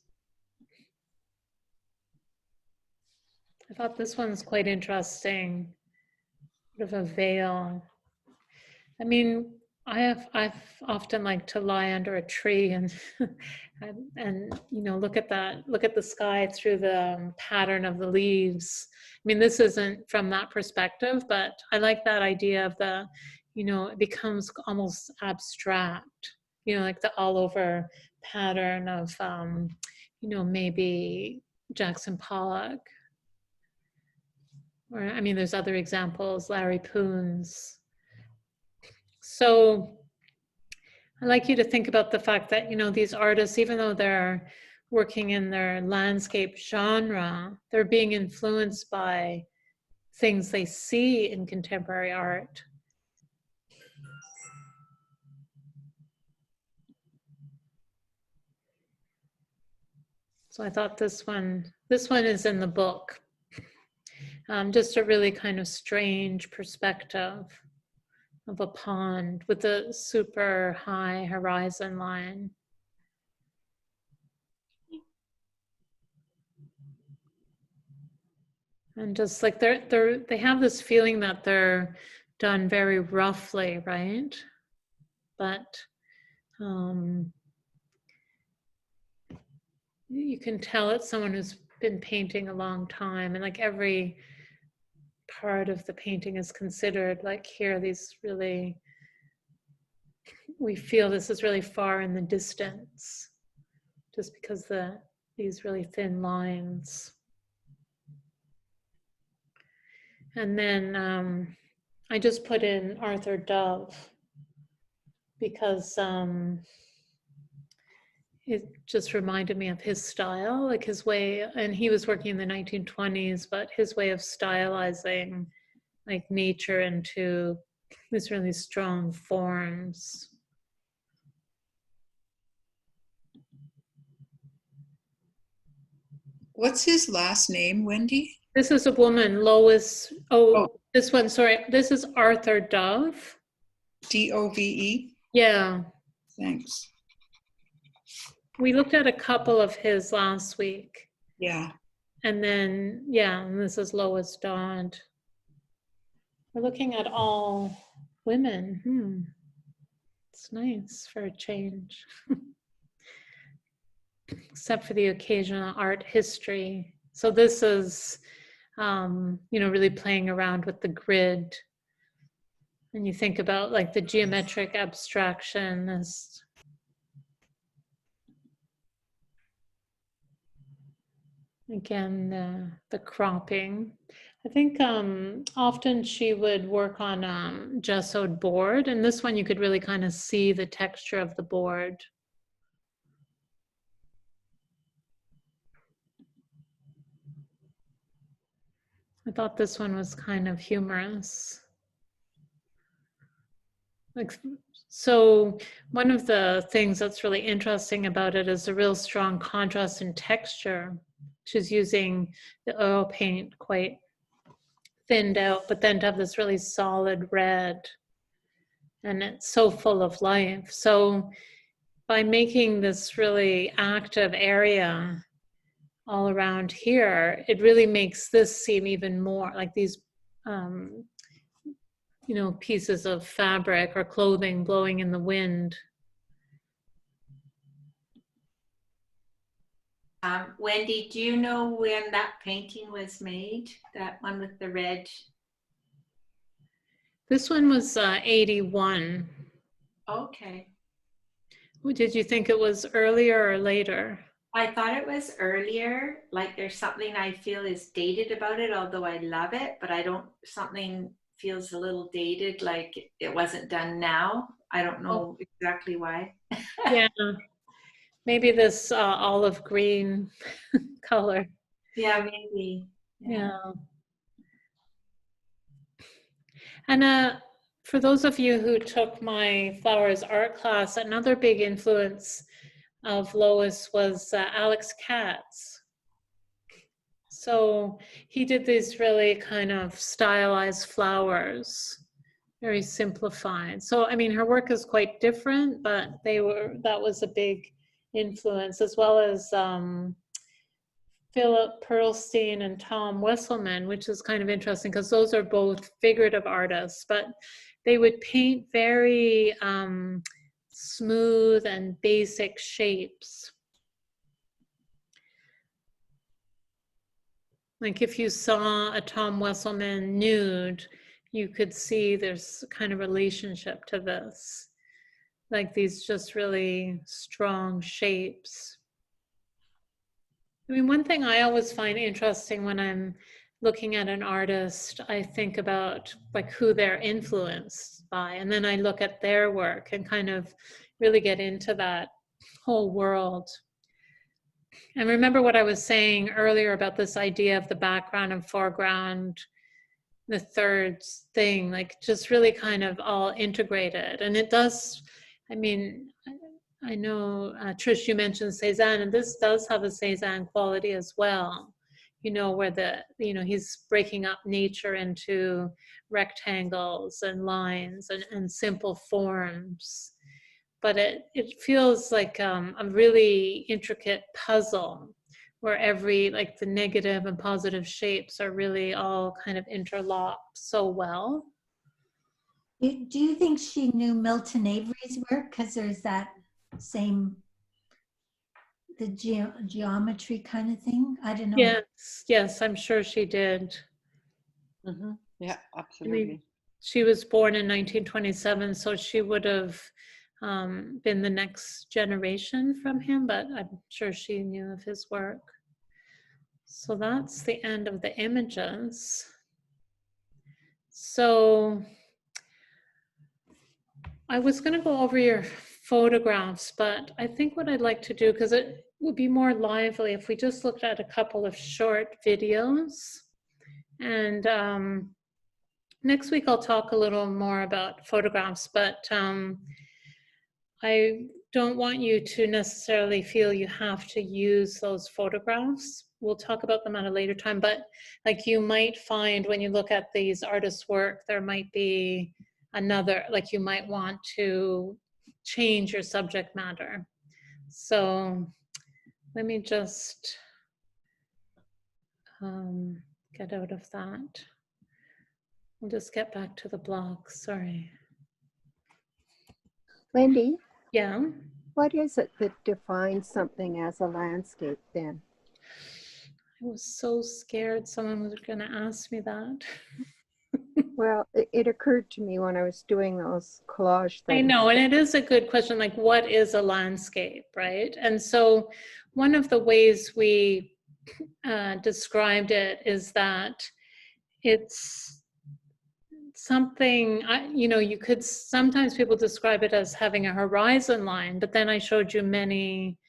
I thought this one's quite interesting, sort of a veil. I mean, I've often liked to lie under a tree and you know, look at the sky through the pattern of the leaves. I mean, this isn't from that perspective, but I like that idea of the, you know, it becomes almost abstract, you know, like the all over pattern of, you know, maybe Jackson Pollock. Or, I mean, there's other examples, Larry Poons. So I'd like you to think about the fact that, you know, these artists, even though they're working in their landscape genre, they're being influenced by things they see in contemporary art. So I thought this one is in the book. Just a really kind of strange perspective of a pond with a super high horizon line. And just like they have this feeling that they're done very roughly, right? But you can tell it's someone who's been painting a long time, and like every part of the painting is considered. Like here, these really, we feel this is really far in the distance, just because these really thin lines. And then I just put in Arthur Dove because it just reminded me of his style, like his way, and he was working in the 1920s, but his way of stylizing like nature into these really strong forms. What's his last name, Wendy? This is a woman, Lois. Oh, this one, sorry. This is Arthur Dove. D-O-V-E? Yeah. Thanks. We looked at a couple of his last week. Yeah. And then, yeah, and this is Lois Dodd. We're looking at all women. It's nice for a change. Except for the occasional art history. So this is, really playing around with the grid. And you think about like the geometric abstraction as again, the cropping. I think often she would work on gessoed board, and this one you could really kind of see the texture of the board. I thought this one was kind of humorous. Like, so one of the things that's really interesting about it is a real strong contrast in texture. She's using the oil paint quite thinned out, but then to have this really solid red, and it's so full of life. So by making this really active area all around here, it really makes this seem even more like these pieces of fabric or clothing blowing in the wind. Wendy, do you know when that painting was made? That one with the red? This one was 81. Okay. Did you think it was earlier or later? I thought it was earlier. Like there's something I feel is dated about it, although I love it, but something feels a little dated, like it wasn't done now. I don't know exactly why. Yeah. Maybe this olive green color. Yeah, maybe. Yeah. And for those of you who took my flowers art class, another big influence of Lois was Alex Katz. So he did these really kind of stylized flowers, very simplified. So, I mean, her work is quite different, but that was a big influence, as well as Philip Pearlstein and Tom Wesselman, which is kind of interesting because those are both figurative artists, but they would paint very smooth and basic shapes. Like if you saw a Tom Wesselman nude, you could see there's kind of relationship to this. Like these just really strong shapes. I mean, one thing I always find interesting when I'm looking at an artist, I think about like who they're influenced by, and then I look at their work and kind of really get into that whole world. And remember what I was saying earlier about this idea of the background and foreground, the third thing, like just really kind of all integrated. And it does, I mean, I know, Trish, you mentioned Cézanne, and this does have a Cézanne quality as well, where he's breaking up nature into rectangles and lines and simple forms. But it feels like a really intricate puzzle where like the negative and positive shapes are really all kind of interlocked so well. Do you think she knew Milton Avery's work? Because there's that same, the geometry kind of thing. I don't know. Yes, I'm sure she did. Mm-hmm. Yeah, absolutely. I mean, she was born in 1927, so she would have been the next generation from him, but I'm sure she knew of his work. So that's the end of the images. So I was going to go over your photographs, but I think what I'd like to do, because it would be more lively if we just looked at a couple of short videos. And next week I'll talk a little more about photographs, but I don't want you to necessarily feel you have to use those photographs. We'll talk about them at a later time, but like you might find when you look at these artists' work, there might be another, like you might want to change your subject matter. So let me just get out of that. I'll just get back to the blog, sorry. Wendy? Yeah? What is it that defines something as a landscape then? I was so scared someone was going to ask me that. Well, it occurred to me when I was doing those collage things. I know, and it is a good question, like what is a landscape, right? And so one of the ways we described it is that it's something, you know, you could, sometimes people describe it as having a horizon line, but then I showed you many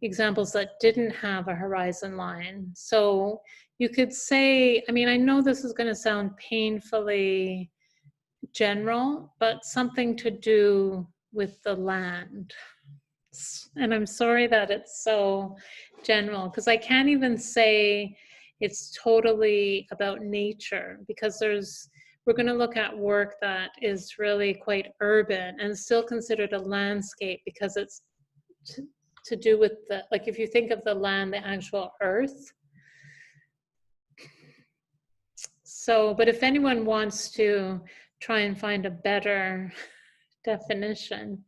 examples that didn't have a horizon line. So you could say, I mean, I know this is going to sound painfully general, but something to do with the land. And I'm sorry that it's so general, because I can't even say it's totally about nature, because we're going to look at work that is really quite urban and still considered a landscape because it's to do with the, like if you think of the land, the actual earth. So, but if anyone wants to try and find a better definition,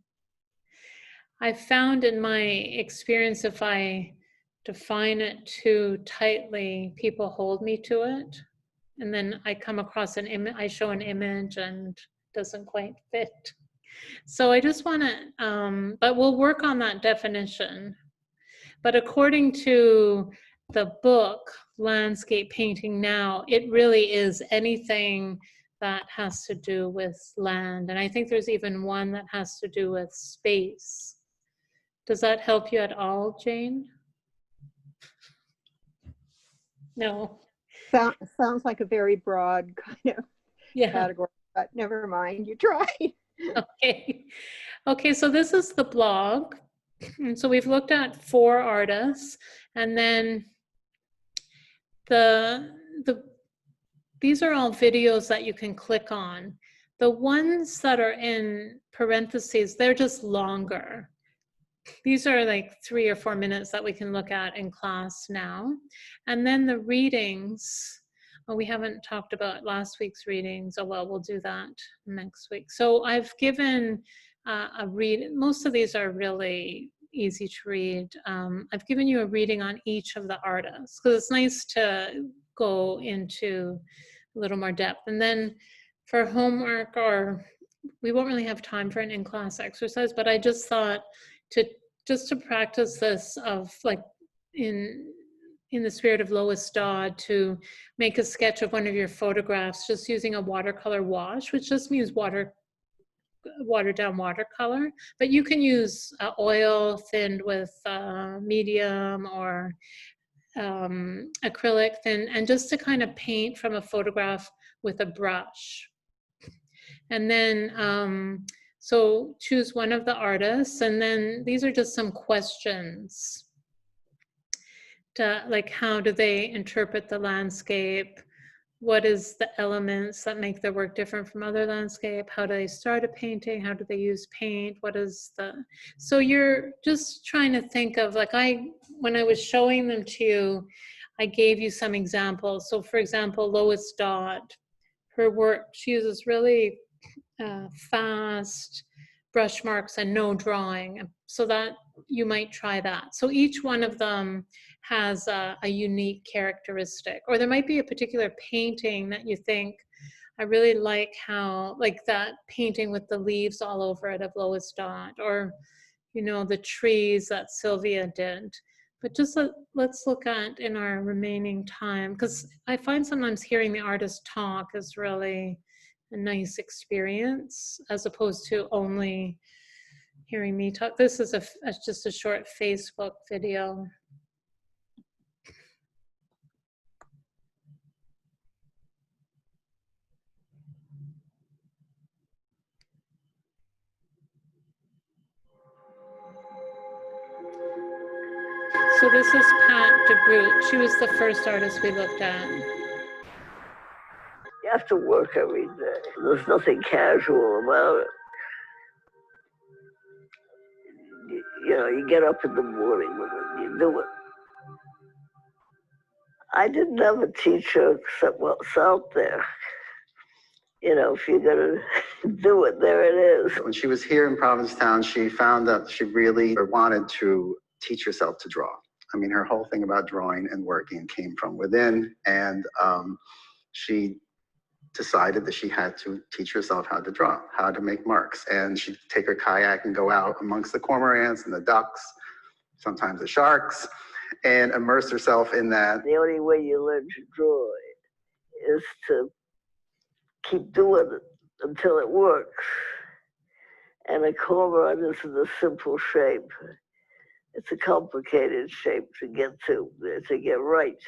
I found in my experience, if I define it too tightly, people hold me to it. And then I come across an image, I show an image and it doesn't quite fit. So I just want to, but we'll work on that definition. But according to the book, Landscape Painting Now, it really is anything that has to do with land. And I think there's even one that has to do with space. Does that help you at all, Jane? No. Sounds like a very broad kind of category, but never mind, you try. Okay. Okay, so this is the blog. And so we've looked at 4 artists, and then these are all videos that you can click on. The ones that are in parentheses, they're just longer. These are like 3 or 4 minutes that we can look at in class now. And then the readings, well, we haven't talked about last week's readings. Oh, well, we'll do that next week. So I've given a read. Most of these are really easy to read. I've given you a reading on each of the artists because it's nice to go into a little more depth. And then for homework, or we won't really have time for an in-class exercise, but I just thought to practice this of like in the spirit of Lois Dodd, to make a sketch of one of your photographs just using a watercolor wash, which just means watered down watercolor, but you can use oil thinned with medium or acrylic thin, and just to kind of paint from a photograph with a brush. And then so choose one of the artists, and then these are just some questions to, like, how do they interpret the landscape? What is the elements that make their work different from other landscape? How do they start a painting? How do they use paint? What is so you're just trying to think of, like, when I was showing them to you, I gave you some examples. So for example, Lois Dodd, her work, she uses really fast brush marks and no drawing, so that you might try that. So each one of them has a unique characteristic, or there might be a particular painting that you think, I really like how, like that painting with the leaves all over it of Lois Dodd, or, you know, the trees that Sylvia did. But just let's look at in our remaining time, because I find sometimes hearing the artist talk is really nice experience, as opposed to only hearing me talk. This is just a short Facebook video. So this is Pat DeGroot. She was the first artist we looked at. You have to work every day. There's nothing casual about it. You know, you get up in the morning with it, you do it. I didn't have a teacher except what's out there. You know, if you're gonna do it, there it is. When she was here in Provincetown, she found that she really wanted to teach herself to draw. I mean, her whole thing about drawing and working came from within, and she decided that she had to teach herself how to draw, how to make marks. And she'd take her kayak and go out amongst the cormorants and the ducks, sometimes the sharks, and immerse herself in that. The only way you learn to draw is to keep doing it until it works. And a cormorant isn't a simple shape. It's a complicated shape to get right.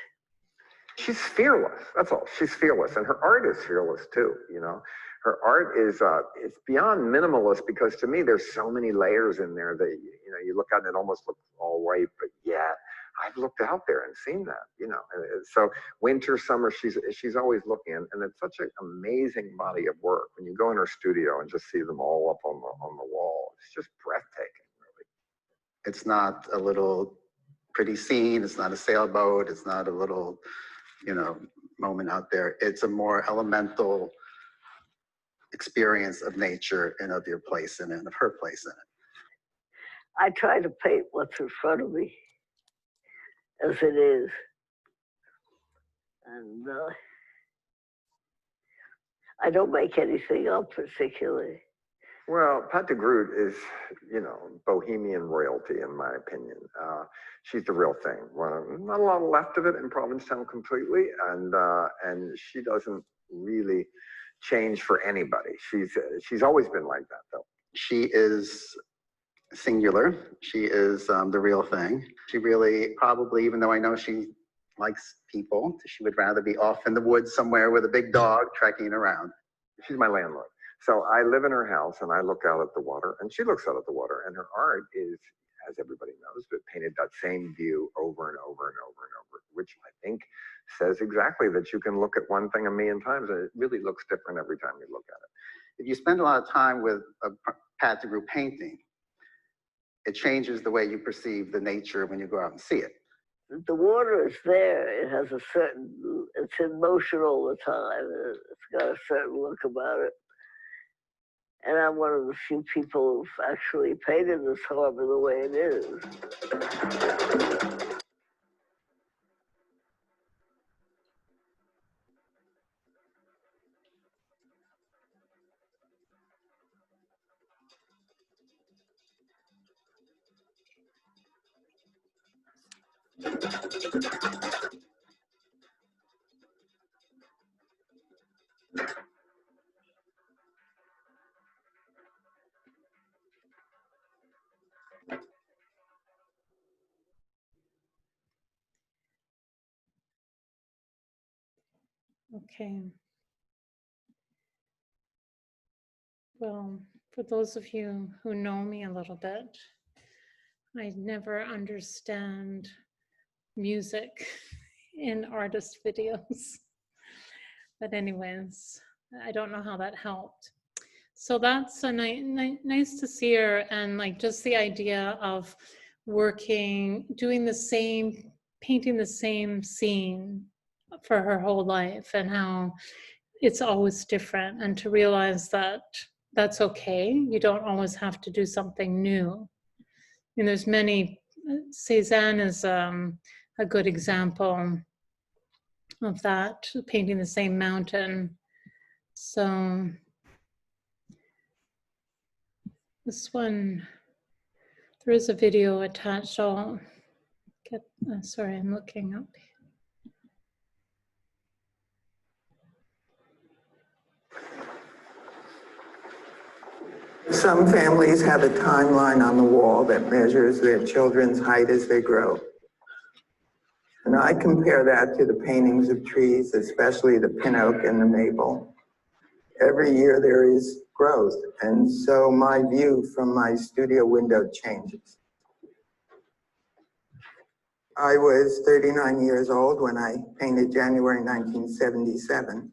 She's fearless, that's all. She's fearless, and her art is fearless too, you know. Her art is, it's beyond minimalist, because to me there's so many layers in there that, you know, you look at it and it almost looks all white, but yeah, I've looked out there and seen that, you know. And so winter, summer, she's always looking, and it's such an amazing body of work. When you go in her studio and just see them all up on the wall, it's just breathtaking, really. It's not a little pretty scene, it's not a sailboat, it's not a little, you know, moment out there. It's a more elemental experience of nature and of your place in it, and of her place in it. I try to paint what's in front of me as it is. And I don't make anything up particularly. Well, Pat DeGroot is, you know, bohemian royalty in my opinion. She's the real thing. Well, not a lot left of it in Provincetown completely, and she doesn't really change for anybody. She's always been like that, though. She is singular. She is the real thing. She really probably, even though I know she likes people, she would rather be off in the woods somewhere with a big dog trekking around. She's my landlord. So I live in her house and I look out at the water, and she looks out at the water, and her art is, as everybody knows, but painted that same view over and over and over and over, which I think says exactly that you can look at one thing a million times and it really looks different every time you look at it. If you spend a lot of time with a Pat DeGroot painting, it changes the way you perceive the nature when you go out and see it. The water is there. It has it's in motion all the time. It's got a certain look about it. And I'm one of the few people who've actually painted this harbor the way it is. Okay. Well, for those of you who know me a little bit, I never understand music in artist videos. But anyways, I don't know how that helped. So that's a nice to see her, and like just the idea of working, doing the same, painting the same scene for her whole life, and how it's always different, and to realize that that's okay. You don't always have to do something new. And there's many, Cézanne is a good example of that, painting the same mountain. So this one, there is a video attached. I'll get, sorry, I'm looking up. some families have a timeline on the wall that measures their children's height as they grow. And I compare that to the paintings of trees, especially the pin oak and the maple. Every year there is growth, and so my view from my studio window changes. I was 39 years old when I painted January 1977.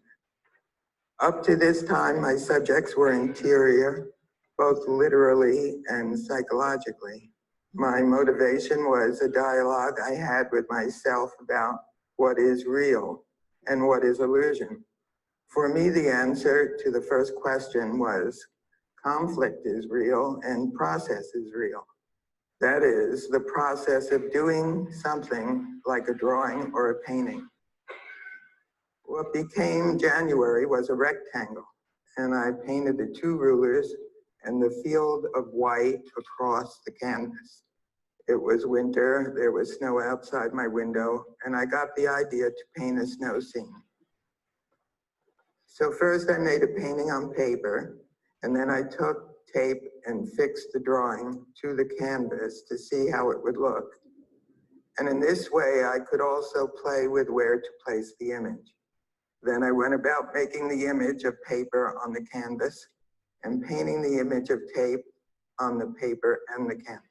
Up to this time, my subjects were interior, both literally and psychologically. My motivation was a dialogue I had with myself about what is real and what is illusion. For me, the answer to the first question was conflict is real and process is real. That is, the process of doing something like a drawing or a painting. What became January was a rectangle, and I painted the two rulers and the field of white across the canvas. It was winter, there was snow outside my window, and I got the idea to paint a snow scene. So first I made a painting on paper, and then I took tape and fixed the drawing to the canvas to see how it would look. And in this way, I could also play with where to place the image. Then I went about making the image of paper on the canvas and painting the image of tape on the paper and the canvas.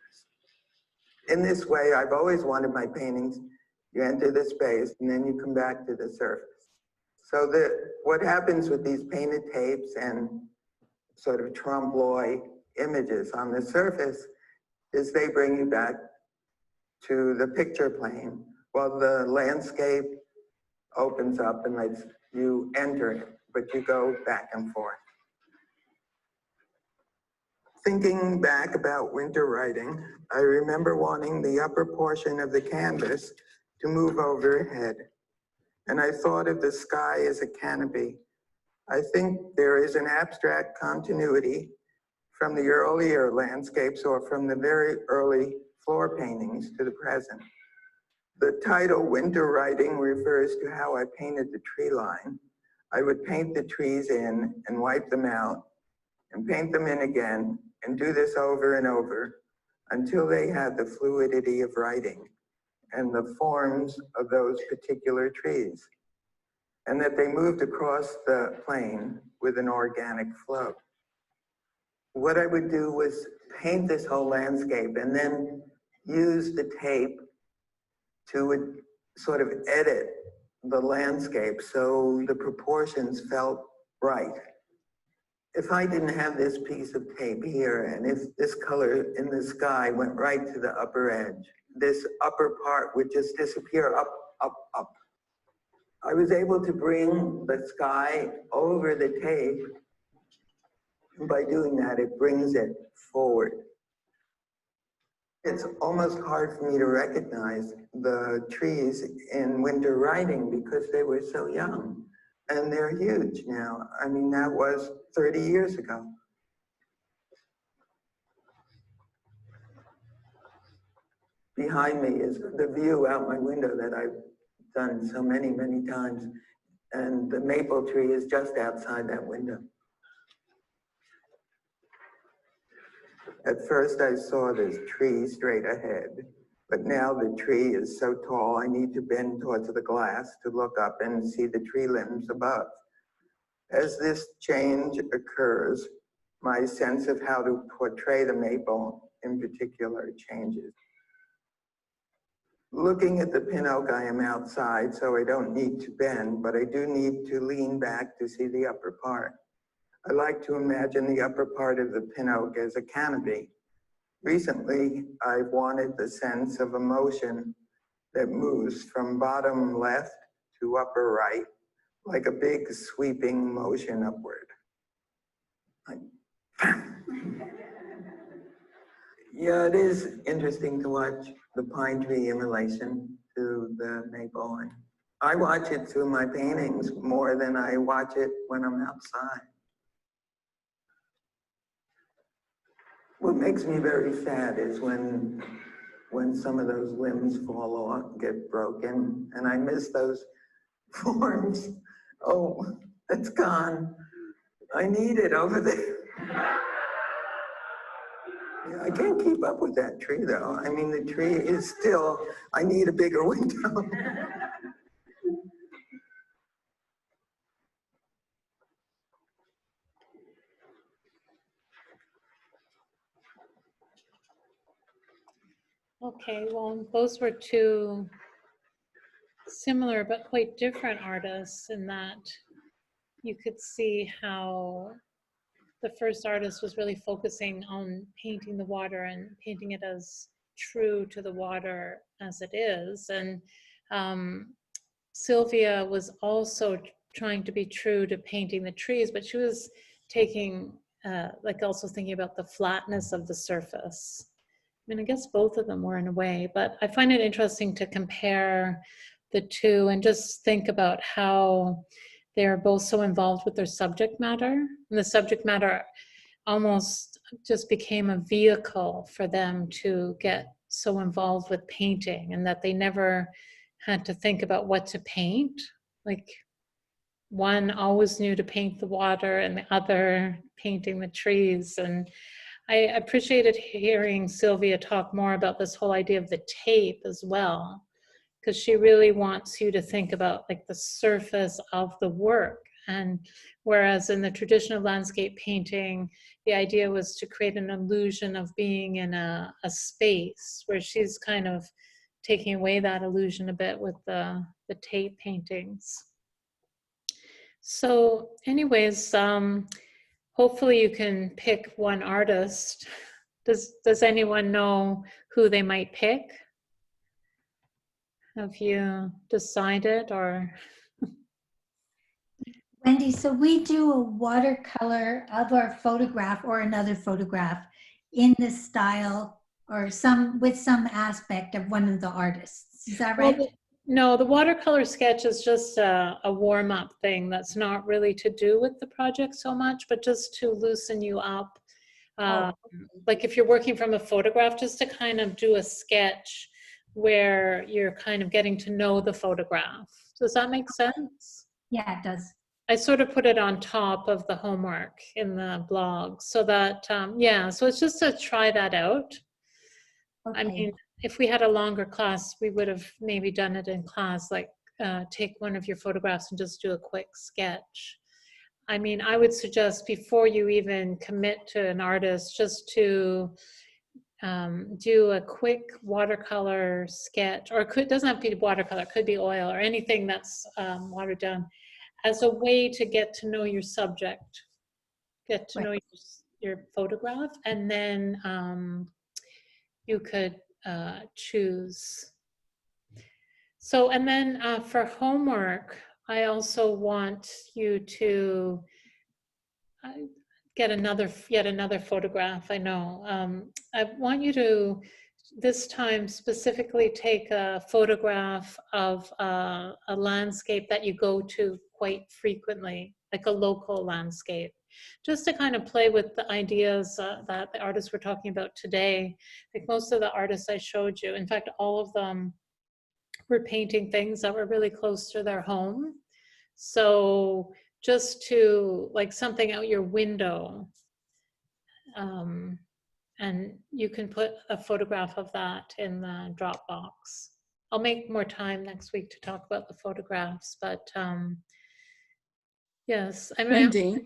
In this way, I've always wanted my paintings, you enter the space and then you come back to the surface. So what happens with these painted tapes and sort of trompe l'oeil images on the surface is they bring you back to the picture plane while the landscape opens up and lets you enter it, but you go back and forth. Thinking back about winter writing, I remember wanting the upper portion of the canvas to move overhead. And I thought of the sky as a canopy. I think there is an abstract continuity from the earlier landscapes or from the very early floor paintings to the present. The title Winter Writing refers to how I painted the tree line. I would paint the trees in and wipe them out and paint them in again and do this over and over until they had the fluidity of writing and the forms of those particular trees, and that they moved across the plane with an organic flow. What I would do was paint this whole landscape and then use the tape to sort of edit the landscape so the proportions felt right. If I didn't have this piece of tape here, and if this color in the sky went right to the upper edge, this upper part would just disappear up, up, up. I was able to bring the sky over the tape, and by doing that, it brings it forward. It's almost hard for me to recognize the trees in winter writing because they were so young. And they're huge now. I mean, that was 30 years ago. Behind me is the view out my window that I've done so many, many times. And the maple tree is just outside that window. At first I saw this tree straight ahead, but now the tree is so tall I need to bend towards the glass to look up and see the tree limbs above. As this change occurs, my sense of how to portray the maple in particular changes. Looking at the pin oak, I am outside, so I don't need to bend, but I do need to lean back to see the upper part. I like to imagine the upper part of the pin oak as a canopy. Recently, I've wanted the sense of emotion that moves from bottom left to upper right, like a big sweeping motion upward. Yeah, it is interesting to watch the pine tree in relation to the maple. And I watch it through my paintings more than I watch it when I'm outside. What makes me very sad is when some of those limbs fall off, get broken, and I miss those forms. Oh, it's gone. I need it over there. Yeah, I can't keep up with that tree though. I mean, the tree is still, I need a bigger window. Okay, well, those were two similar but quite different artists in that you could see how the first artist was really focusing on painting the water and painting it as true to the water as it is. And Sylvia was also trying to be true to painting the trees, but she was taking, like also thinking about the flatness of the surface. I mean, I guess both of them were in a way, but I find it interesting to compare the two and just think about how they're both so involved with their subject matter. And the subject matter almost just became a vehicle for them to get so involved with painting, and that they never had to think about what to paint. Like one always knew to paint the water and the other painting the trees. And I appreciated hearing Sylvia talk more about this whole idea of the tape as well, because she really wants you to think about like the surface of the work. And whereas in the traditional landscape painting, the idea was to create an illusion of being in a space, where she's kind of taking away that illusion a bit with the tape paintings. So anyways, hopefully you can pick one artist. Does anyone know who they might pick? Have you decided, or? Wendy, so we do a watercolor of our photograph or another photograph in the style or with some aspect of one of the artists. Is that right? Well, no, the watercolor sketch is just a warm-up thing that's not really to do with the project so much, but just to loosen you up. Like if you're working from a photograph, just to kind of do a sketch where you're kind of getting to know the photograph. Does that make sense? Yeah, it does. I sort of put it on top of the homework in the blog so that, yeah, so it's just to try that out. Okay. I mean, if we had a longer class, we would have maybe done it in class, like take one of your photographs and just do a quick sketch. I mean, I would suggest before you even commit to an artist, just to do a quick watercolor sketch, or it doesn't have to be watercolor, it could be oil or anything that's watered down, as a way to get to know your subject, get to know your photograph, and then you could choose. So, and then for homework, I also want you to yet another photograph. I know. I want you to this time specifically take a photograph of a landscape that you go to quite frequently, like a local landscape, just to kind of play with the ideas that the artists were talking about today. Like most of the artists I showed you, in fact, all of them were painting things that were really close to their home. So just to like something out your window, and you can put a photograph of that in the Dropbox. I'll make more time next week to talk about the photographs, but yes, I mean, Wendy,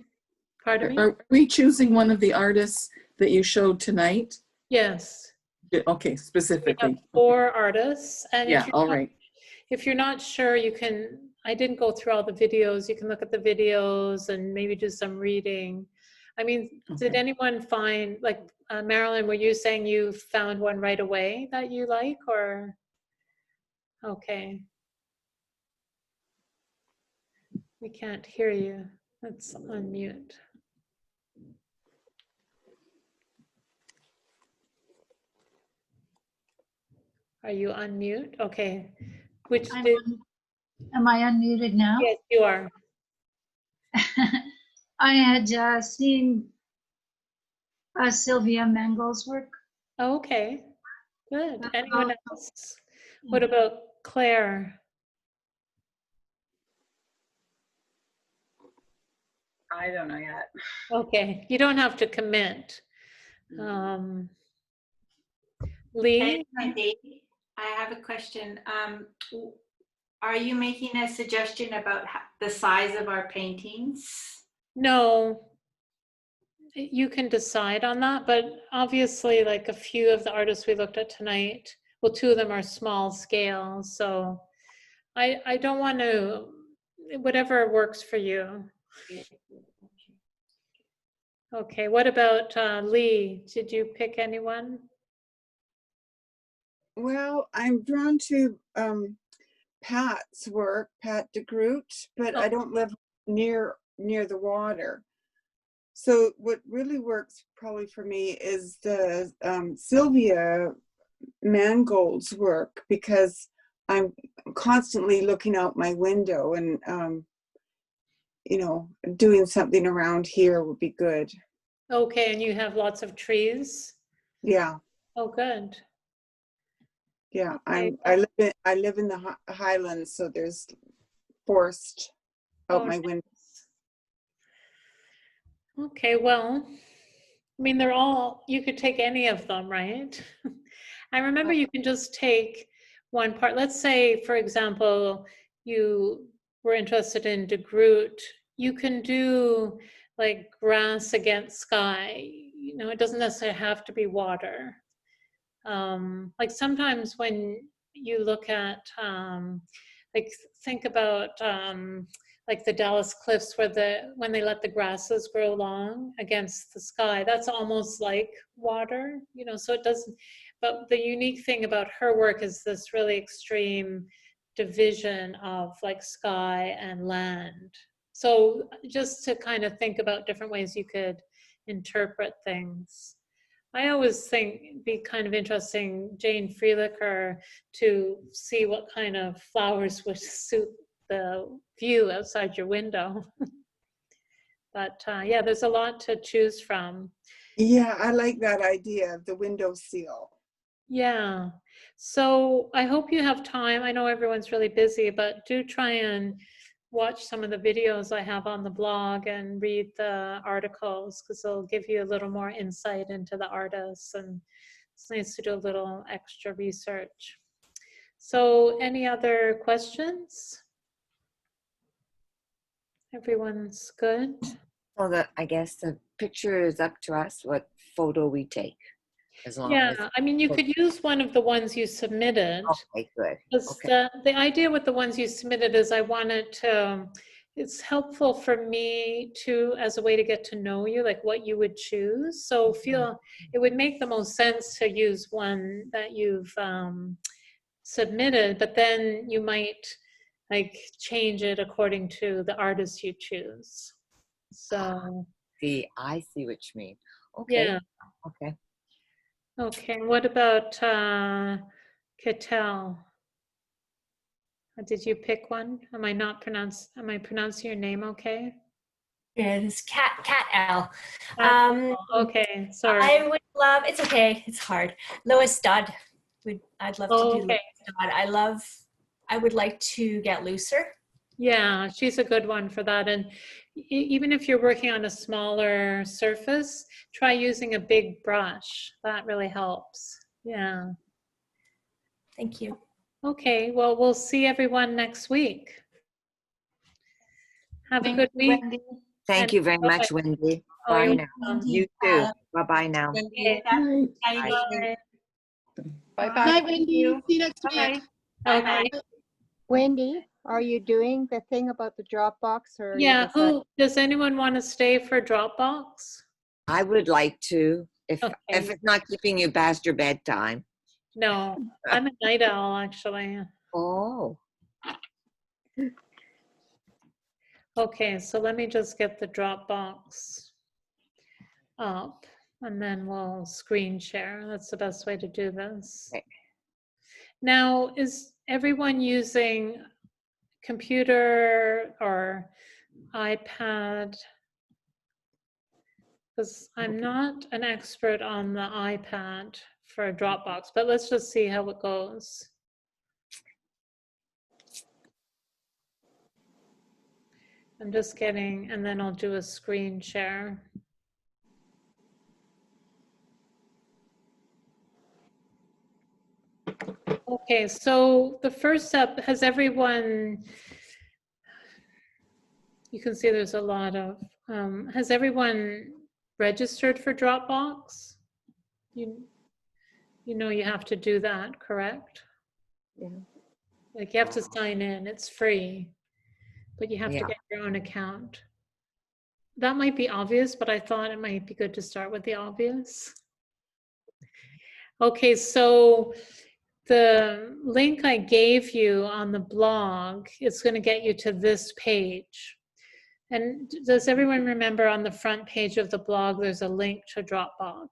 pardon me? are we choosing one of the artists that you showed tonight? Yes. Okay, specifically. We have 4 artists, and Yeah, all right. If you're not sure, you can, I didn't go through all the videos, you can look at the videos and maybe do some reading. I mean, did anyone find, like Marilyn, were you saying you found one right away that you like, or? Okay. We can't hear you. Let's unmute. Are you unmute? Okay. Am I unmuted now? Yes, you are. I had seen Sylvia Mangold's work. Oh, okay, good. Anyone else? What about Claire? I don't know yet. Okay, you don't have to commit. Lee? I have a question. Are you making a suggestion about the size of our paintings? No, you can decide on that, but obviously like a few of the artists we looked at tonight, well, 2 of them are small scale, so I don't want to, whatever works for you. Okay, what about Lee? Did you pick anyone? Well, I'm drawn to Pat's work, Pat de Groot, but I don't live near the water. So what really works probably for me is the Sylvia Mangold's work, because I'm constantly looking out my window and you know, doing something around here would be good. Okay, and you have lots of trees? Yeah. Oh, good. Yeah, Okay. I live in the Highlands, so there's forest out my window. Okay, well, I mean, they're all, you could take any of them, right? I remember you can just take one part. Let's say, for example, you were interested in de Groot. You can do like grass against sky. You know, it doesn't necessarily have to be water. Like sometimes when you look at, like think about like the Dallas Cliffs where when they let the grasses grow long against the sky, that's almost like water, you know, so it doesn't, but the unique thing about her work is this really extreme division of like sky and land. So just to kind of think about different ways you could interpret things. I always think it'd be kind of interesting, Jane Freilicher, to see what kind of flowers would suit the view outside your window. But yeah, there's a lot to choose from. Yeah, I like that idea of the window seal. Yeah, so I hope you have time. I know everyone's really busy, but do try and watch some of the videos I have on the blog and read the articles, because they'll give you a little more insight into the artists, and it's nice to do a little extra research. So any other questions? Everyone's good? So I guess the picture is up to us what photo we take. As long as I mean, you could use one of the ones you submitted. Okay, good. Okay. The idea with the ones you submitted is I wanted to, it's helpful for me to, as a way to get to know you, like what you would choose. So it would make the most sense to use one that you've submitted, but then you might like change it according to the artist you choose. So. I see what you mean. Okay. Yeah. Okay. Okay, what about Cattell? Did you pick one? Am I pronouncing your name okay? It is Cat L. Okay, sorry. I would love, it's okay, it's hard. Lois Dodd. I'd love to do Lois Dodd. I would like to get looser. Yeah, she's a good one for that. And even if you're working on a smaller surface, try using a big brush. That really helps. Yeah. Thank you. Okay, well, we'll see everyone next week. Have a good week. Thank you very much, Wendy. Bye now. You too. Bye-bye now. Okay. Bye. Bye-bye. Night, Wendy. See you next week. Okay. Wendy, are you doing the thing about the Dropbox, or? Yeah, does anyone want to stay for Dropbox? I would like to, if it's not keeping you past your bedtime. No, I'm a night owl, actually. Oh. Okay, so let me just get the Dropbox up, and then we'll screen share. That's the best way to do this. Okay. Now, is everyone using computer or iPad? Because I'm not an expert on the iPad for Dropbox, but let's just see how it goes. I'm just getting, and then I'll do a screen share. Okay, so the first step, has everyone, you can see there's a lot of, has everyone registered for Dropbox? You know you have to do that, correct? Yeah. Like you have to sign in, it's free, but you have to Yeah. get your own account. That might be obvious, but I thought it might be good to start with the obvious. Okay, so the link I gave you on the blog is going to get you to this page. And does everyone remember on the front page of the blog, there's a link to Dropbox?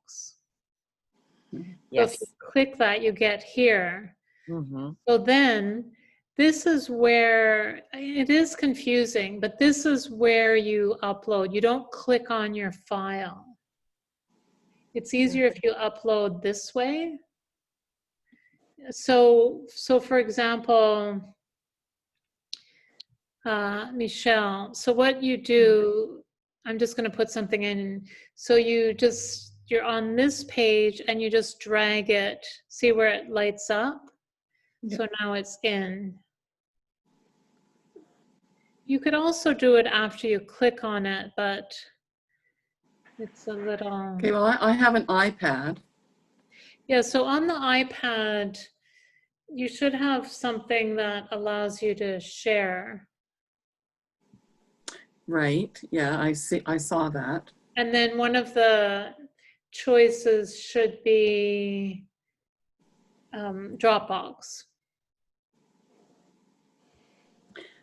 Yes. So if you click that, you get here. Mm-hmm. So then this is where, it is confusing, but this is where you upload. You don't click on your file. It's easier if you upload this way. So for example, Michelle, so what you do, I'm just going to put something in. So you're on this page and you just drag it. See where it lights up? So now it's in. You could also do it after you click on it, but it's a little... Okay, well, I have an iPad. Yeah, so on the iPad, you should have something that allows you to share. Right, yeah, I saw that. And then one of the choices should be Dropbox.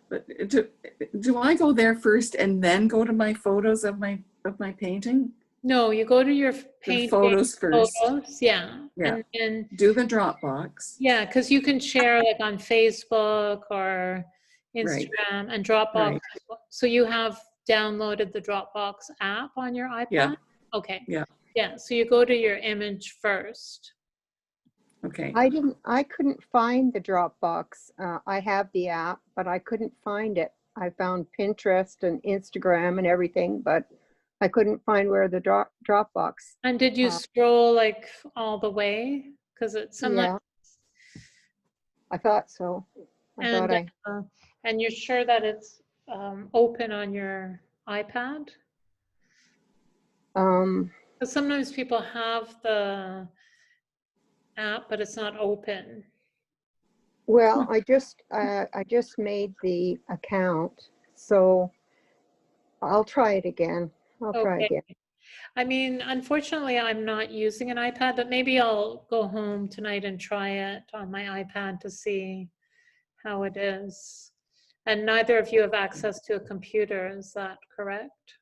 But do I go there first and then go to my photos of my painting? No, you go to your painting photos first. Yeah. Yeah. And then do the Dropbox. Yeah, because you can share like on Facebook or Instagram and Dropbox. Right. So you have downloaded the Dropbox app on your iPad? Yeah. Okay. Yeah. Yeah, so you go to your image first. Okay. I couldn't find the Dropbox. I have the app, but I couldn't find it. I found Pinterest and Instagram and everything, but I couldn't find where the Dropbox. And did you scroll like all the way? Because it's sometimes. Yeah. I thought so. And you're sure that it's open on your iPad? Because sometimes people have the app, but it's not open. Well, I just made the account, so I'll try it again. I'll try again. I mean, unfortunately, I'm not using an iPad, but maybe I'll go home tonight and try it on my iPad to see how it is. And neither of you have access to a computer, is that correct?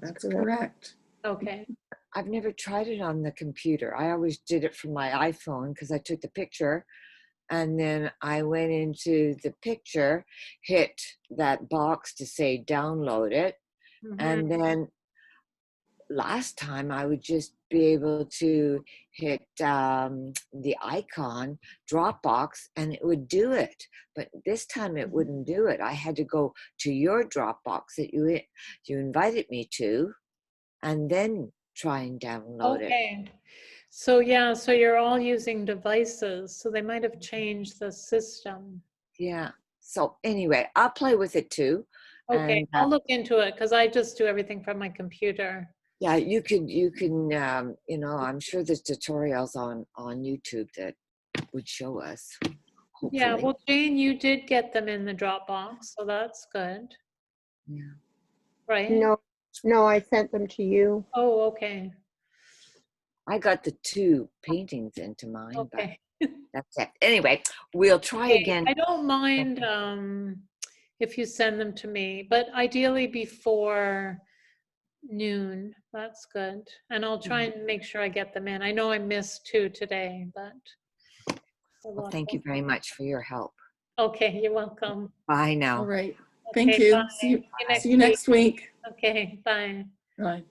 That's correct. Okay. I've never tried it on the computer. I always did it from my iPhone because I took the picture and then I went into the picture, hit that box to say download it. Mm-hmm. And then last time I would just be able to hit the icon Dropbox and it would do it. But this time it wouldn't do it. I had to go to your Dropbox that you invited me to and then try and download it. Okay. So yeah, so you're all using devices, so they might have changed the system. Yeah. So anyway, I'll play with it too. Okay, And, I'll look into it because I just do everything from my computer. yeah, you can, you know, I'm sure there's tutorials on YouTube that would show us. Hopefully. Yeah, well, Jane, you did get them in the Dropbox, so that's good. Yeah. Right? No, I sent them to you. Oh, okay. I got the 2 paintings into mine, Okay. but that's it. Anyway, we'll try again. I don't mind if you send them to me, but ideally before noon. That's good. And I'll try and make sure I get them in. I know I missed 2 today, but. Well, thank you very much for your help. Okay, you're welcome. Bye now. All right. Thank Okay, you. bye. See you next week. Okay, bye. Bye.